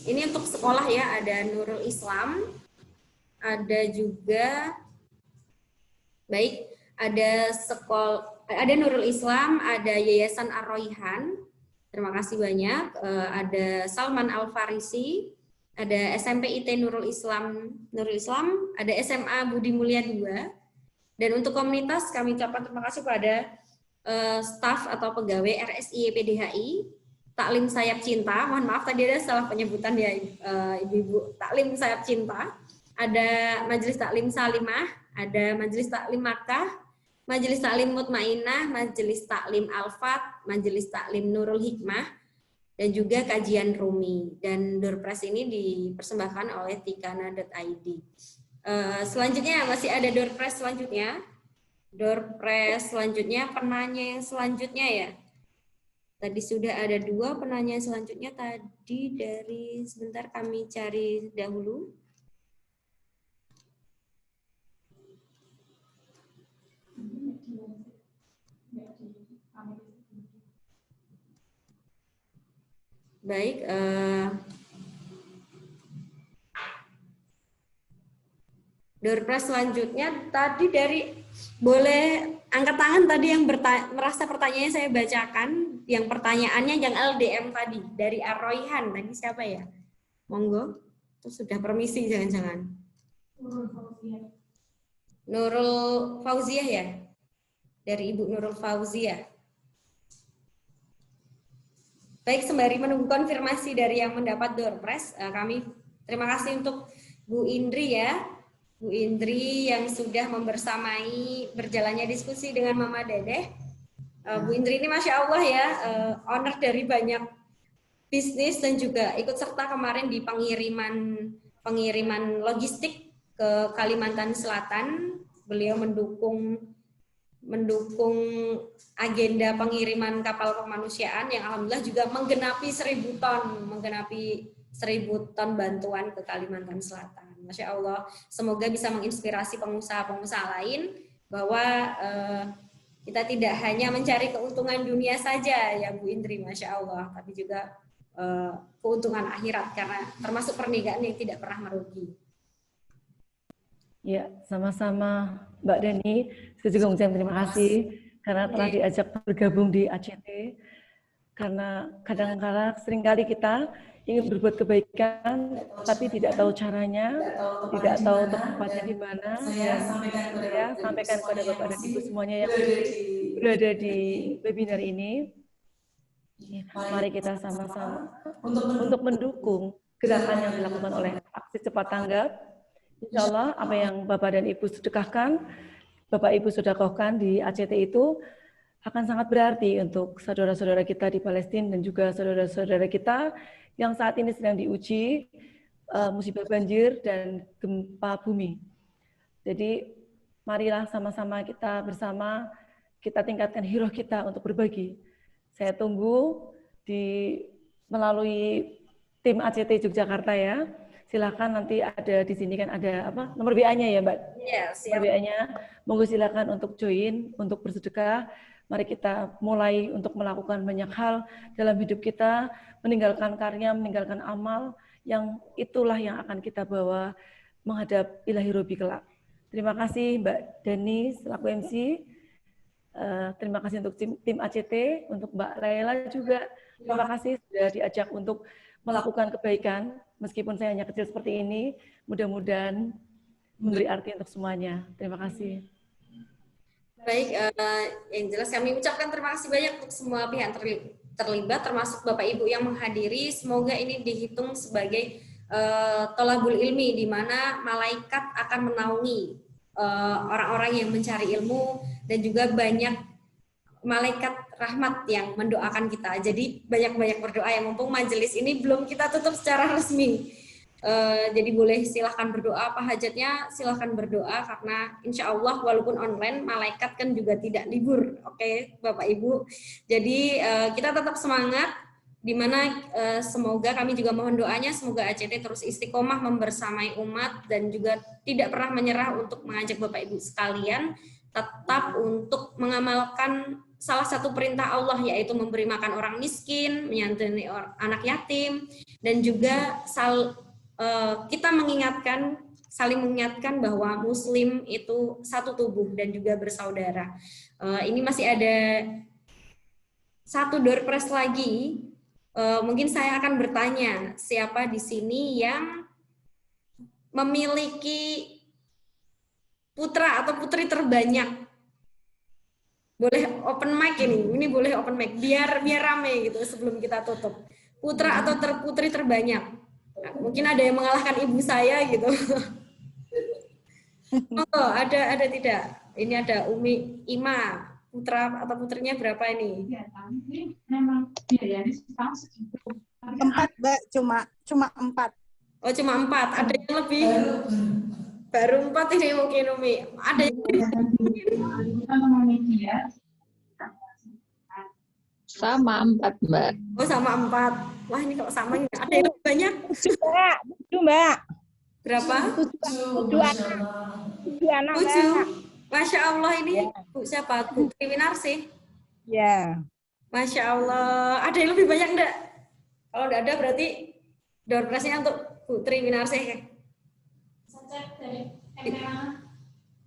ini untuk sekolah ya, ada Nurul Islam, ada juga baik, ada Nurul Islam, ada Yayasan Ar-Royhan, terima kasih banyak. Ada Salman Al-Farisi, ada SMP IT Nurul Islam, ada SMA Budi Mulia 2. Dan untuk komunitas kami ucapkan terima kasih pada staf atau pegawai RSI PDHI, Taklim Sayap Cinta. Mohon maaf tadi ada salah penyebutan ya Ibu-ibu. Taklim Sayap Cinta. Ada Majelis Taklim Salimah, ada Majelis Taklim Makkah, Majelis Taklim Mutmainah, Majelis Taklim Al-Fat, Majelis Taklim Nurul Hikmah, dan juga kajian Rumi. Dan door prize ini dipersembahkan oleh tikana.id. Selanjutnya masih ada door prize selanjutnya. Door prize selanjutnya, penanya yang selanjutnya ya. Tadi sudah ada 2 penanya selanjutnya tadi dari, sebentar kami cari dahulu. Baik, door prize selanjutnya tadi dari, boleh angkat tangan tadi yang merasa pertanyaannya saya bacakan, yang pertanyaannya yang LDM tadi dari Ar-Royhan, tadi siapa ya? Monggo. Itu sudah permisi jangan-jangan. Nurul Fauziah ya? Dari Ibu Nurul Fauziah. Baik, sembari menunggu konfirmasi dari yang mendapat door prize, kami terima kasih untuk Bu Indri ya. Bu Indri yang sudah membersamai berjalannya diskusi dengan Mama Dedeh. Bu Indri ini Masya Allah ya, owner dari banyak bisnis dan juga ikut serta kemarin di pengiriman logistik ke Kalimantan Selatan. Beliau mendukung agenda pengiriman kapal kemanusiaan yang alhamdulillah juga menggenapi 1.000 ton bantuan ke Kalimantan Selatan. Masya Allah, semoga bisa menginspirasi pengusaha-pengusaha lain bahwa kita tidak hanya mencari keuntungan dunia saja ya Bu Indri, Masya Allah, tapi juga keuntungan akhirat karena termasuk pernikahan yang tidak pernah merugi. Ya, sama-sama Mbak Deni. Saya juga mengucapkan terima kasih karena telah diajak bergabung di ACT. Karena kadang-kadang seringkali kita ingin berbuat kebaikan, tapi tidak tahu caranya, tidak tahu tempatnya di mana. Dan saya sampaikan kepada Bapak dan Ibu semuanya yang berada di webinar ini, mari kita sama-sama untuk mendukung gerakan yang dilakukan oleh Aksi Cepat Tanggap. Insya Allah apa yang Bapak dan Ibu sedekahkan, Bapak Ibu sedekahkan di ACT itu akan sangat berarti untuk saudara-saudara kita di Palestina dan juga saudara-saudara kita yang saat ini sedang diuji musibah banjir dan gempa bumi. Jadi marilah sama-sama kita bersama kita tingkatkan hiroh kita untuk berbagi. Saya tunggu melalui tim ACT Yogyakarta ya. Silakan nanti ada di sini kan ada apa nomor WA-nya ya Mbak? Iya, siap. Nomor WA-nya, monggo silakan untuk join, untuk bersedekah. Mari kita mulai untuk melakukan banyak hal dalam hidup kita, meninggalkan karya, meninggalkan amal, yang itulah yang akan kita bawa menghadap ilahi robi kelak. Terima kasih Mbak Deni selaku MC. Terima kasih untuk tim ACT, untuk Mbak Laila juga. Terima kasih sudah diajak untuk melakukan kebaikan, meskipun saya hanya kecil seperti ini, mudah-mudahan memberi arti untuk semuanya. Terima kasih. Baik, yang jelas kami ucapkan terima kasih banyak untuk semua pihak terlibat, termasuk Bapak Ibu yang menghadiri. Semoga ini dihitung sebagai tolabul ilmi, di mana malaikat akan menaungi orang-orang yang mencari ilmu, dan juga banyak malaikat rahmat yang mendoakan kita. Jadi banyak-banyak berdoa ya, mumpung majelis ini belum kita tutup secara resmi. Jadi boleh silahkan berdoa, apa hajatnya silahkan berdoa, karena insya Allah walaupun online, malaikat kan juga tidak libur. Oke, Bapak Ibu. Jadi kita tetap semangat, dimana semoga kami juga mohon doanya, semoga ACT terus istiqomah membersamai umat, dan juga tidak pernah menyerah untuk mengajak Bapak Ibu sekalian tetap untuk mengamalkan salah satu perintah Allah, yaitu memberi makan orang miskin, menyantuni anak yatim, dan juga kita saling mengingatkan bahwa Muslim itu satu tubuh dan juga bersaudara. Ini masih ada satu door prize lagi. Mungkin saya akan bertanya, siapa di sini yang memiliki putra atau putri terbanyak? Boleh open mic ini boleh open mic biar rame gitu sebelum kita tutup. Putra atau putri terbanyak. Nah, mungkin ada yang mengalahkan ibu saya gitu. Oh, ada tidak? Ini ada Umi Ima. Putra atau putrinya berapa ini? Memang biayanya segitu. 4, Mbak, cuma 4. Oh, cuma 4. Ada yang lebih? Baru 4 ini mungkin Umi. Ada yang sama 4, Mbak. Oh, sama 4. Wah, ini kalau sama ini ada yang lebih banyak. 7, Mbak. Berapa? 7 anak. 7. Masya Allah, ini Bu siapa? Bu Triwinarsi. Ya. Masya Allah. Ada yang lebih banyak enggak? Kalau enggak ada berarti door prize-nya untuk Bu Triwinarsi.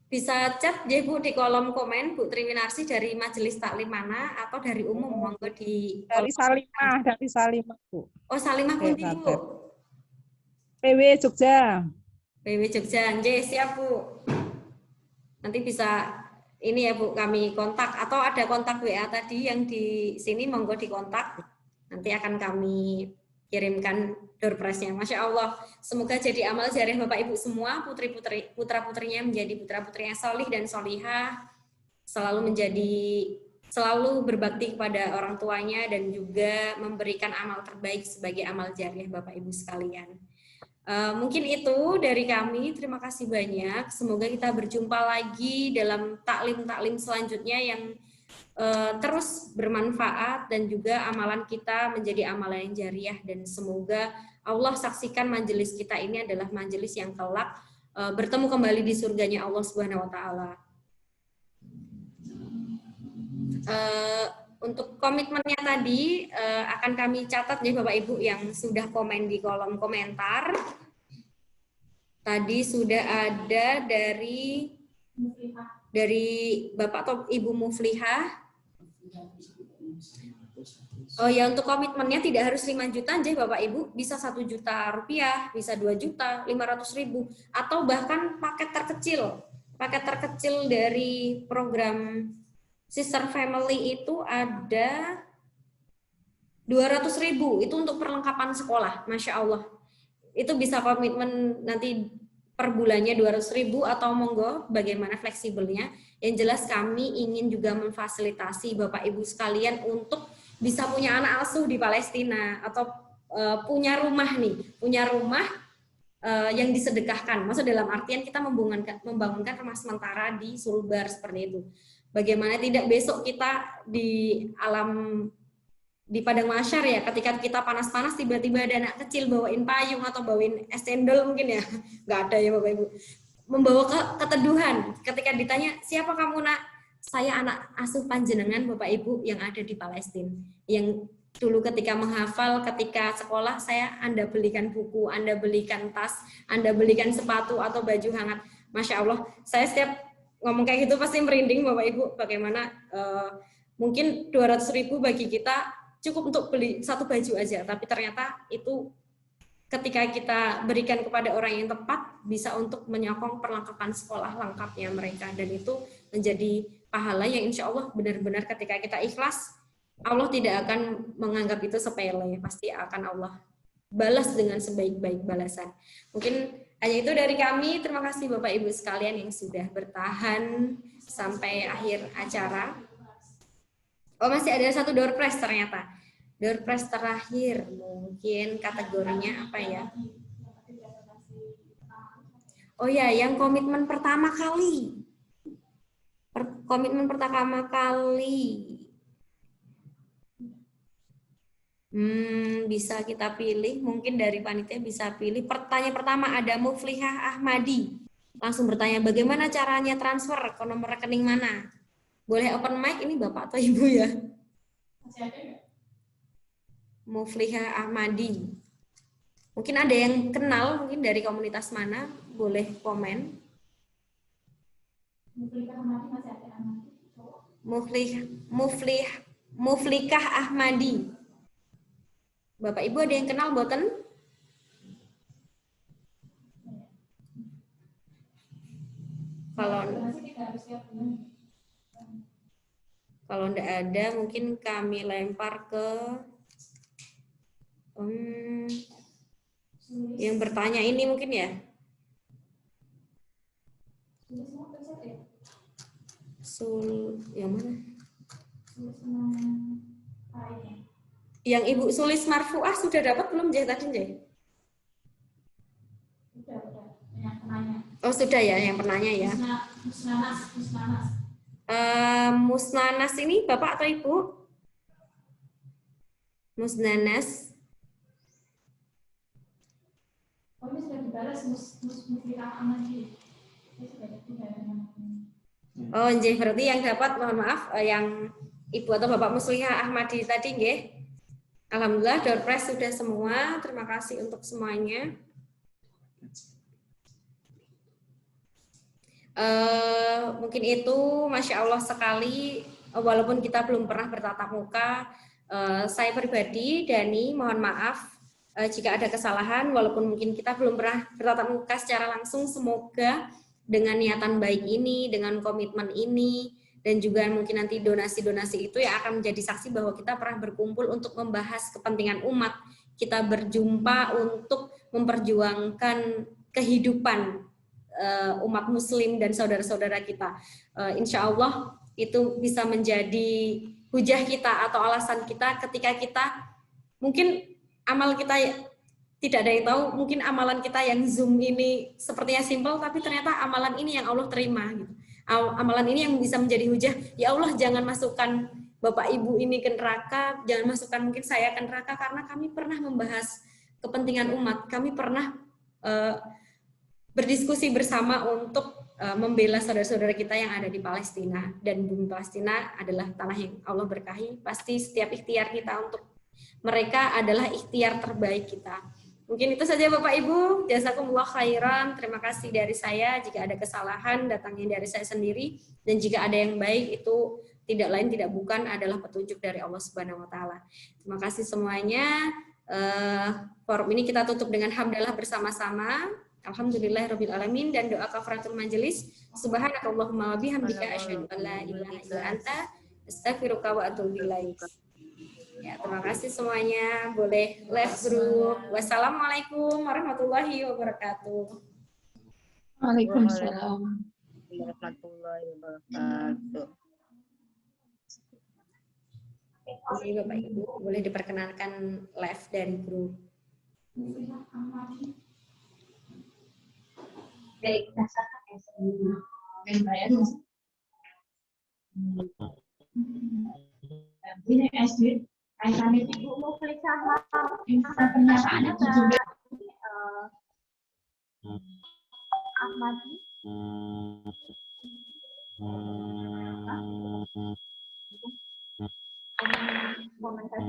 Bisa chat ya Bu di kolom komen Bu Triwinarsi dari majelis taklim mana, atau dari umum, monggo di dari Salimah Bu. Oh, Salimah Kunti Bu. PW Jogja. PW Jogja, Nggih, siap Bu. Nanti bisa ini ya Bu, kami kontak atau ada kontak WA tadi yang di sini, monggo dikontak. Nanti akan kami kirimkan door prize-nya. Masya Allah, semoga jadi amal jariah Bapak Ibu semua, putra-putrinya menjadi putra-putri yang solih dan solihah, selalu berbakti kepada orang tuanya dan juga memberikan amal terbaik sebagai amal jariah Bapak Ibu sekalian. Mungkin itu dari kami. Terima kasih banyak. Semoga kita berjumpa lagi dalam taklim-taklim selanjutnya yang terus bermanfaat dan juga amalan kita menjadi amalan yang jariah, dan semoga Allah saksikan majelis kita ini adalah majelis yang kelak bertemu kembali di surganya Allah Subhanahu wa taala. Untuk komitmennya tadi akan kami catat ya Bapak Ibu yang sudah komen di kolom komentar. Tadi sudah ada dari Bapak atau Ibu Muflihah. Oh ya, untuk komitmennya tidak harus 5 juta aja Bapak Ibu, bisa 1 juta rupiah, bisa 2 juta, 500.000, atau bahkan paket terkecil dari program Sister Family itu ada 200.000, itu untuk perlengkapan sekolah, Masya Allah. Itu bisa komitmen nanti per bulannya 200.000 atau monggo bagaimana fleksibelnya. Yang jelas kami ingin juga memfasilitasi Bapak Ibu sekalian untuk bisa punya anak asuh di Palestina atau punya rumah yang disedekahkan. Maksud dalam artian kita membangunkan rumah sementara di Sulbar seperti itu. Bagaimana tidak besok kita di padang mahsyar ya, ketika kita panas-panas tiba-tiba ada anak kecil bawain payung atau bawain es cendol mungkin ya, nggak ada ya Bapak Ibu, membawa keteduhan. Ketika ditanya siapa kamu nak, saya anak asuh panjenengan Bapak Ibu yang ada di Palestina, yang dulu ketika menghafal, ketika sekolah Anda belikan buku, Anda belikan tas, Anda belikan sepatu atau baju hangat. Masya Allah, saya setiap ngomong kayak gitu pasti merinding Bapak Ibu. Bagaimana mungkin 200.000 bagi kita cukup untuk beli satu baju aja, tapi ternyata itu ketika kita berikan kepada orang yang tepat bisa untuk menyokong perlengkapan sekolah lengkapnya mereka, dan itu menjadi pahala yang insya Allah benar-benar ketika kita ikhlas, Allah tidak akan menganggap itu sepele, pasti akan Allah balas dengan sebaik-baik balasan. Mungkin hanya itu dari kami. Terima kasih Bapak Ibu sekalian yang sudah bertahan sampai akhir acara. Oh, masih ada satu door prize ternyata. Door prize terakhir, mungkin kategorinya apa ya? Oh ya, yang komitmen pertama kali. Komitmen pertama kali. Bisa kita pilih, mungkin dari panitia bisa pilih. Pertanyaan pertama ada Muflihah Ahmadi. Langsung bertanya, bagaimana caranya transfer ke nomor rekening mana? Boleh open mic, ini Bapak atau Ibu ya? Muflihah Ahmadi. Mungkin ada yang kenal, mungkin dari komunitas mana, boleh komen. Muflikah Ahmadi. Bapak Ibu ada yang kenal boten? Kalau enggak ada, mungkin kami lempar ke yang bertanya ini mungkin ya. Yang mana? Yang Ibu Sulis Marfuah sudah dapat belum Jeh tadi Jeh? Oh sudah ya, yang penanya ya. Musnanas ini Bapak atau Ibu? Musnanas. Oh ini sudah dibalas Oh Jeh, berarti yang dapat mohon maaf yang Ibu atau Bapak Muslihah Ahmadi tadi nggih. Alhamdulillah door prize sudah semua. Terima kasih untuk semuanya. Mungkin itu, Masya Allah sekali. Walaupun kita belum pernah bertatap muka, saya pribadi, Dani, mohon maaf Jika ada kesalahan, walaupun mungkin kita belum pernah bertatap muka secara langsung, semoga dengan niatan baik ini, dengan komitmen ini, dan juga mungkin nanti donasi-donasi itu yang akan menjadi saksi bahwa kita pernah berkumpul untuk membahas kepentingan umat. Kita berjumpa untuk memperjuangkan kehidupan umat muslim dan saudara-saudara kita. Insya Allah itu bisa menjadi hujah kita atau alasan kita ketika kita mungkin amal kita tidak ada yang tahu, mungkin amalan kita yang Zoom ini sepertinya simpel, tapi ternyata amalan ini yang Allah terima. Gitu. Amalan ini yang bisa menjadi hujah, ya Allah jangan masukkan Bapak Ibu ini ke neraka, jangan masukkan mungkin saya ke neraka, karena kami pernah membahas kepentingan umat, kami pernah berdiskusi bersama untuk membela saudara-saudara kita yang ada di Palestina, dan bumi Palestina adalah tanah yang Allah berkahi, pasti setiap ikhtiar kita untuk mereka adalah ikhtiar terbaik kita. Mungkin itu saja Bapak Ibu, jazakumullah khairan, terima kasih dari saya. Jika ada kesalahan datangnya dari saya sendiri, dan jika ada yang baik itu tidak lain tidak bukan adalah petunjuk dari Allah Subhanahu wa taala. Terima kasih semuanya. Forum ini kita tutup dengan hamdalah bersama-sama. Alhamdulillahirabbil alamin, dan doa kafaratul majelis. Subhanakallahumma wa bihamdika asyhadu an la ilaha illa anta astaghfiruka wa atubu ilaik. Ya, terima kasih semuanya. Boleh live group. Wassalamualaikum warahmatullahi wabarakatuh. Waalaikumsalam warahmatullahi wabarakatuh. Oke, Bapak Ibu, boleh diperkenalkan live dari grup. Baik, ini SD. Kami Ibu Muflisah pernyataannya juga Ahmadi. Komentar